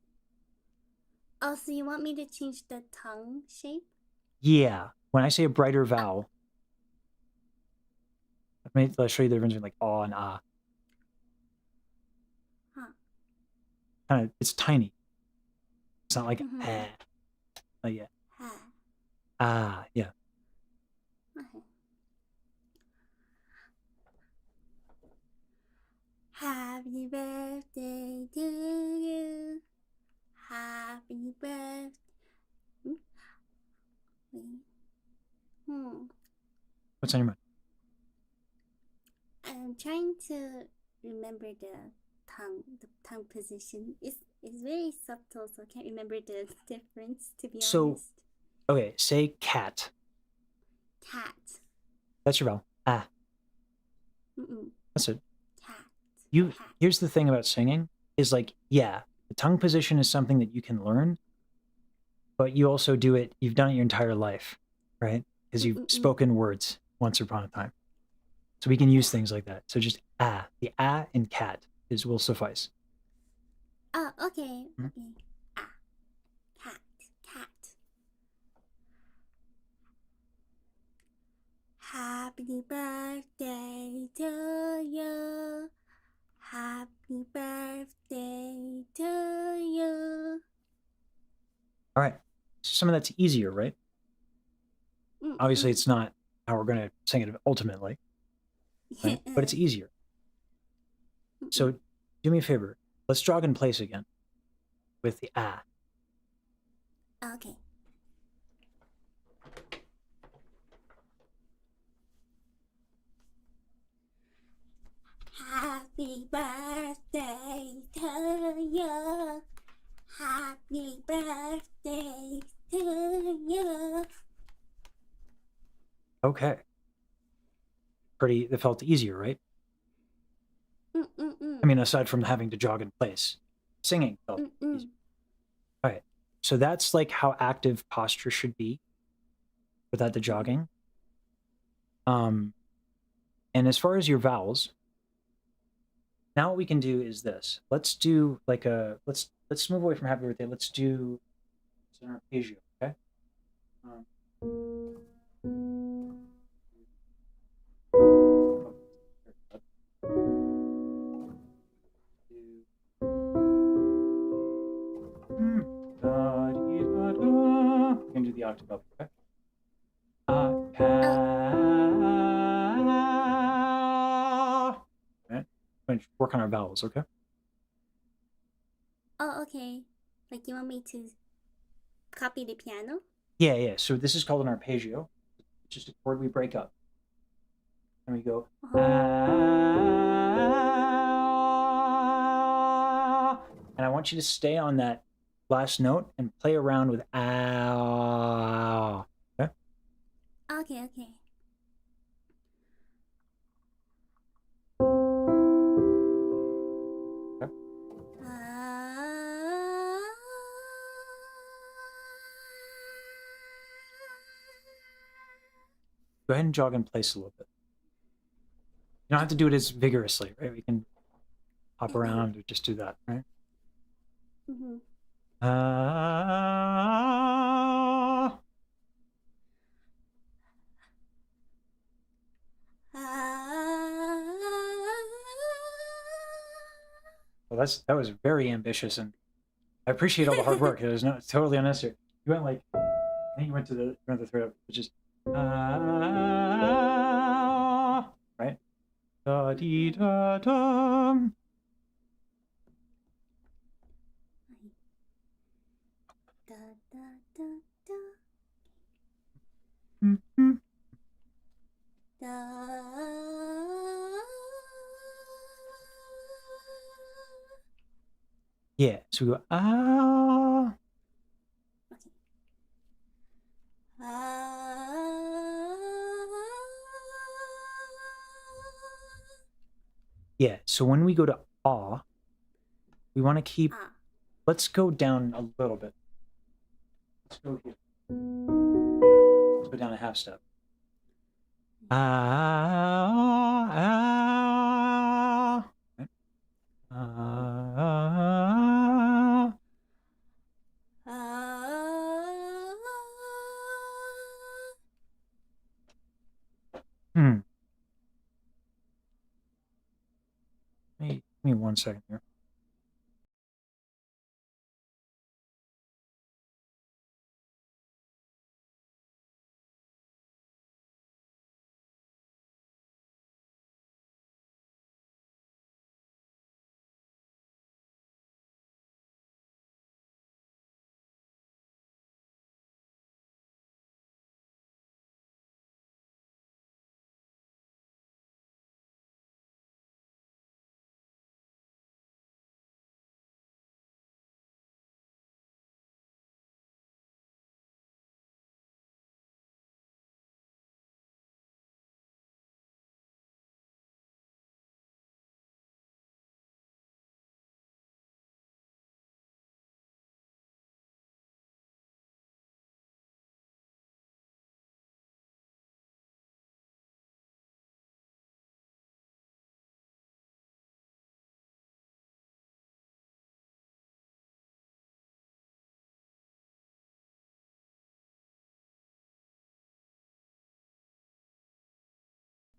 Oh, so you want me to change the tongue shape? Yeah. When I say a brighter vowel, I'll show you the difference between like ah and ah. It's tiny. It's not like ah. Like yeah. Ah, yeah. Okay. Happy birthday to you. Happy birthday. Hmm. What's on your mind? I'm trying to remember the tongue position. It's very subtle, so I can't remember the difference, to be So, honest. okay, say cat. Cat. That's your vowel. Ah. Mm-mm. That's it. Cat. Cat. Here's the thing about singing is like, yeah, the tongue position is something that you can learn, but you also do it, you've done it your entire life, right? Because you've spoken words once upon a time. So we can use things like that. So just ah, the ah in cat will suffice. Oh, okay. Mhm. Okay. Ah. Cat. Cat. Happy birthday to you. Happy birthday to you. All right. So some of that's easier, right? Obviously, it's not how we're going to sing it ultimately, right? But it's easier. So do me a favor. Let's jog in place again with the ah. Okay. Happy birthday to you. Happy birthday to you. Okay. That felt easier, right? I mean, aside from having to jog in place, singing felt easier. All right. So that's like how active posture should be without the jogging. And as far as your vowels, now what we can do is this. Let's do like let's move away from happy birthday. Let's do an arpeggio, okay? We're gonna do the octave up, okay? Right? We're gonna work on our vowels, okay? Oh, okay. Like you want me to copy the piano? Yeah, yeah. So this is called an arpeggio. It's just a chord we break up. And we go, and I want you to stay on that last note and play around with ow. Okay? Okay, okay. Okay. Go ahead and jog in place a little bit. You don't have to do it as vigorously, right? We can hop around or just do that, right? Mm-hmm. Well, that was very ambitious, and I appreciate all the hard work. It was not totally unnecessary. You went like, I think you went to the third up, which is right? Da dee da dum. Da, da, da, da. Mm-hmm. Da. Yeah, so we go ah. Okay. Yeah, so when we go to ah, we want to keep. Let's go down a little bit. Let's go here. Let's go down a half step. Ah, ah, right? Ah. Hmm. Give me 1 second here.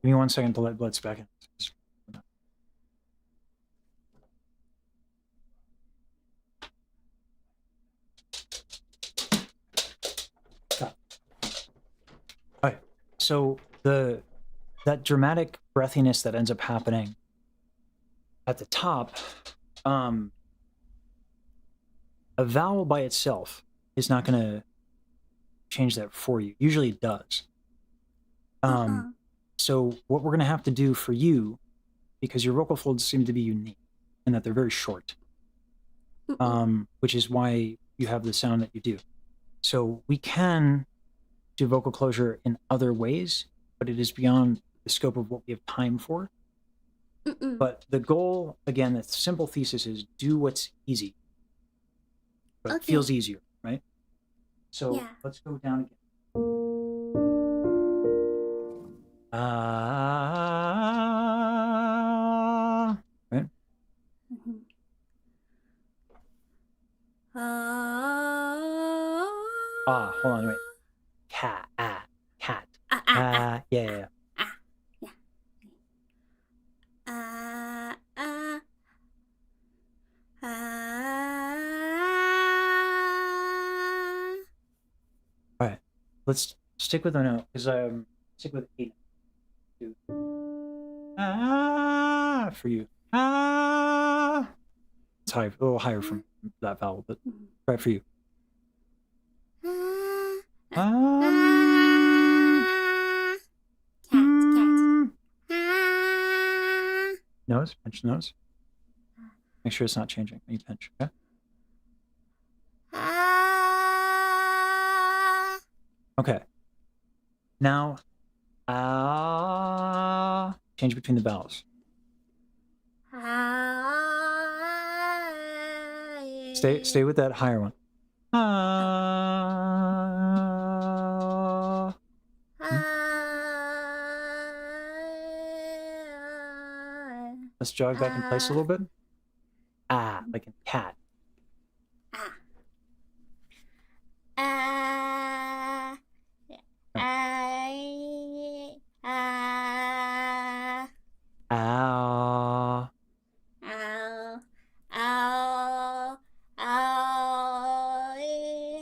Give me 1 second to let Blitz back in. All right. So that dramatic breathiness that ends up happening at the top, a vowel by itself is not going to change that for you. Usually it does. So what we're going to have to do for you, because your vocal folds seem to be unique and that they're very short, which is why you have the sound that you do. So we can do vocal closure in other ways, but it is beyond the scope of what we have time for. But the goal, again, the simple thesis is do what's easy. But it feels easier, right? So let's go down again. Right? Hold on, wait. Cat, cat. Yeah. All right, let's stick with the note because stick with 8. For you. It's high, a little higher from that vowel, but try it for you. Nose, pinch the nose. Make sure it's not changing when you pinch, okay? Okay. Now, change between the vowels. Stay with that higher one. Let's jog back in place a little bit. Like in cat.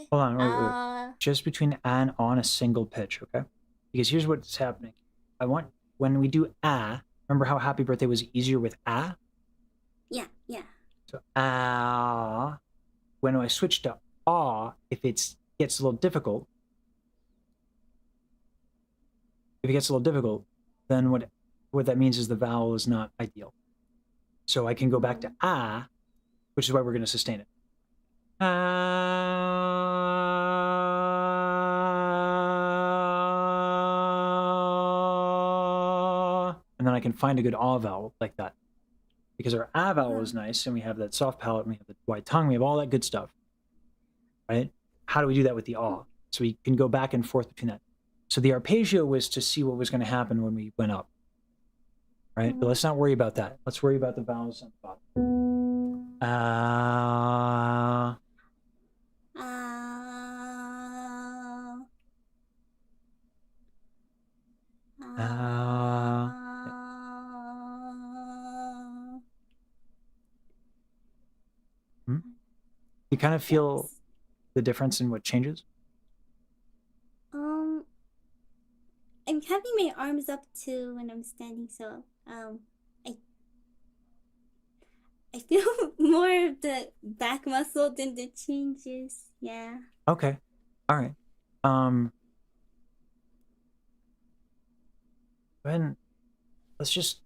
Hold on, wait. Just between and on a single pitch, okay? Because here's what's happening. I want, when we do remember how happy birthday was easier with Yeah. So when I switch to if it gets a little difficult, then what that means is the vowel is not ideal. So I can go back to which is why we're going to sustain it. And then I can find a good vowel like that. Because our vowel is nice, and we have that soft palate, and we have the wide tongue, we have all that good stuff. Right? How do we do that with the So we can go back and forth between that. So the arpeggio was to see what was going to happen when we went up. Right? But let's not worry about that. Let's worry about the vowels on the bottom. You kind of feel the difference in what changes? I'm having my arms up too when I'm standing, so I feel more of the back muscle than the changes. Yeah. Okay. All right. Then let's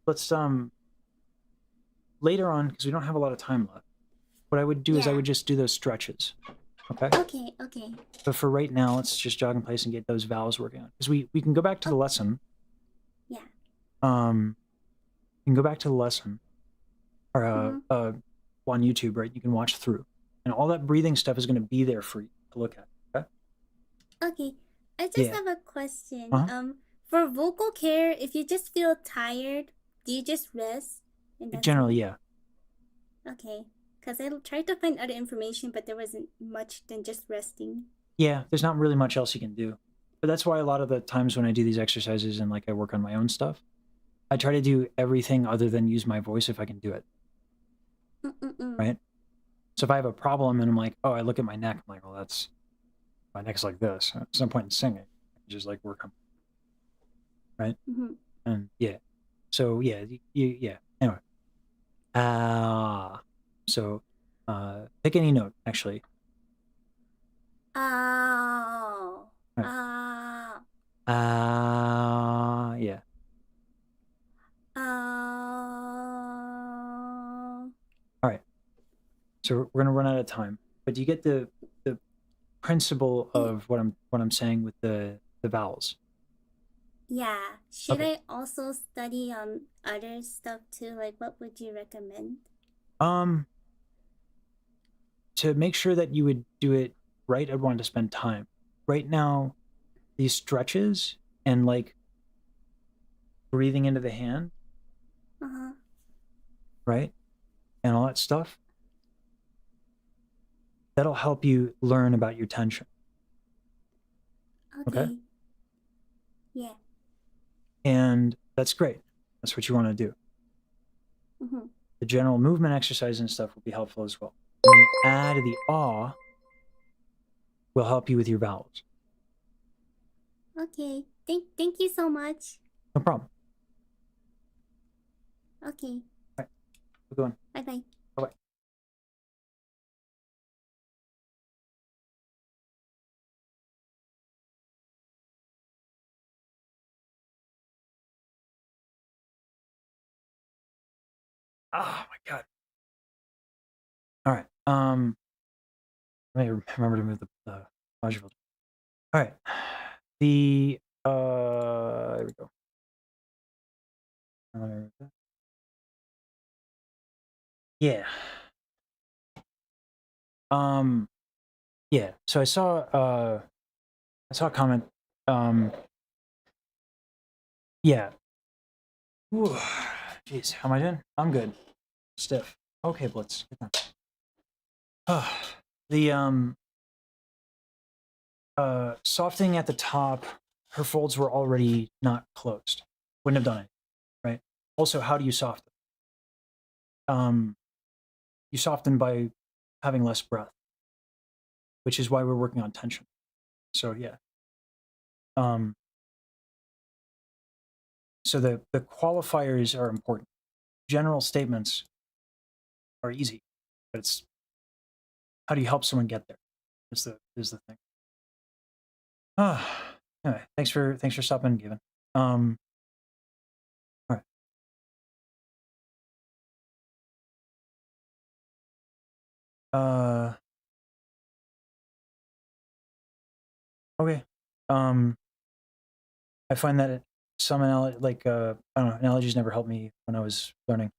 later on, because we don't have a lot of time left, what I would do is I would just do those stretches. Okay? Okay. But for right now, let's just jog in place and get those vowels working on. Because we can go back to the lesson. Yeah. You can go back to the lesson. Or on YouTube, right? You can watch through. And all that breathing stuff is going to be there for you to look at. Okay? Okay. I just have a question. For vocal care, if you just feel tired, do you just rest? Generally, yeah. Okay. Because I tried to find other information, but there wasn't much than just resting. Yeah, there's not really much else you can do. But that's why a lot of the times when I do these exercises and like I work on my own stuff, I try to do everything other than use my voice if I can do it. Right? So if I have a problem and I'm like, oh, I look at my neck, I'm like, well, that's my neck's like this. There's no point in singing. Just like work on it. Right? And yeah. So yeah, yeah. Anyway. So pick any note, actually. Oh. Right. Yeah. All right. So we're gonna run out of time. But do you get the principle of what I'm saying with the vowels? Yeah. Should Okay. I also study on other stuff too? Like, what would you recommend? To make sure that you would do it right, I'd want to spend time. Right now, these stretches and like breathing into the hand, right? And all that stuff, that'll help you learn about your tension. Okay? Yeah. And that's great. That's what you want to do. The general movement exercise and stuff will be helpful as well. And the add the ah will help you with your vowels. Okay. Thank you so much. No problem. Okay. All right. We're going. Bye-bye. Bye-bye. Oh my God. All right. Let me remember to move the module filter. All right. There we go. Yeah. Yeah. So I saw a comment. Yeah. Ooh, jeez, how am I doing? I'm good. Stiff. Okay, Blitz. Get down. The softening at the top, her folds were already not closed. Wouldn't have done it, right? Also, how do you soften? You soften by having less breath, which is why we're working on tension. So yeah. So the qualifiers are important. General statements are easy, but it's how do you help someone get there? Is the thing. Anyway, thanks for stopping, Given. All right. Okay. I find that some I don't know, analogies never helped me when I was learning,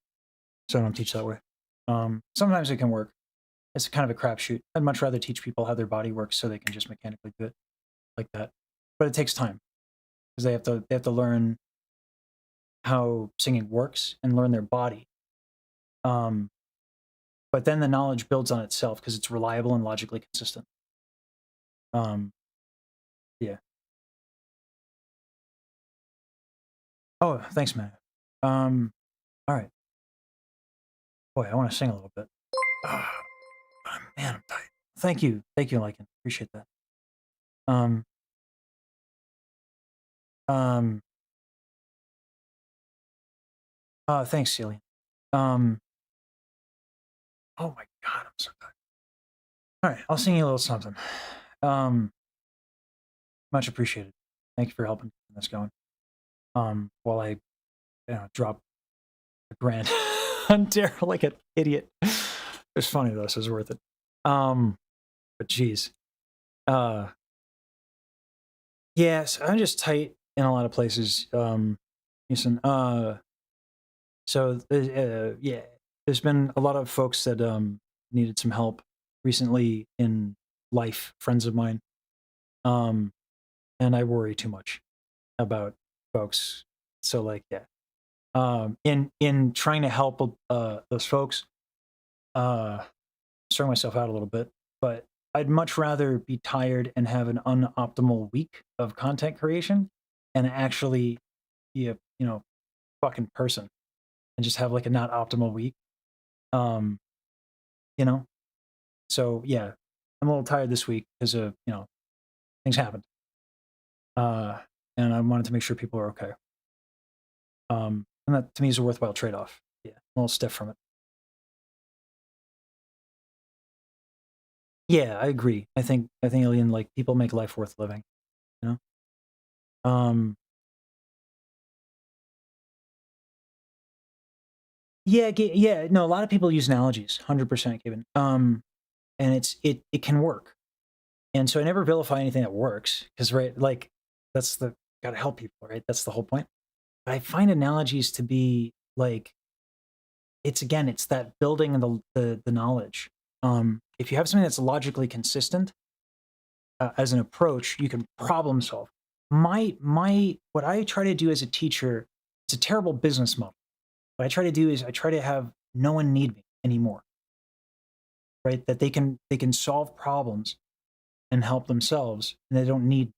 so I don't teach that way. Sometimes it can work. It's kind of a crapshoot. I'd much rather teach people how their body works so they can just mechanically do it like that. But it takes time because they have to learn how singing works and learn their body. But then the knowledge builds on itself because it's reliable and logically consistent. Yeah. Oh, thanks, man. All right. Boy, I want to sing a little bit. Man, I'm tight. Thank you, Lycan. Appreciate that. Thanks, Celia. Oh my God, I'm so tired. All right, I'll sing you a little something. Much appreciated. Thank you for helping keep this going. While I drop a grand on Daryl like an idiot. It's funny though, so it's worth it. But geez. Yes, I'm just tight in a lot of places. Listen, so yeah, there's been a lot of folks that needed some help recently in life, friends of mine. And I worry too much about folks. So like, yeah. In trying to help those folks, strung myself out a little bit, but I'd much rather be tired and have an unoptimal week of content creation and actually, fucking person and just have like a not optimal week. You know? So yeah, I'm a little tired this week because of, you know, things happened. And I wanted to make sure people are okay. And that to me is a worthwhile trade-off. Yeah, I'm a little stiff from it. Yeah, I agree. I think Alien, like, people make life worth living, you know? Yeah, no, a lot of people use analogies, 100%, Kevin. And it can work. And so I never vilify anything that works because, right, like, that's the gotta help people, right? That's the whole point. But I find analogies to be like, it's that building of the knowledge. If you have something that's logically consistent as an approach, you can problem solve. What I try to do as a teacher, it's a terrible business model. What I try to do is I try to have no one need me anymore, right? That they can solve problems and help themselves, and they don't need.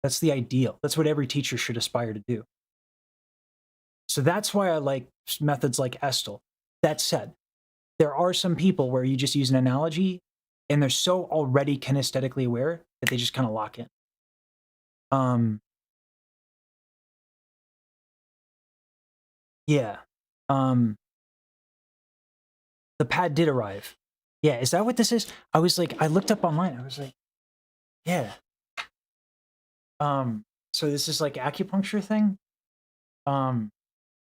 That's the ideal. That's what every teacher should aspire to do. So that's why I like methods like Estel. That said, there are some people where you just use an analogy and they're so already kinesthetically aware that they just kind of lock in. Yeah. The pad did arrive. Yeah, is that what this is? I was like, I looked up online. I was like, yeah. So this is like acupuncture thing.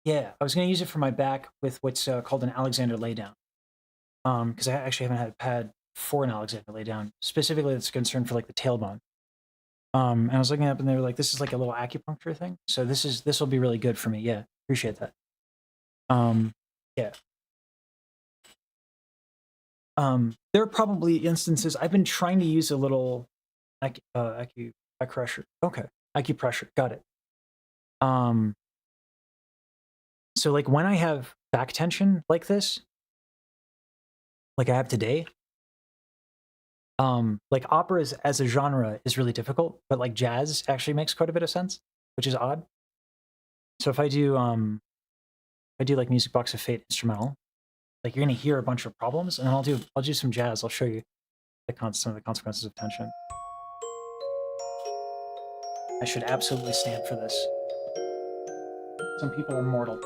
Yeah, I was gonna use it for my back with what's called an Alexander laydown. Because I actually haven't had a pad for an Alexander laydown, specifically that's concerned for like the tailbone. And I was looking up and they were like, this is like a little acupuncture thing. So this will be really good for me. Yeah, appreciate that. Yeah. There are probably instances I've been trying to use a little acupressure. Okay, acupressure. Got it. So like when I have back tension like this, like I have today, like opera as a genre is really difficult, but like jazz actually makes quite a bit of sense, which is odd. So if I do like Music Box of Fate instrumental, like you're gonna hear a bunch of problems, and then I'll do some jazz. I'll show you some of the consequences of tension. I should absolutely stand for this. Some people are mortal.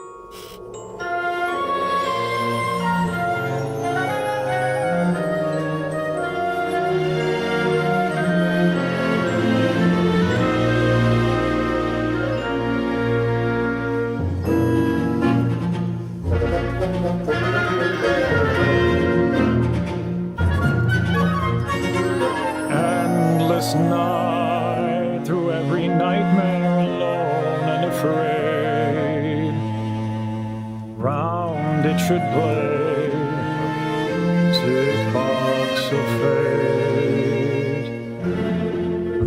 Endless night, through every nightmare, alone and afraid. Round it should play, tick box of fate.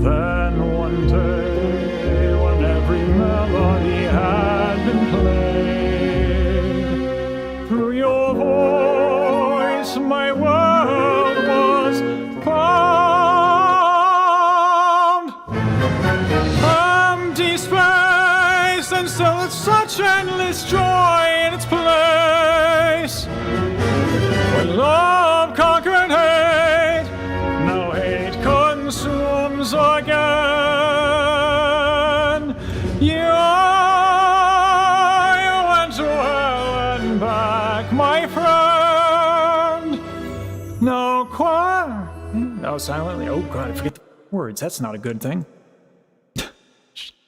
Then one day, when every melody had been played, through your voice my world was found. Empty space, and still it's such endless joy in its place. When love conquered hate, now hate consumes again. You went to hell and back, my friend. No quiet. No, silently. Oh God, I forget the words. That's not a good thing.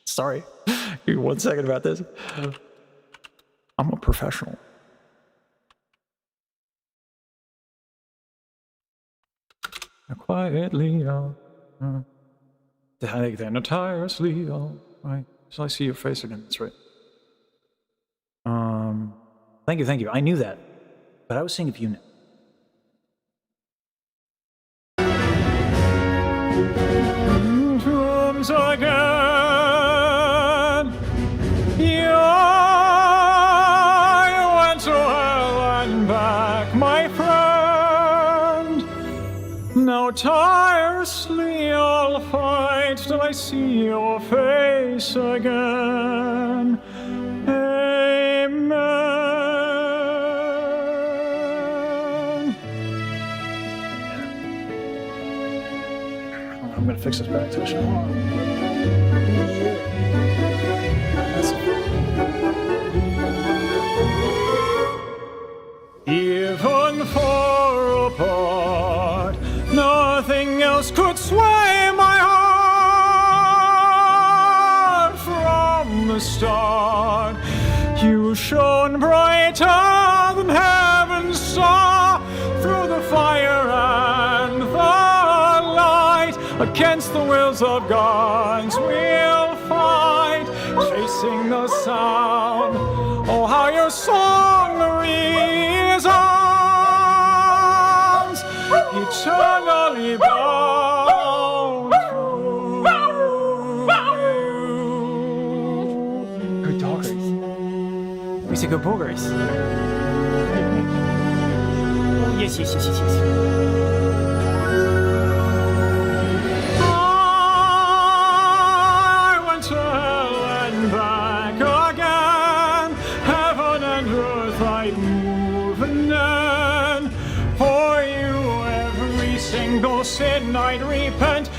Sorry. Give me 1 second about this. I'm a professional. Quietly, then tirelessly, right. Shall I see your face again? That's right. Thank you. I knew that, but I was seeing if you knew. Drums again. You went to hell and back, my friend. Now tirelessly I'll fight till I see your face again. fix this back tension. Even far apart, nothing else could sway my heart from the start. You shone brighter than heaven's star through the fire and the light. Against the wills of gods we'll fight, chasing the sound. Oh, how your song resounds, eternally bound to you. Good doggers. We say good boogers. Oh, yes. I went to hell and back again. Heaven and earth I'd move and then for you every single sin I'd repent.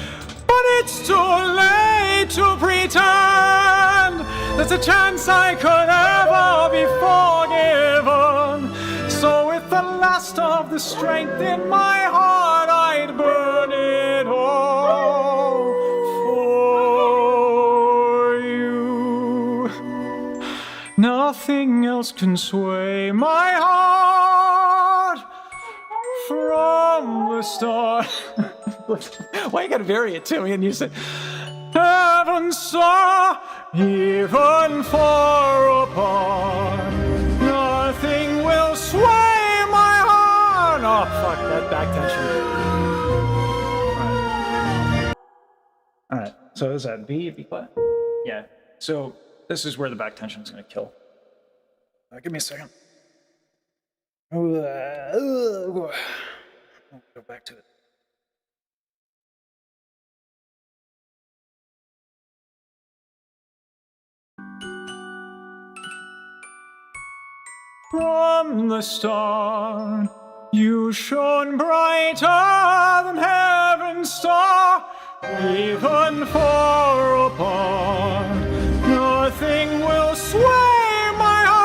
But it's too late to pretend there's a chance I could ever be forgiven. So with the last of the strength in my heart, I'd burn it all for you. Nothing else can sway my heart from the start. Why you gotta vary it to me? And you said, heaven saw, even far apart, nothing will sway my heart. Oh, fuck that back tension. All right. So is that B flat? Yeah. So this is where the back tension is going to kill. Give me a second. Go back to it. From the start, you shone brighter than heaven's star. Even far apart, nothing will sway my heart.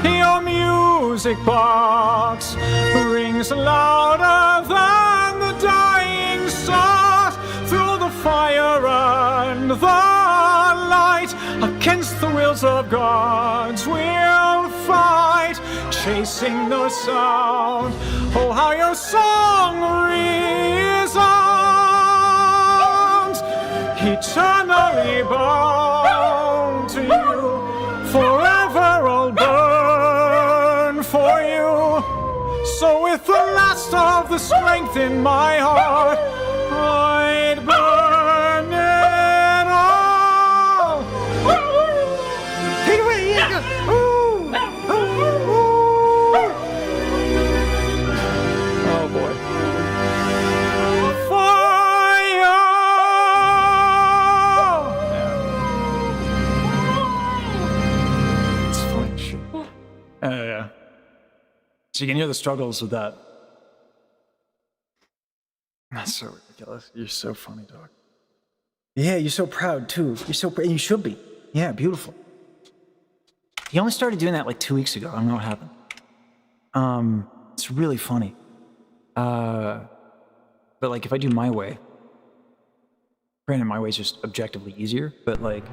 Your music box rings louder than the dying stars. Through the fire and the light, against the wills of gods we'll fight, chasing the sound. Oh, how your song resounds, eternally bound to you. Forever I'll burn for you. So with the last of the strength in my heart, I'd burn it all. Take it away, yeah. Oh boy. Fire! It's funny shit. Yeah. So you can hear the struggles with that. That's so ridiculous. You're so funny, dog. Yeah, you're so proud too. You're so proud. You should be. Yeah, beautiful. He only started doing that like 2 weeks ago. I don't know what happened. It's really funny. But like if I do my way, granted my way is just objectively easier, but like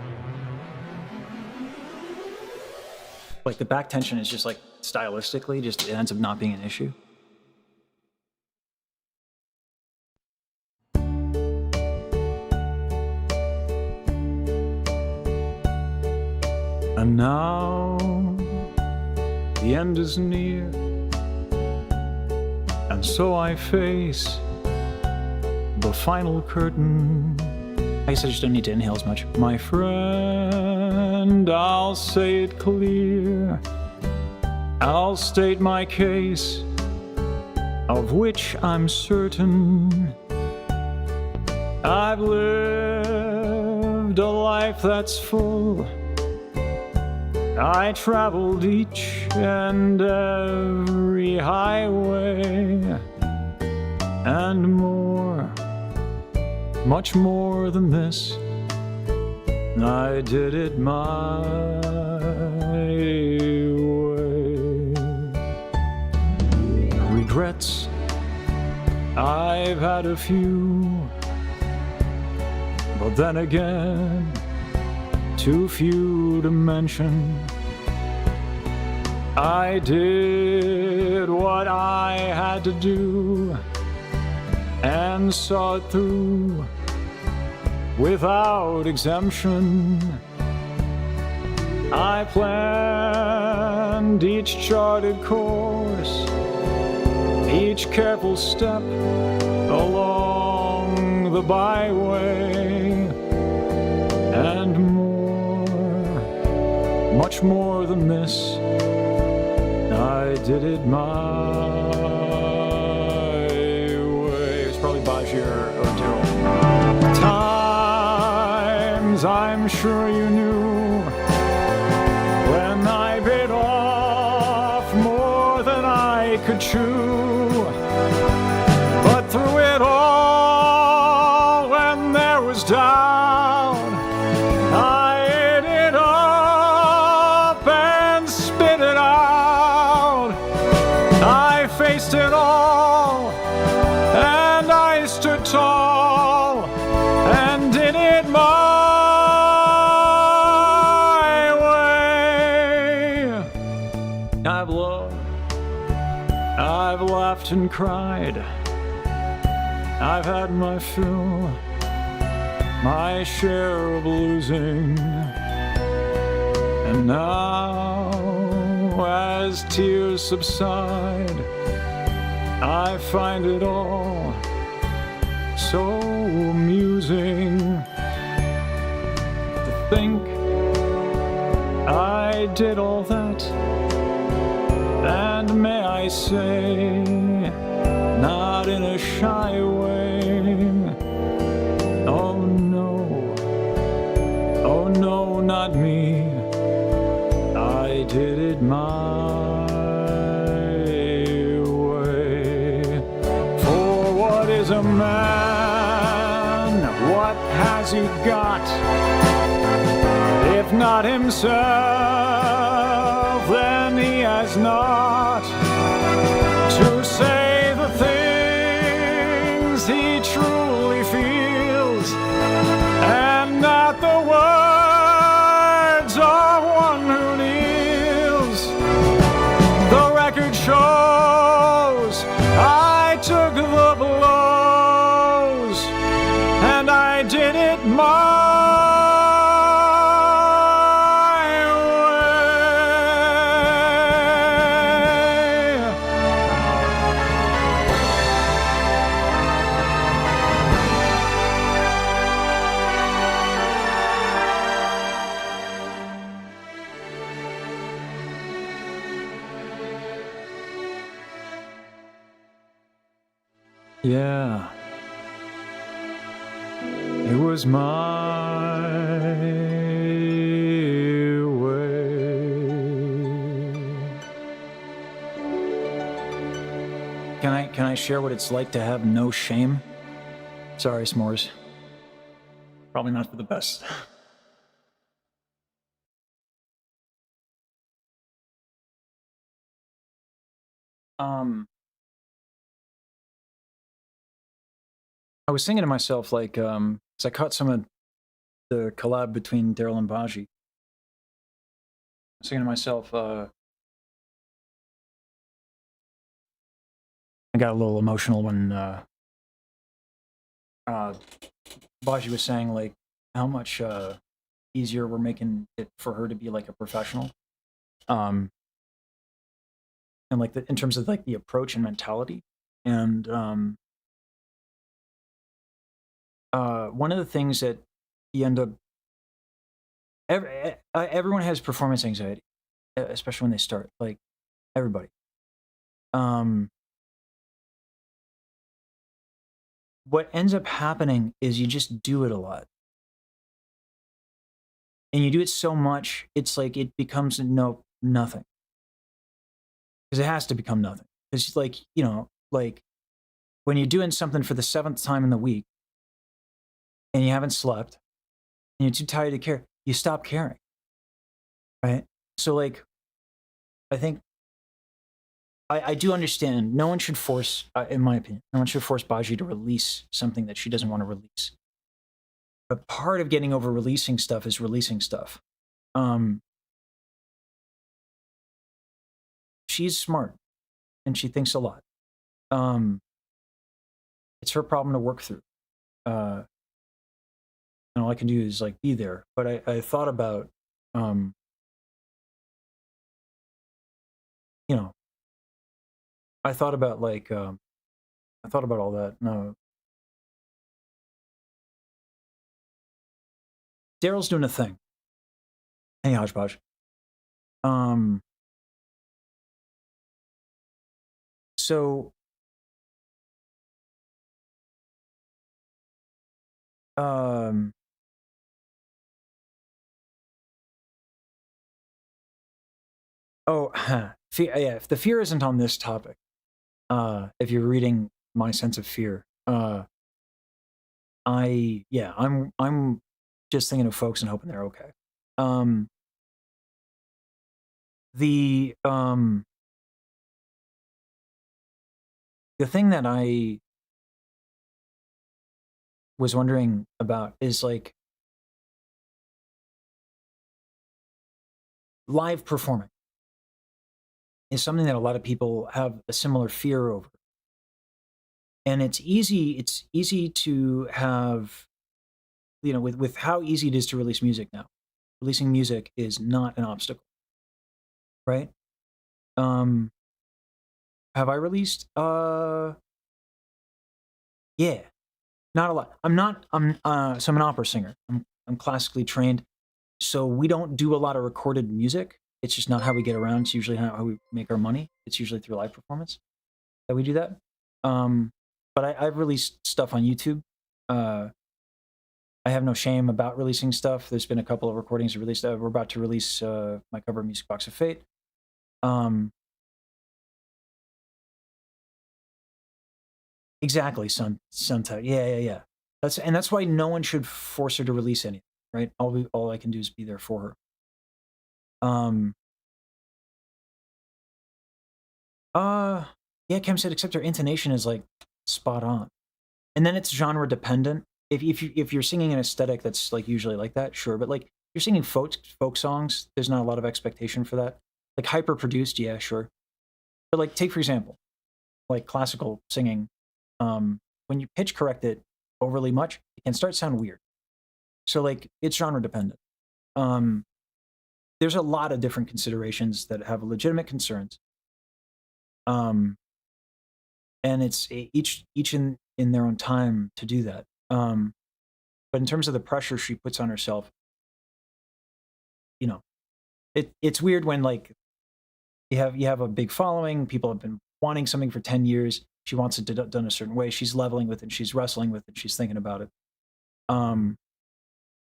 the back tension is just like stylistically, just it ends up not being an issue. And now the end is near, and so I face the final curtain. I guess I just don't need to inhale as much. My friend, I'll say it clear. I'll state my case, of which I'm certain. I've lived a life that's full. I traveled each and every highway. and more, much more than this. I did it my way. Regrets, I've had a few, but then again, too few to mention. I did what I had to do and saw it through without exemption. I planned each charted course, each careful step along the byway, and more, much more than this. I did it my way. It's probably Bajiru or Daryl. Times I'm sure you knew when I bit off more than I could chew. But through it all, when there was doubt, I ate it up and spit it out. I faced it all, and I stood tall, and did it my way. I've loved, I've laughed and cried, I've had my fill, my share of losing. And now, as tears subside, I find it all so amusing to think I did all that, and may I say, not in a shy way. Oh no, not me. I did it my way. For what is a man? What has he got? If not himself, then he has not to say the things he truly feels, and not the words of one who kneels. The record shows I took the blows, and I did it my way. Yeah, it was my way. Can I share what it's like to have no shame? Sorry, S'mores. Probably not for the best. I was thinking to myself, like, 'cause I caught some of the collab between Daryl and Baji. I was thinking to myself, I got a little emotional when Baji was saying, like, how much easier we're making it for her to be like a professional, and like in terms of like the approach and mentality, and one of the things that you end up, everyone has performance anxiety, especially when they start, like everybody. What ends up happening is you just do it a lot. And you do it so much, it's like it becomes nothing. Because it has to become nothing. It's like, you know, like when you're doing something for the 7th time in the week and you haven't slept and you're too tired to care, you stop caring, right? So like, I think I do understand. No one should force, in my opinion, no one should force Baji to release something that she doesn't want to release. But part of getting over releasing stuff is releasing stuff. She's smart and she thinks a lot. It's her problem to work through. And all I can do is like be there. But I thought about, you know, I thought about like, I thought about all that. No, Daryl's doing a thing. Hey, Hodgepodge. So, oh, fear, yeah, if the fear isn't on this topic, if you're reading my sense of fear, I'm just thinking of folks and hoping they're okay. The thing that I was wondering about is like live performing is something that a lot of people have a similar fear over. And it's easy to have, you know, with how easy it is to release music now. Releasing music is not an obstacle. Right? Have I released? Yeah. Not a lot. So I'm an opera singer. I'm classically trained. So we don't do a lot of recorded music. It's just not how we get around. It's usually how we make our money. It's usually through live performance that we do that. But I've released stuff on YouTube. I have no shame about releasing stuff. There's been a couple of recordings released. We're about to release my cover of Music Box of Fate. Exactly, Sunta. Yeah. That's why no one should force her to release anything, right? All I can do is be there for her. Yeah, Cam said, except her intonation is like spot on, and then it's genre dependent. If you're singing an aesthetic that's like usually like that, sure, but like you're singing folk songs, there's not a lot of expectation for that. Like hyper produced, yeah, sure, but like take for example, like classical singing. When you pitch correct it overly much, it can start to sound weird. So like it's genre dependent. There's a lot of different considerations that have legitimate concerns. And it's each in their own time to do that. But in terms of the pressure she puts on herself, you know, it's weird when like you have a big following, people have been wanting something for 10 years. She wants it done a certain way. She's leveling with it. She's wrestling with it. She's thinking about it.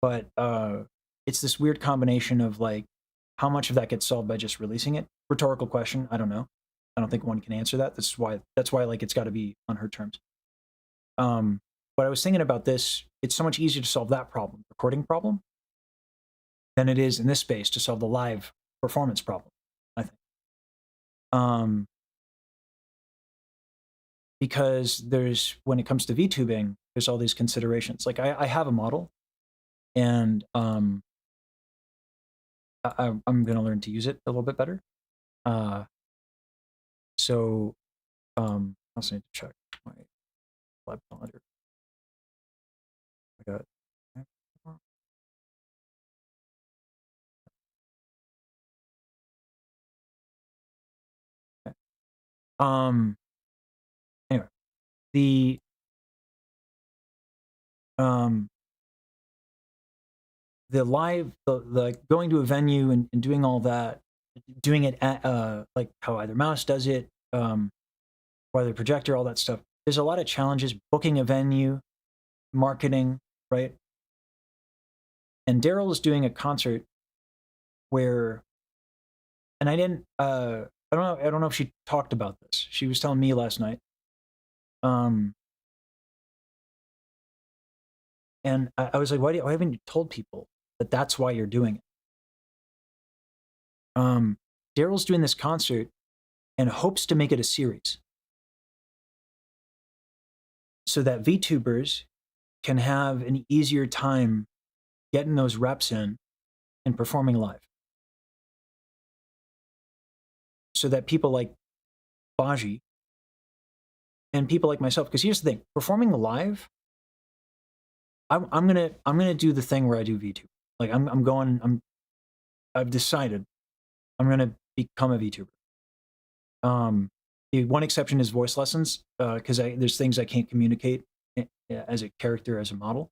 But it's this weird combination of like, how much of that gets solved by just releasing it? Rhetorical question. I don't know. I don't think one can answer that. That's why like it's got to be on her terms. But I was thinking about this. It's so much easier to solve that problem, recording problem, than it is in this space to solve the live performance problem, I think. Because when it comes to VTubing, there's all these considerations. Like I have a model, and I'm going to learn to use it a little bit better. So I also need to check my lab calendar. I got. Okay. Anyway, the live, the going to a venue and doing all that, doing it at like how either Mouse does it, or the projector, all that stuff. There's a lot of challenges booking a venue, marketing, right? And Daryl is doing a concert where, and I don't know if she talked about this. She was telling me last night And I was like, why haven't you told people that that's why you're doing it? Daryl's doing this concert and hopes to make it a series so that VTubers can have an easier time getting those reps in and performing live. So that people like Baji and people like myself, because here's the thing, performing live, I'm gonna do the thing where I do VTube. Like I've decided I'm gonna become a VTuber. The one exception is voice lessons, because there's things I can't communicate as a character, as a model.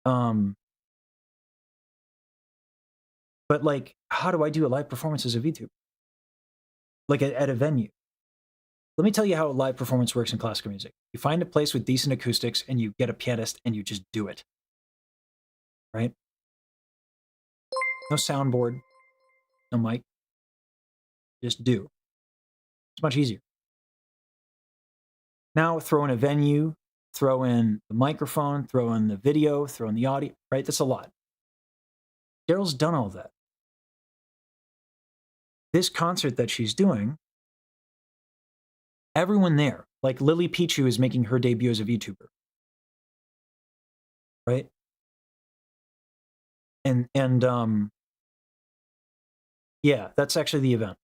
But like, how do I do a live performance as a VTuber? Like at a venue. Let me tell you how a live performance works in classical music. You find a place with decent acoustics and you get a pianist and you just do it. Right? No soundboard, no mic. Just do. It's much easier. Now throw in a venue, throw in the microphone, throw in the video, throw in the audio, right? That's a lot. Daryl's done all that. This concert that she's doing, everyone there, like Lily Pichu is making her debut as a VTuber. Right? And yeah, that's actually the event.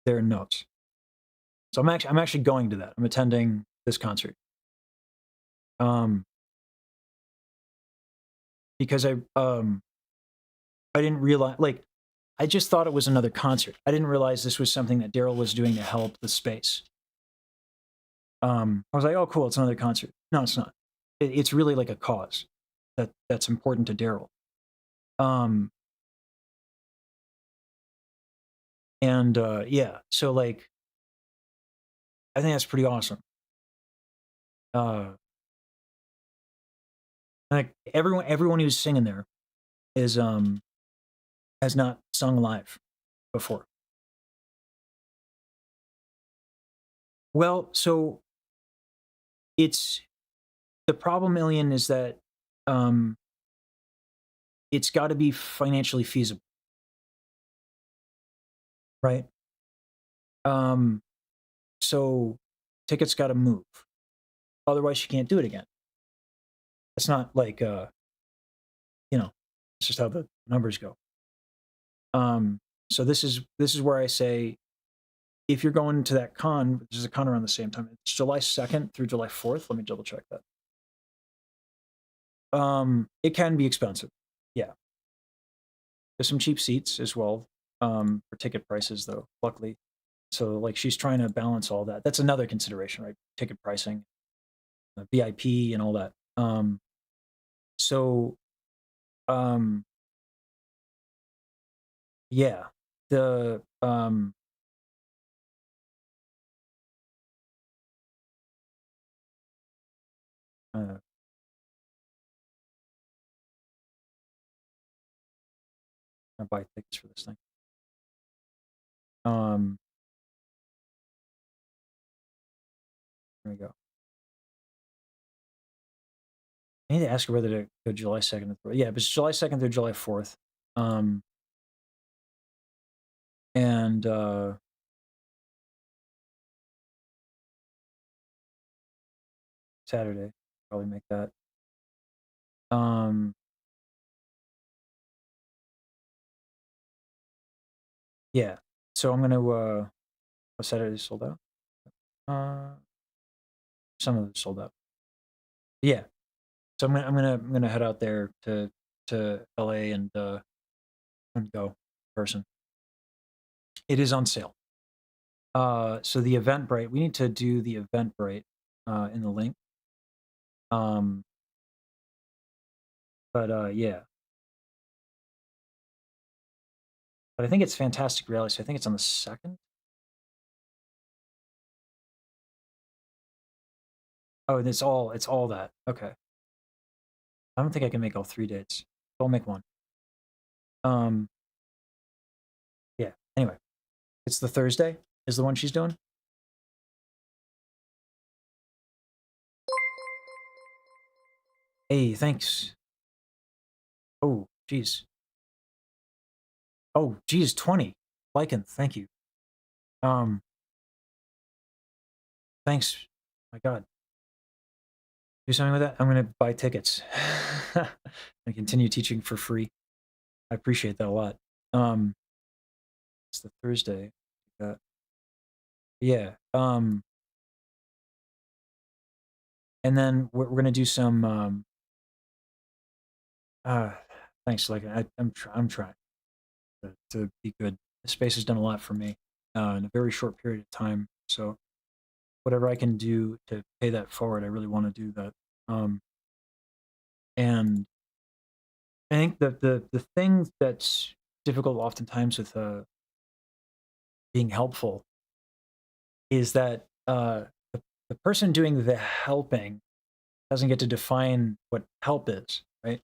There are notes. So I'm actually going to that. I'm attending this concert. Because I didn't realize, like, I just thought it was another concert. I didn't realize this was something that Daryl was doing to help the space. I was like, oh, cool, it's another concert. No, it's not. It's really like a cause that's important to Daryl. Yeah, so like, I think that's pretty awesome. Like everyone who's singing there is has not sung live before. Well, so it's the problem, Alien, is that it's got to be financially feasible, right? So tickets got to move, otherwise you can't do it again. It's not like it's just how the numbers go. So this is where I say, if you're going to that con, there's a con around the same time. It's July 2nd through July 4th. Let me double check that. It can be expensive. Yeah. There's some cheap seats as well, for ticket prices though, luckily. So like she's trying to balance all that. That's another consideration, right? Ticket pricing, VIP and all that. Yeah, the I buy tickets for this thing. There we go. I need to ask her whether to go July 2nd. Yeah, but it's July 2nd through July 4th. And Saturday, probably make that. Yeah. So I'm gonna Saturday sold out. Some of them sold out. Yeah. So I'm gonna head out there to LA and go in person. It is on sale. So the Eventbrite, we need to do the Eventbrite in the link. Yeah. But I think it's Fantastic Reality, so I think it's on the 2nd. Oh, it's all that. Okay. I don't think I can make all 3 dates. I'll make one. Yeah. Anyway, it's the Thursday is the one she's doing. Hey, thanks. Oh, geez. Oh, geez, 20. Lycan, thank you. Thanks. My God. Do something with that? I'm gonna buy tickets. And continue teaching for free. I appreciate that a lot. It's the Thursday. Yeah. And then we're gonna do some thanks, Lycan. I'm trying to be good. The space has done a lot for me in a very short period of time. So whatever I can do to pay that forward, I really want to do that. And I think that the thing that's difficult oftentimes with being helpful is that the person doing the helping doesn't get to define what help is, right?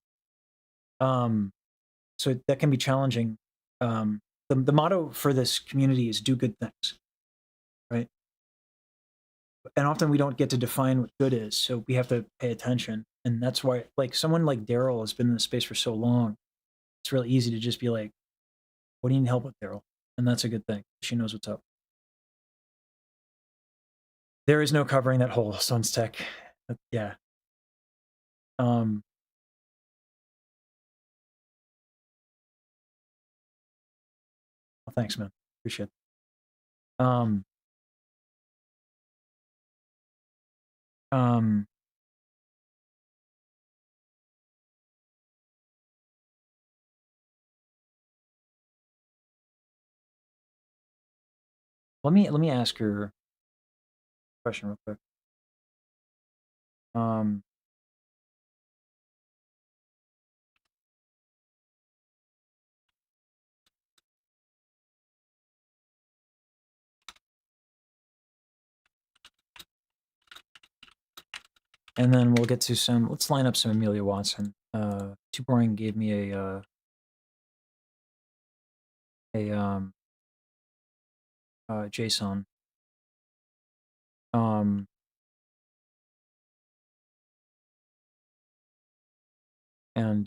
So that can be challenging. The motto for this community is do good things, right? And often we don't get to define what good is, so we have to pay attention. And that's why, like, someone like Daryl has been in the space for so long, it's really easy to just be like, what do you need help with, Daryl? And that's a good thing. She knows what's up. There is no covering that hole, Sun's Tech. Yeah. Well, thanks, man. Appreciate it. Let me ask her a question real quick. And then we'll get to some. Let's line up some Amelia Watson. Too Boring gave me a JSON. And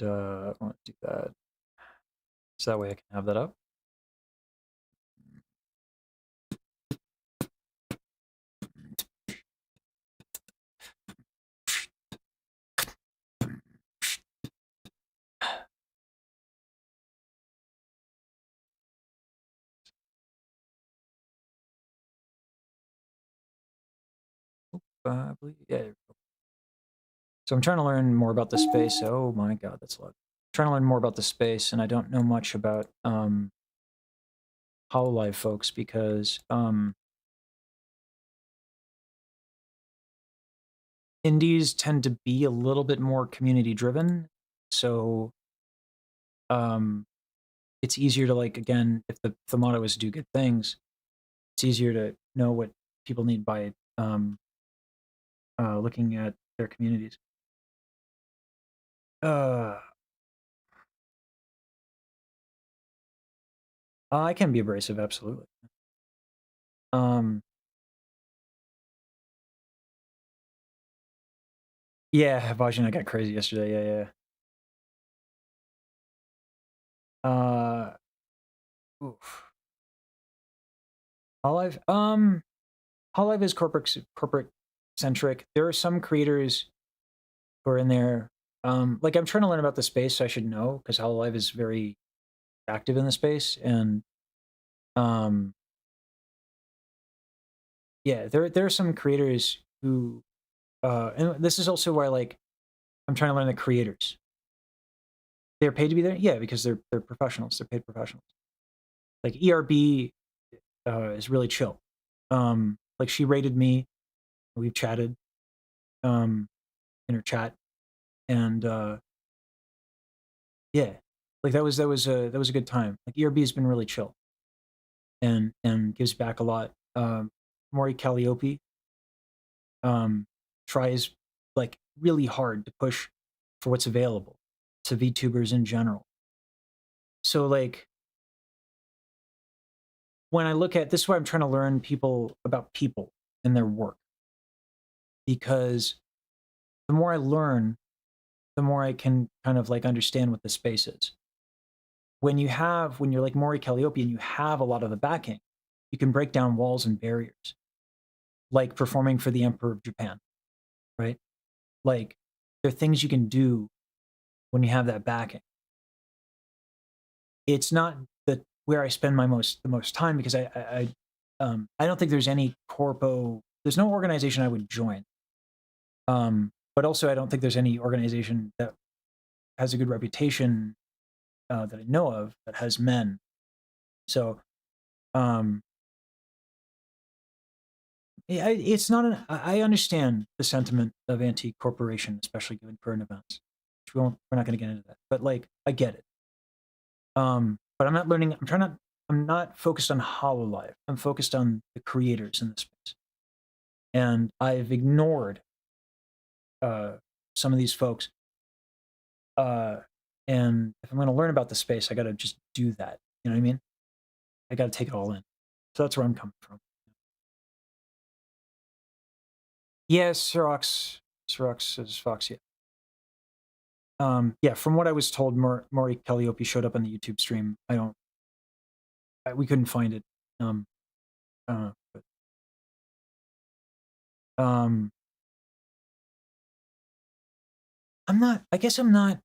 I want to do that so that way I can have that up. I believe, yeah. So I'm trying to learn more about the space. Oh my God, that's a lot. I'm trying to learn more about the space, and I don't know much about Hololive folks because indies tend to be a little bit more community driven. So it's easier to, like, again, if the motto is do good things, it's easier to know what people need by looking at their communities. I can be abrasive, absolutely. Yeah, Vagina got crazy yesterday. Yeah. Oof. Hololive is corporate centric. There are some creators who are in there. Like, I'm trying to learn about the space, so I should know, because Hololive is very active in the space, and yeah, there are some creators who and this is also why, like, I'm trying to learn the creators. They're paid to be there? Yeah, because they're professionals. They're paid professionals. Like, ERB is really chill. Like, she rated me. We've chatted in her chat, and yeah, like, that was a good time. Like, ERB has been really chill and gives back a lot. Maury Calliope tries, like, really hard to push for what's available to VTubers in general. So, like, when I look at this, is why I'm trying to learn about people and their work, because the more I learn, the more I can kind of like understand what the space is. When you're like Maury Calliope and you have a lot of the backing, you can break down walls and barriers, like performing for the Emperor of Japan, right? Like there are things you can do when you have that backing. It's not where I spend the most time, because I don't think there's any there's no organization I would join. But also I don't think there's any organization that has a good reputation that I know of that has men. So it's not I understand the sentiment of anti-corporation, especially given current events. We're not going to get into that, but like I get it. But I'm not learning. I'm not focused on HoloLive. I'm focused on the creators in the space, and I've ignored some of these folks. And if I'm going to learn about the space, I got to just do that. You know what I mean? I got to take it all in. So that's where I'm coming from. Yes, Sirox says Fox. Yeah, from what I was told, Maury Calliope showed up on the YouTube stream. We couldn't find it. But, I'm not. I guess I'm not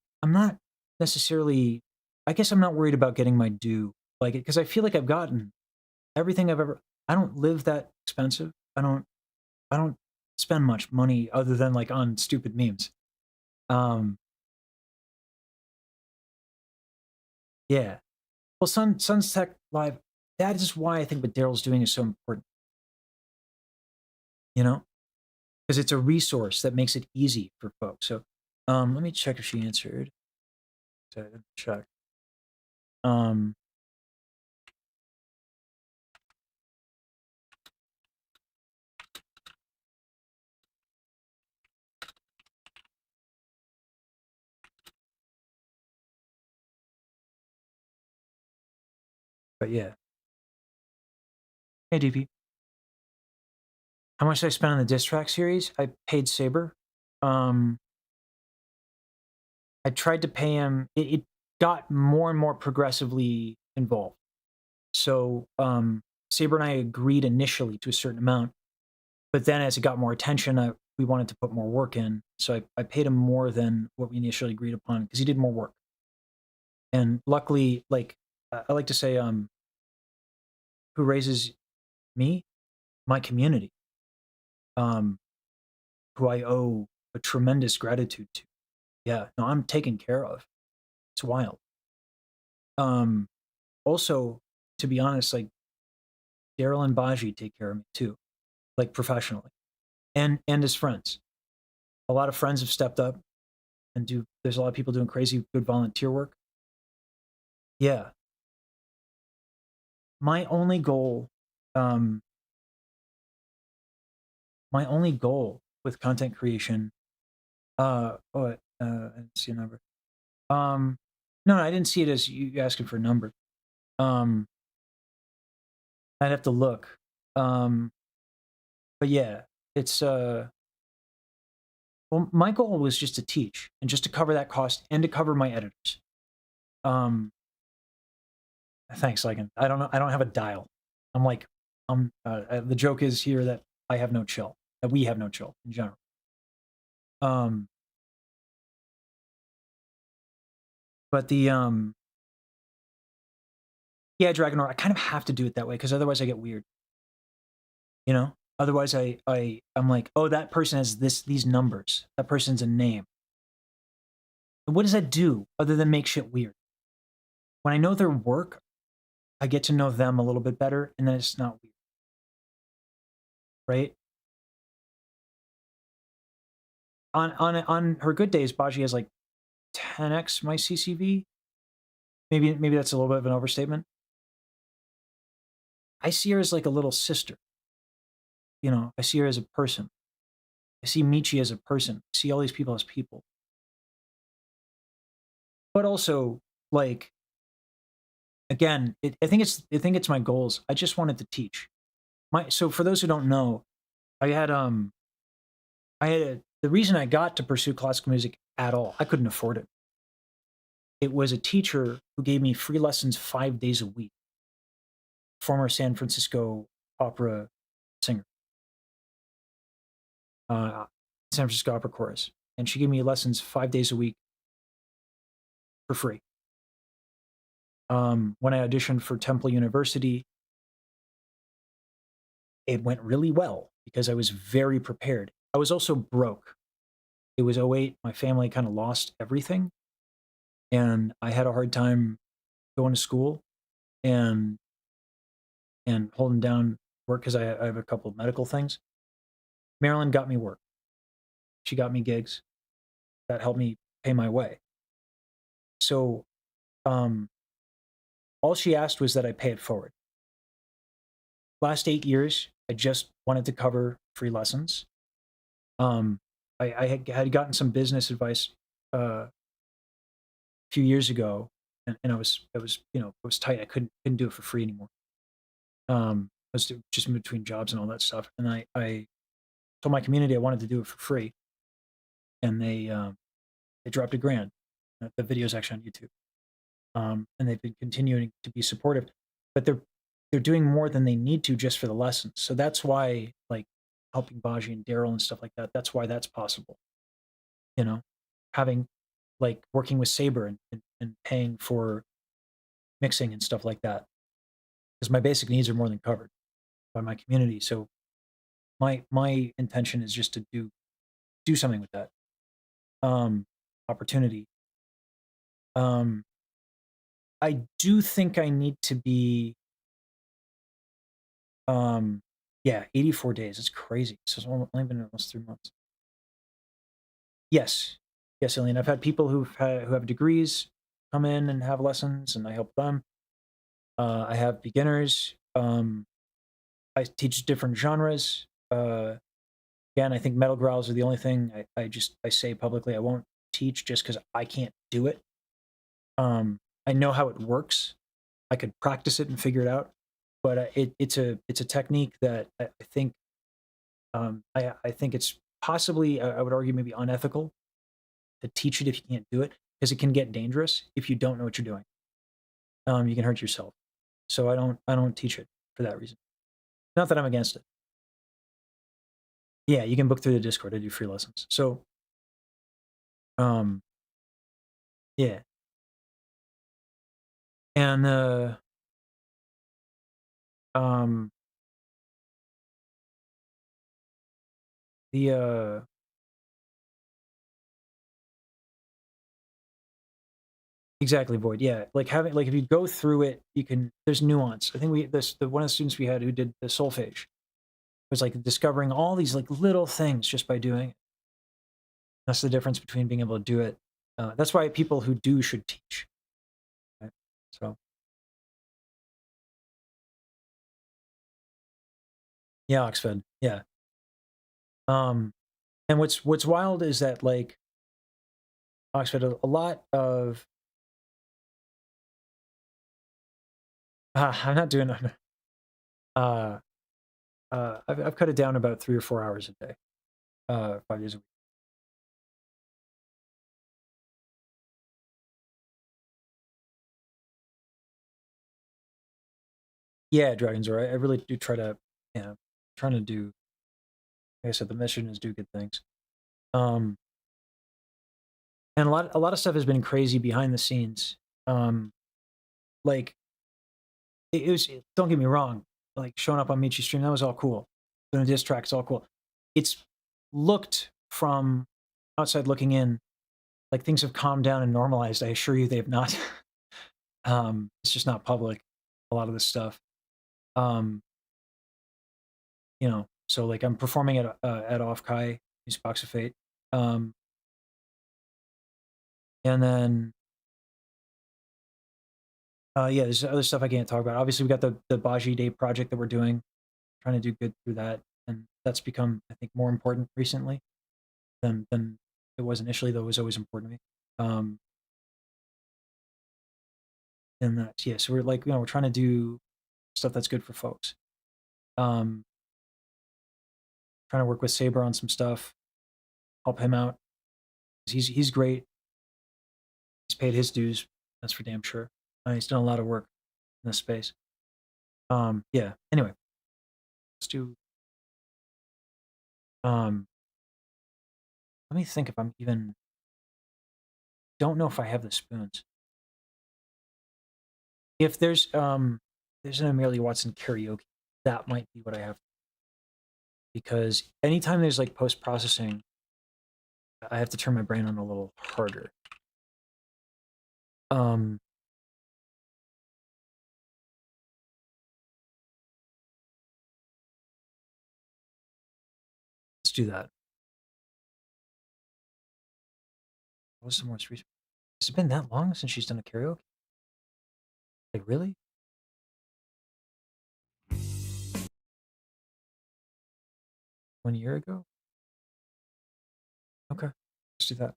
necessarily. I guess I'm not worried about getting my due, like, because I feel like I've gotten everything I've ever. I don't live that expensive. I don't spend much money other than like on stupid memes. Yeah. Well, Sun's Tech Live, that is why I think what Daryl's doing is so important. You know? Because it's a resource that makes it easy for folks. So let me check if she answered. So I didn't check. But yeah. Hey, DP. How much did I spend on the diss track series? I paid Saber. I tried to pay him. It got more and more progressively involved. So Saber and I agreed initially to a certain amount, but then as it got more attention, we wanted to put more work in. So I paid him more than what we initially agreed upon because he did more work. And luckily, like I like to say, who raises me? My community, who I owe a tremendous gratitude to. Yeah, no, I'm taken care of. It's wild. Also, to be honest, like Daryl and Baji take care of me too, like professionally, and as friends. A lot of friends have stepped up and there's a lot of people doing crazy good volunteer work. Yeah. My only goal with content creation, I didn't see a number. No, I didn't see it as you asking for a number. I'd have to look. But yeah, it's well, my goal was just to teach and just to cover that cost and to cover my editors. Thanks, Lycan. I don't know. I don't have a dial. I'm like, the joke is here that I have no chill. That we have no chill in general. But the yeah, Dragonor, I kind of have to do it that way because otherwise I get weird. You know? Otherwise I'm like, oh, that person has these numbers. That person's a name. And what does that do other than make shit weird? When I know their work, I get to know them a little bit better, and then it's not weird. Right? On her good days, Baji has like 10x my CCV. Maybe that's a little bit of an overstatement. I see her as like a little sister. You know, I see her as a person. I see Michi as a person. I see all these people as people. But also, like, again, I think it's my goals. I just wanted to teach. So for those who don't know, the reason I got to pursue classical music at all. I couldn't afford it. It was a teacher who gave me free lessons 5 days a week. Former San Francisco opera singer, San Francisco Opera Chorus, and she gave me lessons 5 days a week for free. When I auditioned for Temple University, it went really well because I was very prepared. I was also broke. It was '08. My family kind of lost everything, and I had a hard time going to school and holding down work because I have a couple of medical things. Marilyn got me work. She got me gigs that helped me pay my way. So all she asked was that I pay it forward. Last 8 years, I just wanted to cover free lessons. I had gotten some business advice a few years ago, and I was tight. I couldn't do it for free anymore. I was just in between jobs and all that stuff, and I told my community I wanted to do it for free, and they dropped $1,000. The video's actually on YouTube, and they've been continuing to be supportive, but they're doing more than they need to just for the lessons. So that's why, like, helping Baji and Daryl and stuff like that, that's why that's possible. Having, like, working with Saber and paying for mixing and stuff like that, because my basic needs are more than covered by my community. So my intention is just to do something with that opportunity. I do think I need to be 84 days. It's crazy. So it's only been almost 3 months. Yes, Alien. I've had people who have degrees come in and have lessons, and I help them. I have beginners. I teach different genres. Again, I think metal growls are the only thing I say publicly I won't teach just because I can't do it. I know how it works. I could practice it and figure it out, but it's a technique that I think I think it's possibly, I would argue, maybe unethical to teach it if you can't do it, because it can get dangerous if you don't know what you're doing. You can hurt yourself. So I don't teach it for that reason. Not that I'm against it. Yeah, you can book through the Discord. I do free lessons. So, yeah. And exactly, Void. Yeah, like if you go through it, you can. There's nuance. I think one of the students we had who did the solfege was like discovering all these like little things just by doing it. That's the difference between being able to do it. That's why people who do should teach. Right? So, yeah, Oxfed. Yeah. And what's wild is that, like, Oxfed, a lot of I'm not doing I've cut it down about 3 or 4 hours a day, 5 days a week. Yeah, Dragons are. I really do try to, trying to do. Like I said, the mission is do good things. And a lot of stuff has been crazy behind the scenes. Like it was. Don't get me wrong. Like showing up on Michi's stream, that was all cool. Doing a diss track, it's all cool. It's looked from outside looking in, like things have calmed down and normalized. I assure you, they've not. It's just not public. A lot of this stuff. So like I'm performing at Off Kai, Music Box of Fate. And then there's other stuff I can't talk about. Obviously we got the Baji Day project that we're doing, trying to do good through that, and that's become, I think, more important recently than it was initially, though it was always important to me. And that's, yeah, so we're like, we're trying to do stuff that's good for folks. Trying to work with Saber on some stuff, help him out. He's great. He's paid his dues. That's for damn sure. He's done a lot of work in this space. Yeah. Anyway, let's do. Let me think if I'm even. Don't know if I have the spoons. If there's an Amelia Watson karaoke, that might be what I have. Because anytime there's like post processing, I have to turn my brain on a little harder. Let's do that. What's the most recent? Has it been that long since she's done a karaoke? Like, really? One year ago? Okay, let's do that.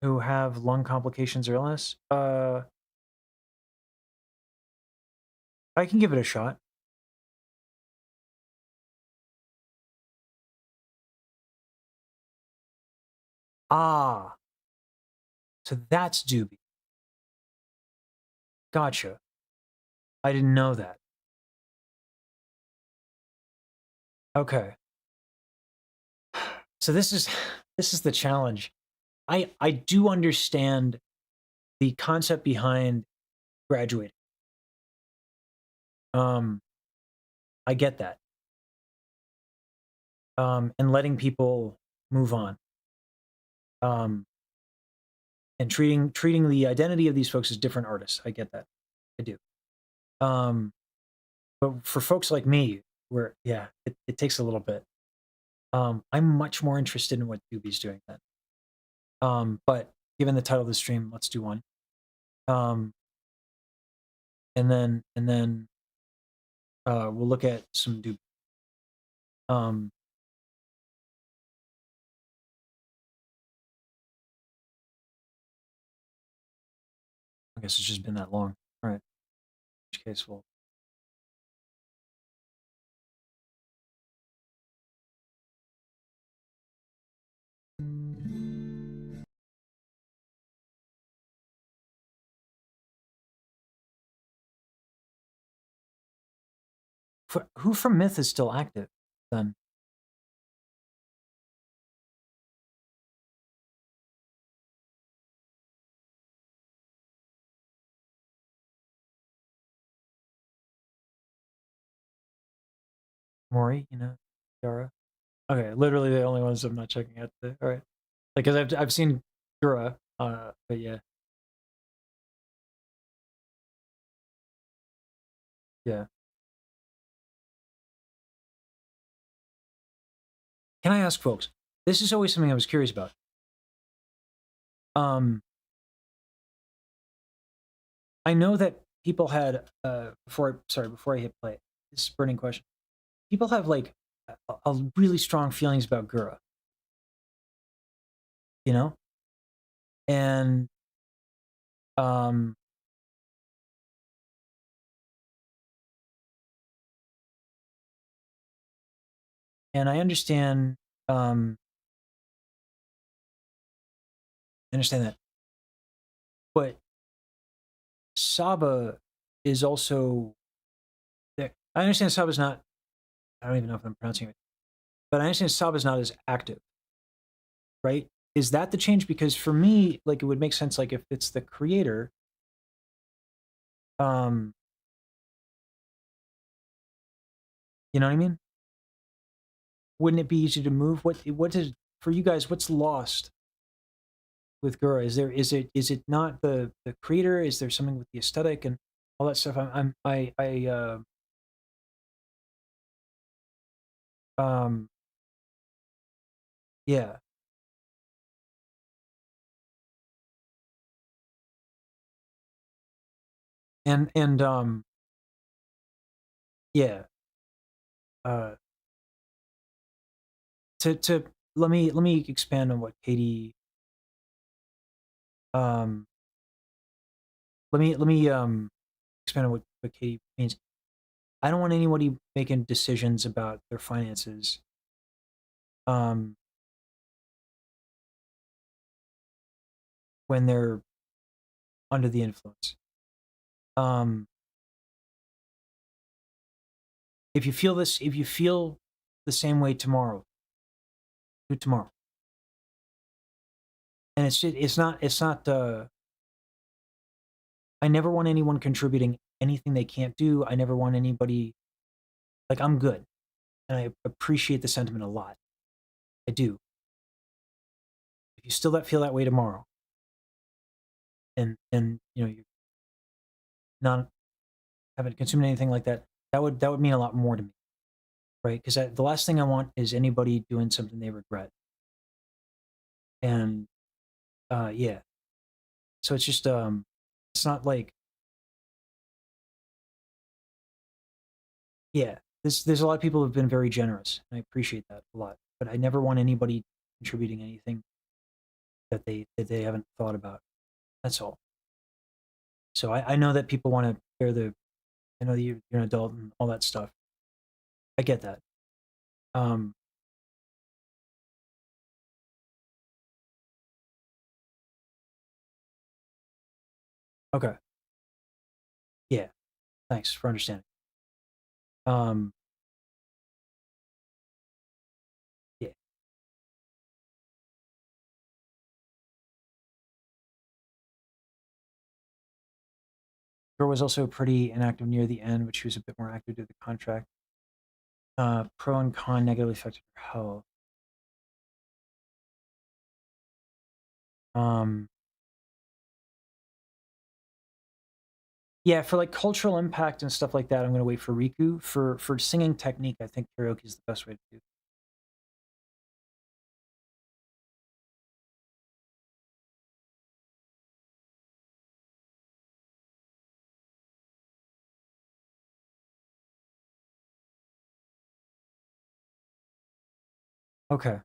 Who have lung complications or illness? I can give it a shot. Ah, so that's Doobie. Gotcha. I didn't know that. Okay. So this is the challenge. I do understand the concept behind graduating. I get that. And letting people move on. And treating the identity of these folks as different artists. I get that. I do. But for folks like me, where it takes a little bit. I'm much more interested in what Doobie's doing then. But given the title of the stream, let's do one. And then we'll look at some Doobie. I guess it's just been that long. All right. In which case, we'll. Who from Myth is still active then? Maury, Yara. Okay, literally the only ones I'm not checking out today. All right, because I've seen Gura, but yeah, yeah. Can I ask folks? This is always something I was curious about. I know that people had before I hit play. This is a burning question. People have like a really strong feelings about Gura. And and I understand that, but Saba is also there. I understand Saba's not. I don't even know if I'm pronouncing it, but I understand Saba's not as active, right? Is that the change? Because for me, like, it would make sense, like, if it's the creator, you know what I mean? Wouldn't it be easy to move? What is, for you guys, what's lost with Gura? Is it not the creator? Is there something with the aesthetic and all that stuff? Yeah. And yeah. To let me expand on what Katie let me expand on what Katie means. I don't want anybody making decisions about their finances. When they're under the influence. If you feel the same way tomorrow, do it tomorrow. And it's not I never want anyone contributing anything they can't do. I never want anybody, like, I'm good. And I appreciate the sentiment a lot. I do. If you still feel that way tomorrow, and you know, you're not haven't consumed anything like that, that would mean a lot more to me, right? Because the last thing I want is anybody doing something they regret. And yeah, so it's just it's not like, yeah, there's a lot of people who've been very generous, and I appreciate that a lot. But I never want anybody contributing anything that they haven't thought about. That's all. So I know that people want to bear I know that you're an adult and all that stuff. I get that. Okay. Yeah. Thanks for understanding. Yeah. Girl was also pretty inactive near the end, but she was a bit more active due to the contract. Pro and con negatively affected her health. Yeah, for like cultural impact and stuff like that, I'm gonna wait for Riku. For singing technique, I think karaoke is the best way to do. Okay.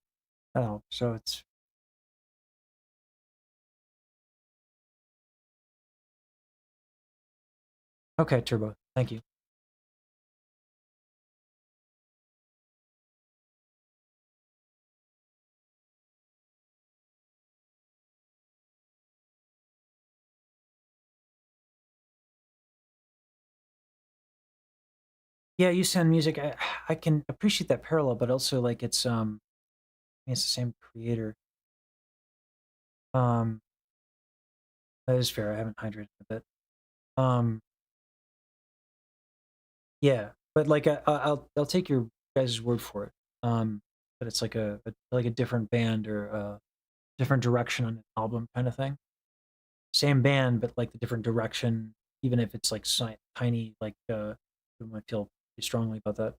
That helps. So it's okay, Turbo. Thank you. Yeah, you sound music. I can appreciate that parallel, but also like it's I mean, it's the same creator. That is fair. I haven't hydrated a bit. Yeah, but like I'll take your guys' word for it. But it's like a different band or a different direction on an album kind of thing. Same band, but like the different direction, even if it's like tiny, like you might feel pretty strongly about that.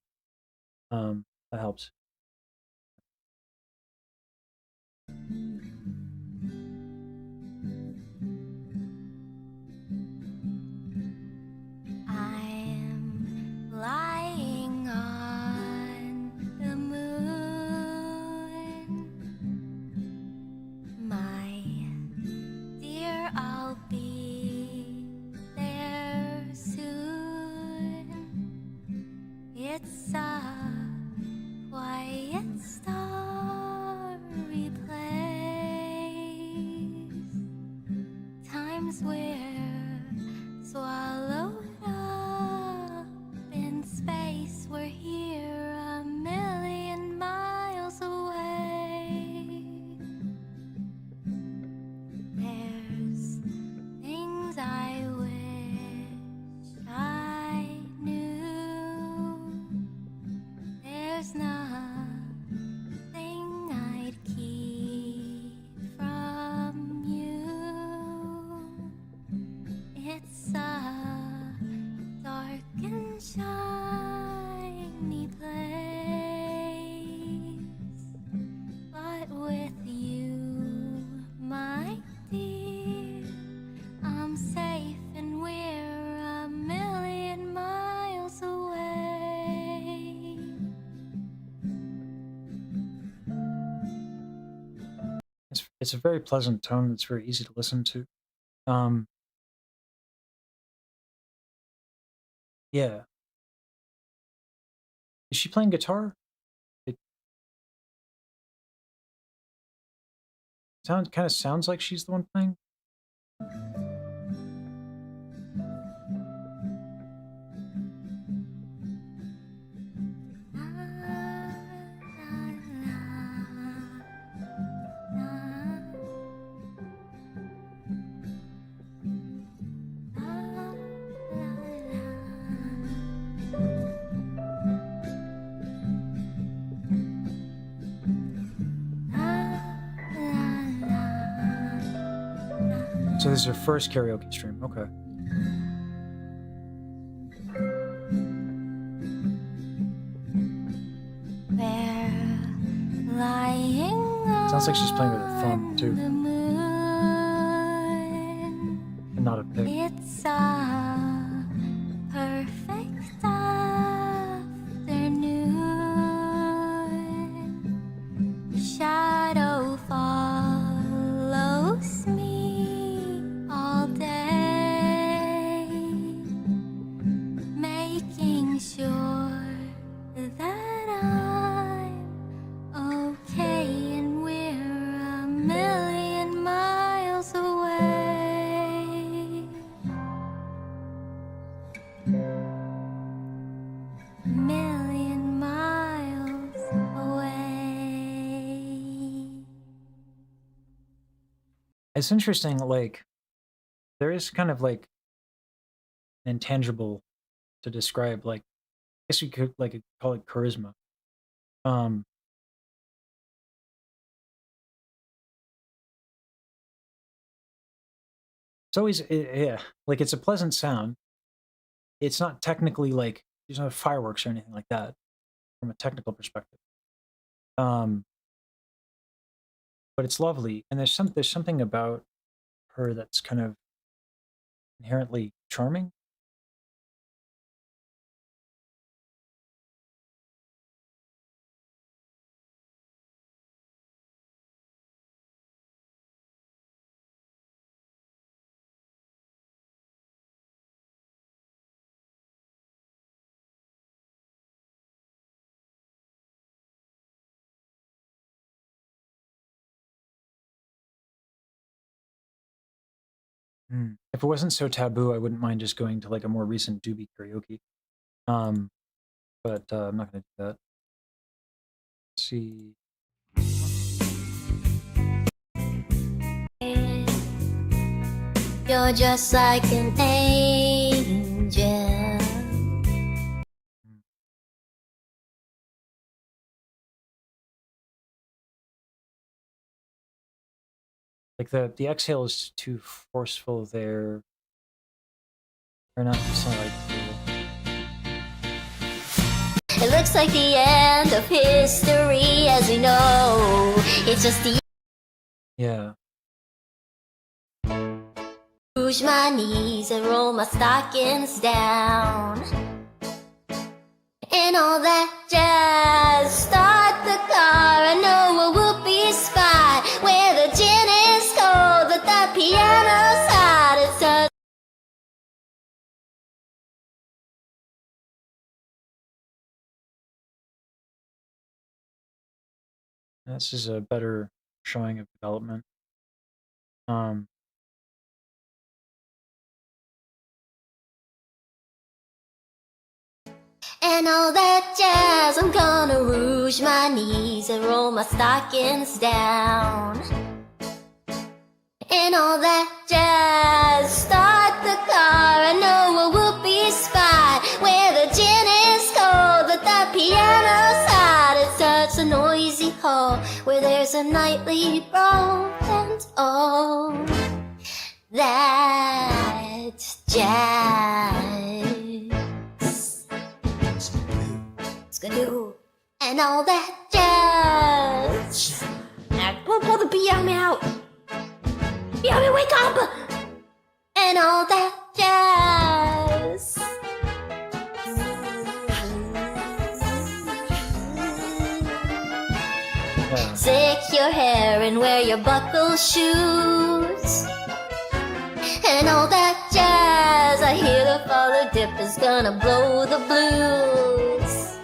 That helps. I'm lying on the moon, my dear, I'll be there soon. It's a quiet, starry place. Times we're swallowed up in space. We're here 1,000,000 miles away. There's things I wish I knew. There's nothing I'd keep from you. It's a dark and shiny place, but with you, my dear, I'm safe and we're 1,000,000 miles away. It's a very pleasant tone. It's very easy to listen to. Yeah. Is she playing guitar? It kind of sounds like she's the one playing. So this is her first karaoke stream. Okay. Sounds like she's playing with her thumb too, and not a pick. It's a perfect afternoon. Shadow follows me all day, making sure that I'm okay and we're a million miles away. Million miles away. It's interesting, like, there is kind of like an intangible to describe, like, I guess you could like call it charisma. Um, it's always, yeah, like it's a pleasant sound. It's not technically like, there's no fireworks or anything like that from a technical perspective. But it's lovely, and there's something about her that's kind of inherently charming. If it wasn't so taboo, I wouldn't mind just going to like a more recent Doobie karaoke. But I'm not going to do that. Let's see. You're just like an angel. Like the exhale is too forceful there. Or not, it's not like. It looks like the end of history as we know. It's just the Yeah. rouge my knees and roll my stockings down. And all that jazz. Start the car, I know a whoopee spot where the gin is cold, but the piano's hot. It's a This is a better showing of development. and all that jazz. I'm gonna rouge my knees and roll my stockings down. And all that jazz. Start the car, I know a whoopee spot where the gin is cold, but the piano's hot. It's such a noisy hall where there's a nightly brawl, and all that jazz. Skadoo. And all that jazz. Now pull the piano out. Piano, wake up! And all that jazz. Yeah. Sick your hair and wear your buckle shoes. And all that jazz. I hear the father dip is gonna blow the blues.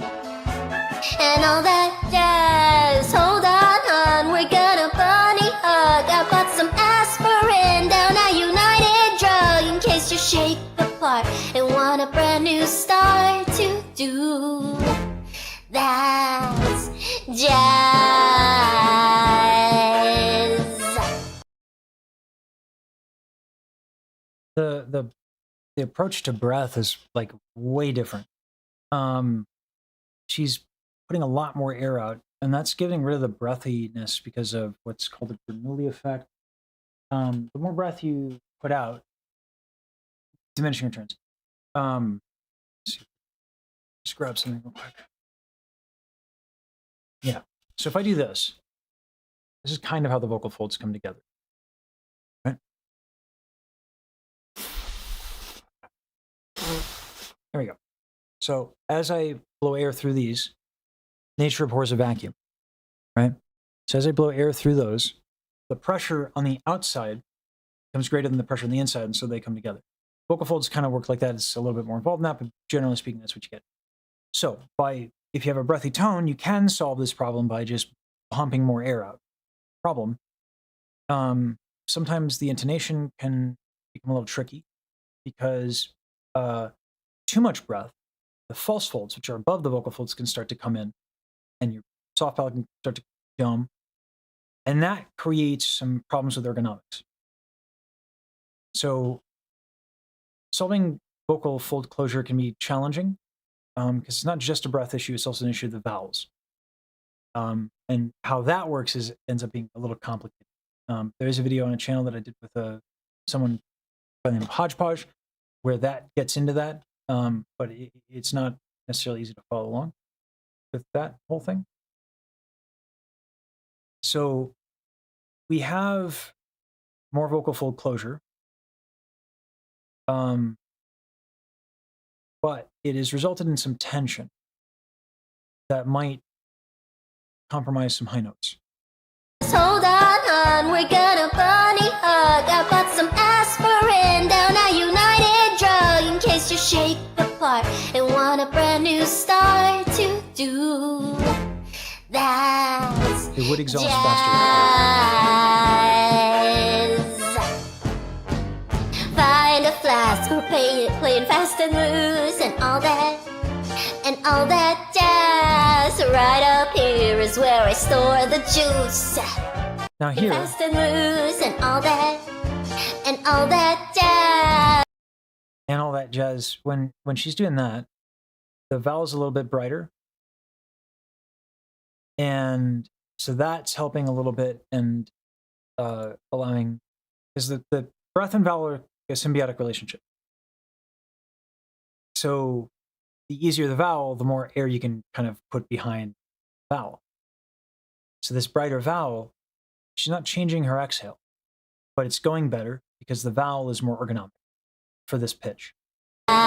and all that jazz. Hold on, we're gonna bunny hug. I bought some aspirin down at United Drug in case you shake apart and want a brand new start to do. That's jazz. The approach to breath is like way different. She's putting a lot more air out, and that's getting rid of the breathiness because of what's called the Bernoulli effect. The more breath you put out, diminishing returns. Let's see. Just grab something real quick. Yeah. So if I do this is kind of how the vocal folds come together. Right? There we go. So as I blow air through these, nature abhors a vacuum, right? So as I blow air through those, the pressure on the outside becomes greater than the pressure on the inside, and so they come together. Vocal folds kind of work like that. It's a little bit more involved in that, but generally speaking, that's what you get. So if you have a breathy tone, you can solve this problem by just pumping more air out. Problem. Sometimes the intonation can become a little tricky because too much breath, the false folds, which are above the vocal folds, can start to come in, and your soft palate can start to dome, and that creates some problems with ergonomics. So solving vocal fold closure can be challenging because it's not just a breath issue, it's also an issue of the vowels. And how that works ends up being a little complicated. There's a video on a channel that I did with someone by the name of Hodgepodge where that gets into that, but it's not necessarily easy to follow along with that whole thing. So we have more vocal fold closure, but it has resulted in some tension that might compromise some high notes. Hold on, we're gonna bunny hug. I bought some aspirin down at United Drug in case you shake apart and want a brand new start to do. That's It would exhaust faster. Find a flask, we're playing fast and loose and all that jazz. Right up here is where I store the juice. Now here, Fast and loose and all that jazz. and all that jazz, when she's doing that, the vowel's a little bit brighter. And so that's helping a little bit and allowing, because the breath and vowel are a symbiotic relationship. So the easier the vowel, the more air you can kind of put behind the vowel. So this brighter vowel, she's not changing her exhale, but it's going better because the vowel is more ergonomic for this pitch. Find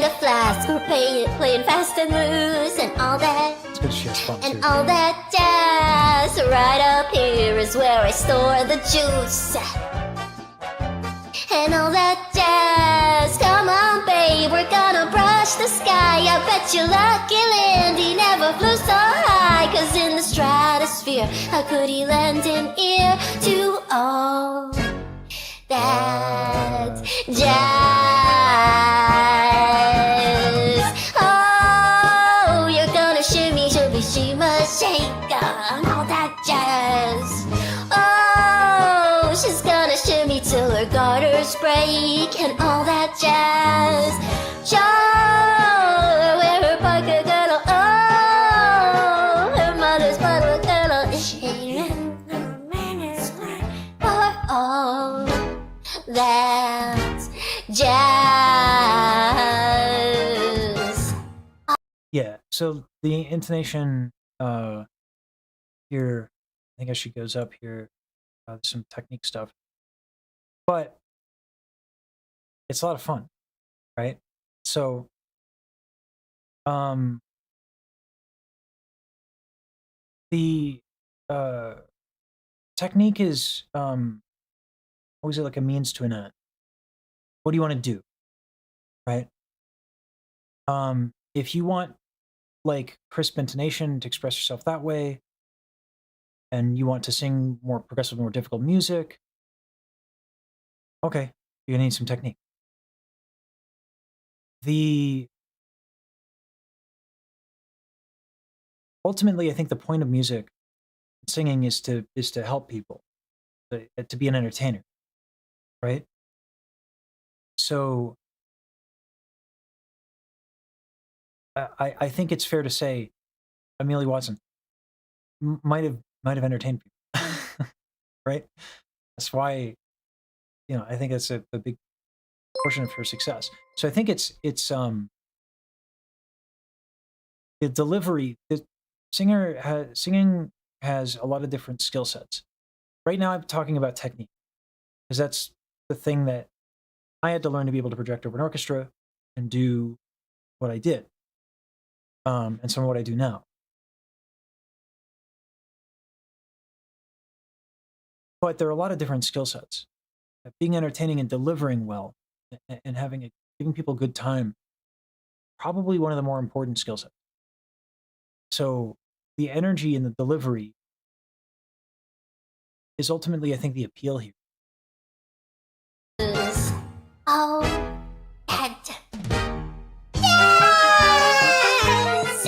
a flask, we're playing fast and loose and all that It's good she has fun too. and all that jazz. Right up here is where I store the juice and all that jazz. Come on, babe, we're gonna brush the sky. I bet you lucky Lindy never flew so high, 'cause in the stratosphere, how could he lend an ear to all that jazz? Oh, you're gonna shimmy, shimmy, shake and all that jazz. Oh, she's gonna shimmy till her garters break and all that jazz. Show her where her pocket girdle. Oh, her mother's bottle girdle. For all that jazz. Yeah, so the intonation here, I think as she goes up here, there's some technique stuff. But it's a lot of fun, right? So the technique is always like a means to an end. What do you want to do, right? If you want like crisp intonation to express yourself that way, and you want to sing more progressive, more difficult music, okay, you're gonna need some technique. Ultimately, I think the point of music, singing, is to help people, to be an entertainer, right? So I think it's fair to say Amelia Watson might have entertained people, right? That's why, I think that's a big portion of her success. So I think it's the delivery. The singing has a lot of different skill sets. Right now, I'm talking about technique because that's the thing that I had to learn to be able to project over an orchestra and do what I did, and some of what I do now. But there are a lot of different skill sets. Being entertaining and delivering well, and giving people a good time, probably one of the more important skill sets. So the energy and the delivery is ultimately, I think, the appeal here. Oh, and yes!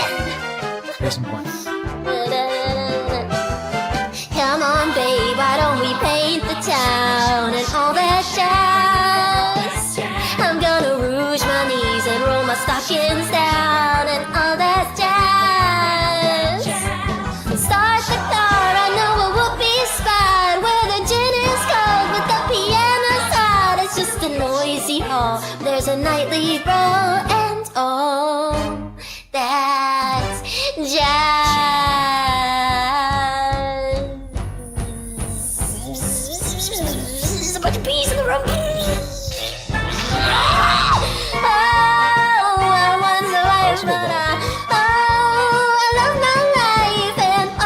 Case in point. Come on, babe, why don't we paint the town and all that jazz? I'm gonna rouge my knees and roll my stockings down and all that jazz. Start the car, I know a whoopee spot where the gin is cold with the piano's hot. It's just a noisy hall. There's a nightly roll and all that jazz. There's a bunch of bees in the room. Oh, I once wife, but I love my life and all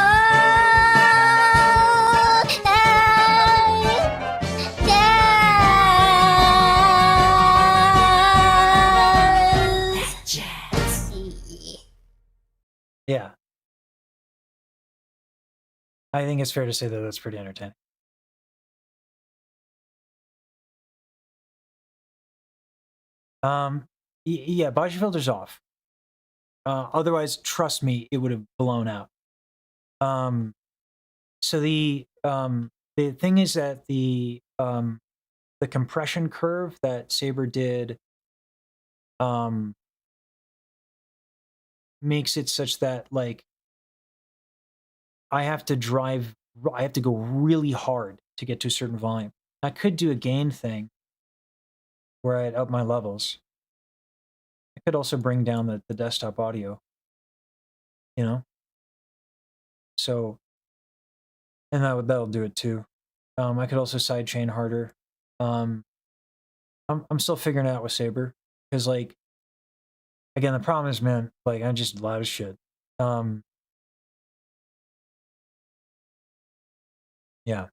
that jazz. Yeah. I think it's fair to say that that's pretty entertaining. Yeah, Baji filter's off. Otherwise, trust me, it would have blown out. So the thing is that the compression curve that Saber did makes it such that like I have to go really hard to get to a certain volume. I could do a gain thing where I'd up my levels. I could also bring down the desktop audio, so, and that'll do it too. I could also sidechain harder. I'm still figuring it out with Saber because, like, again, the problem is, man, like, I'm just loud as shit. Yeah.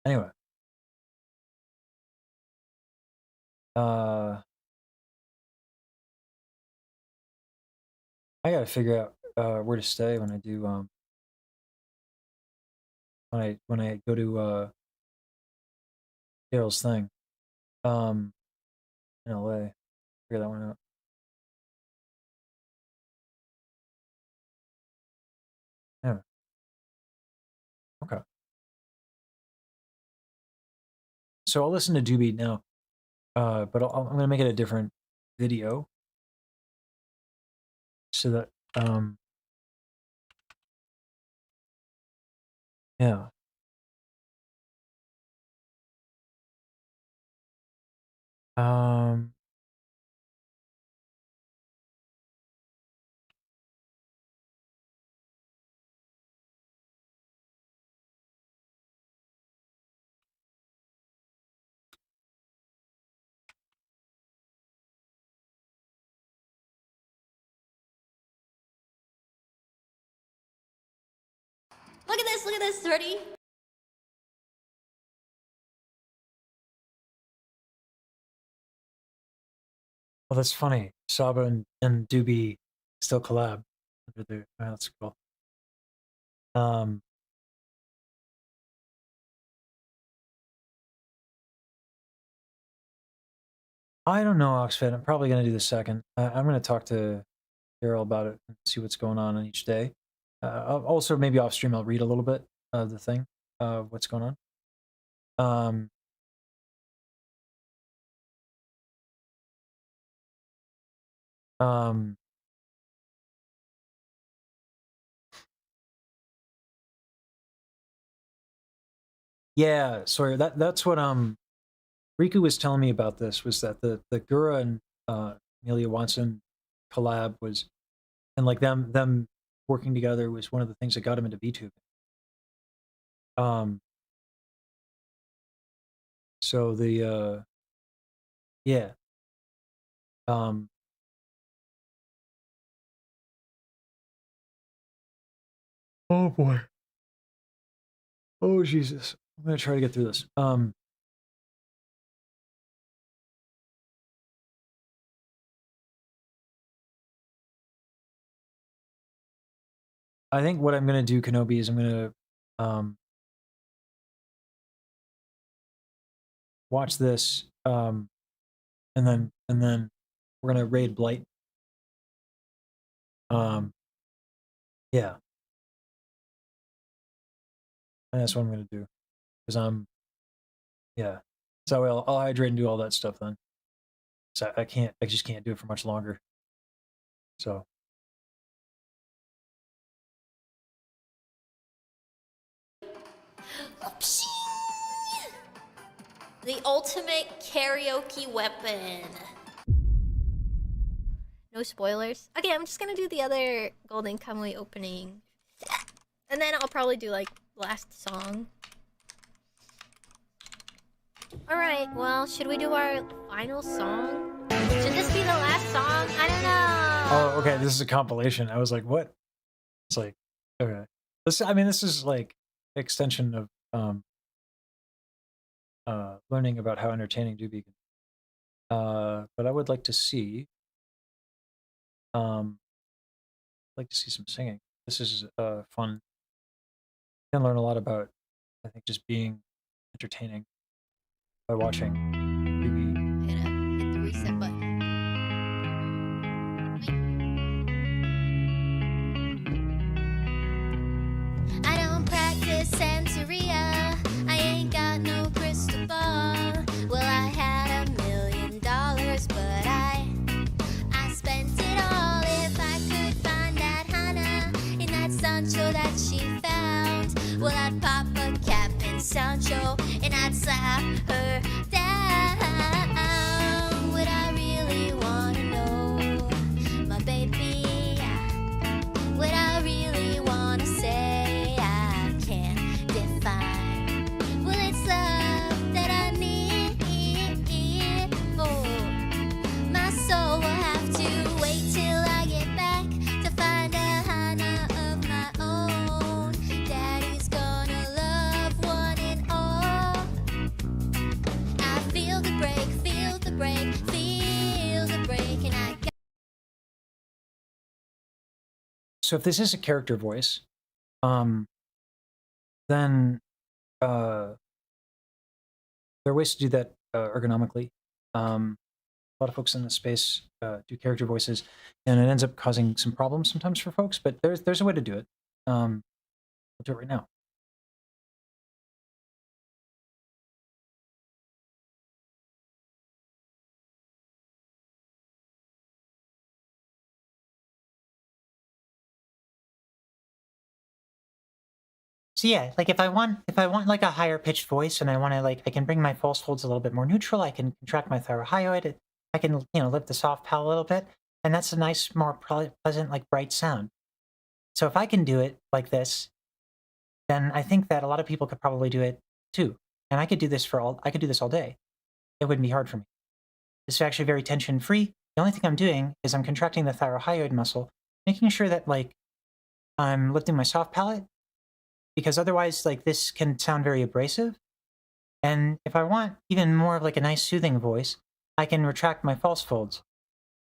Anyway. I gotta figure out where to stay when I do when I go to Daryl's thing in LA. Figure that one out. Yeah. Okay. So I'll listen to Doobie now, but I'm gonna make it a different video so that yeah. Look at this, Dirty. Well, that's funny. Saba and Doobie still collab under the. Oh, that's cool. I don't know, Oxfed. I'm probably gonna do the second. I'm gonna talk to Daryl about it and see what's going on each day. Also, maybe off stream, I'll read a little bit of the thing, what's going on. Yeah, sorry. That's what Riku was telling me about. This was that the Gura and Amelia Watson collab was, and like them working together was one of the things that got him into VTube. So the yeah. Oh boy. Oh Jesus. I'm gonna try to get through this. I think what I'm gonna do, Kenobi, is I'm gonna watch this, and then we're gonna raid Blight. Yeah. And that's what I'm gonna do. Because yeah. So I'll hydrate and do all that stuff then. So I just can't do it for much longer. So The ultimate karaoke weapon. No spoilers. Okay, I'm just gonna do the other Golden Kamui opening. And then I'll probably do like last song. Alright, well, should we do our final song? Should this be the last song? I don't know. oh, okay, this is a compilation. I was like, what? It's like, okay. This is like extension of learning about how entertaining Doobie can. But I would like to see some singing. This is fun. You can learn a lot about, I think, just being entertaining by watching Doobie. I'm gonna hit the reset button. I don't practice Santeria. I ain't got no crystal ball. Well, I had $1 million, but I spent it all. If I could find that Hana in that Sancho that she found, well, I'd pop a cap in Sancho and I'd slap her down. Would I really wanna know, my baby? Would I really wanna say I can't define? Well, it's love that I need. For my soul will have to wait till I get back to find a Hana of my own. Daddy's gonna love one and all. I feel the break, feel the break, feel the break, and I got. So if this is a character voice, then there are ways to do that ergonomically. A lot of folks in the space do character voices, and it ends up causing some problems sometimes for folks. But there's a way to do it. We'll do it right now. So yeah, like if I want like a higher pitched voice and I want to I can bring my false folds a little bit more neutral, I can contract my thyrohyoid, I can lift the soft palate a little bit, and that's a nice, more pleasant, like bright sound. So if I can do it like this, then I think that a lot of people could probably do it too. And I could do this all day. It wouldn't be hard for me. This is actually very tension free. The only thing I'm doing is I'm contracting the thyrohyoid muscle, making sure that I'm lifting my soft palate, because otherwise this can sound very abrasive. And if I want even more of a nice soothing voice, I can retract my false folds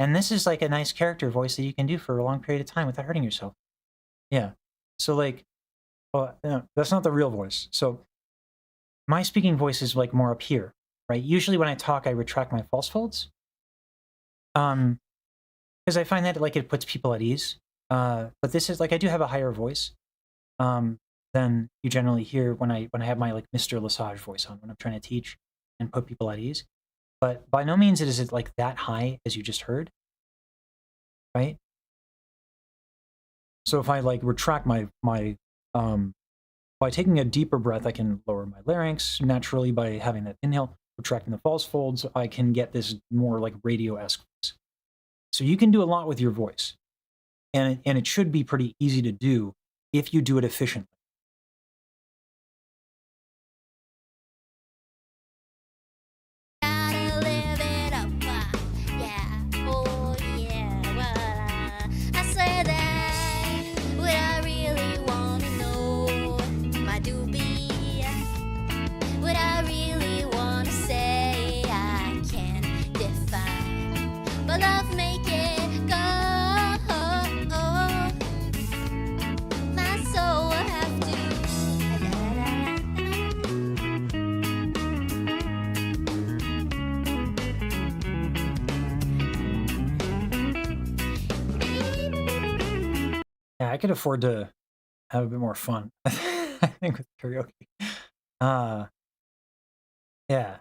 And this is like a nice character voice that you can do for a long period of time without hurting yourself. Yeah. So like, no, that's not the real voice. So my speaking voice is like more up here, right? Usually when I talk, I retract my false folds. Because I find that like it puts people at ease. But this is like I do have a higher voice than you generally hear when I have my like Mr. Lesage voice on when I'm trying to teach and put people at ease. But by no means is it like that high as you just heard, right? So if I like retract my by taking a deeper breath, I can lower my larynx naturally by having that inhale, retracting the false folds. I can get this more like radio-esque voice. So you can do a lot with your voice, and it should be pretty easy to do if you do it efficiently. Gotta live it up, yeah, oh yeah. Well, I say that what I really wanna know, my doobie. What I really wanna say, I can't define, but love make it go. My soul will have to. Yeah, I could afford to have a bit more fun. I think with karaoke. Yeah.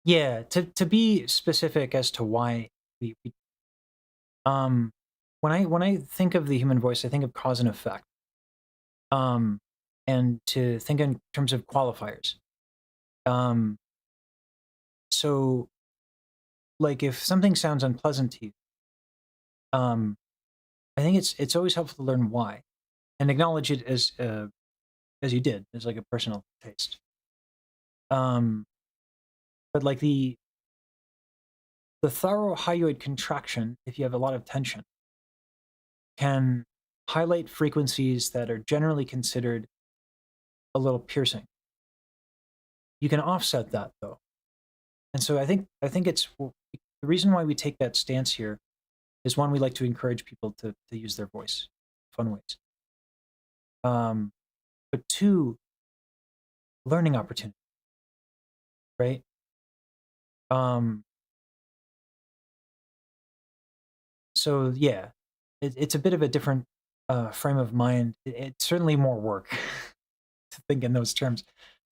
Yeah, to be specific as to why we when I think of the human voice, I think of cause and effect. And to think in terms of qualifiers. Um, so like if something sounds unpleasant to you, I think it's always helpful to learn why and acknowledge it as you did, as like a personal taste. But like the thyrohyoid contraction, if you have a lot of tension, can highlight frequencies that are generally considered a little piercing. You can offset that though. And so I think it's the reason why we take that stance here is one, we like to encourage people to use their voice fun ways. But two, learning opportunity, right? So yeah, it's a bit of a different frame of mind. It's certainly more work to think in those terms.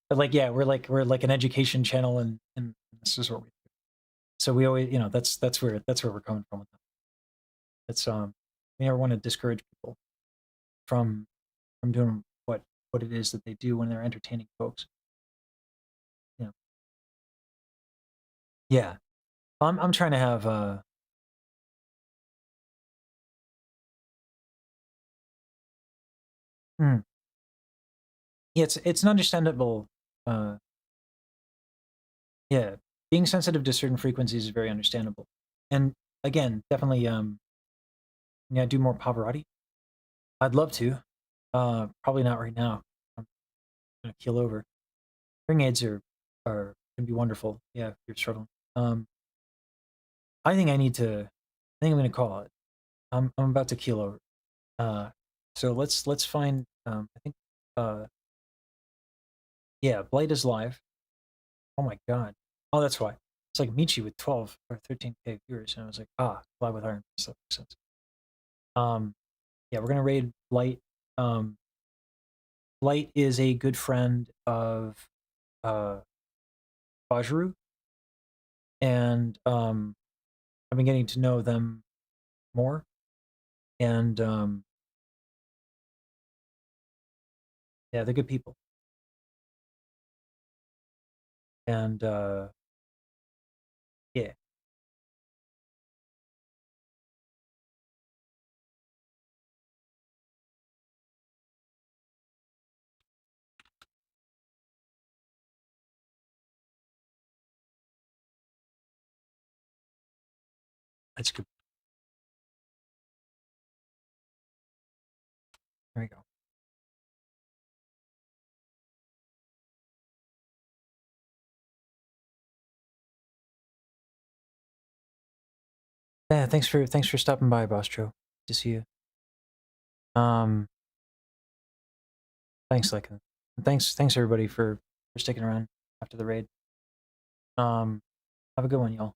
But like, yeah, we're like an education channel, and this is what we do. So we always, that's where we're coming from with that. It's we never want to discourage people from doing what it is that they do when they're entertaining folks. Yeah. Yeah. I'm trying to have yeah, it's an understandable yeah, being sensitive to certain frequencies is very understandable. And again, definitely yeah, do more Pavarotti. I'd love to. Probably not right now. I'm gonna keel over. Hearing aids can be wonderful. Yeah, if you're struggling. I think I'm gonna call it. I'm about to keel over. So let's find I think yeah, Blight is live. Oh my god. Oh, that's why. It's like Michi with 12 or 13K viewers, and I was like, Live with Iron. So that makes sense. Yeah, we're gonna raid Blight. Blight is a good friend of Bajiru, and I've been getting to know them more, and yeah, they're good people, and yeah. That's good. There we go. Yeah, thanks for stopping by, Bostro. Good to see you. Thanks, Lycan. Thanks everybody for sticking around after the raid. Have a good one, y'all.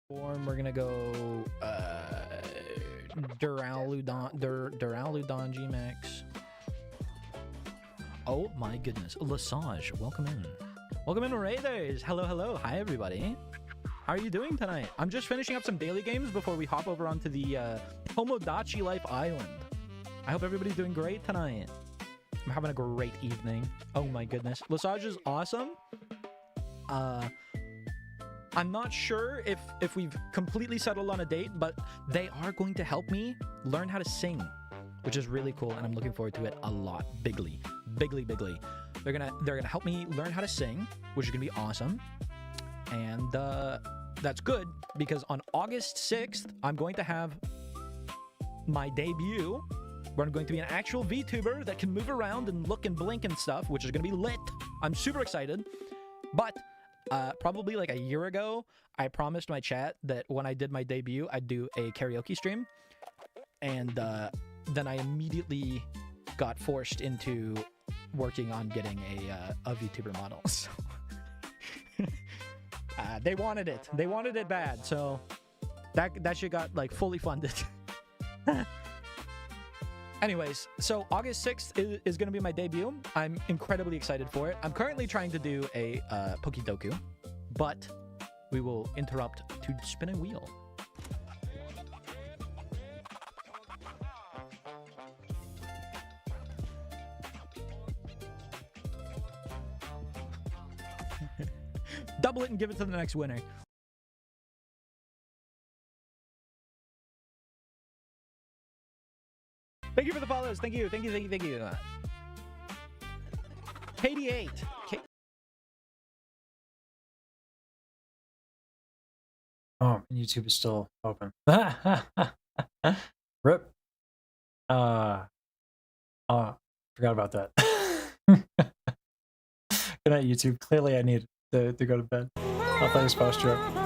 Form, we're gonna go Duraludon G-Max. Oh my goodness. Lesage, welcome in. Welcome in, Raiders. Hello, hello. Hi, everybody. How are you doing tonight? I'm just finishing up some daily games before we hop over onto the Tomodachi Life Island. I hope everybody's doing great tonight. I'm having a great evening. Oh my goodness. Lesage is awesome. I'm not sure if we've completely settled on a date, but they are going to help me learn how to sing, which is really cool, and I'm looking forward to it a lot. Bigly. They're gonna help me learn how to sing, which is gonna be awesome. And that's good because on August 6th, I'm going to have my debut, where I'm going to be an actual VTuber that can move around and look and blink and stuff, which is gonna be lit. I'm super excited. But probably like a year ago, I promised my chat that when I did my debut, I'd do a karaoke stream. And then I immediately got forced into working on getting a VTuber model. So they wanted it. They wanted it bad. So that shit got like fully funded. Anyways, so August 6th is going to be my debut. I'm incredibly excited for it. I'm currently trying to do a Pokidoku, but we will interrupt to spin a wheel. Double it and give it to the next winner. Thank you for the follows. Thank you. Thank you. Thank you. Thank you. KD8. Oh, YouTube is still open. Rip. Forgot about that. Good night, YouTube. Clearly I need to go to bed. I'll play this posture up.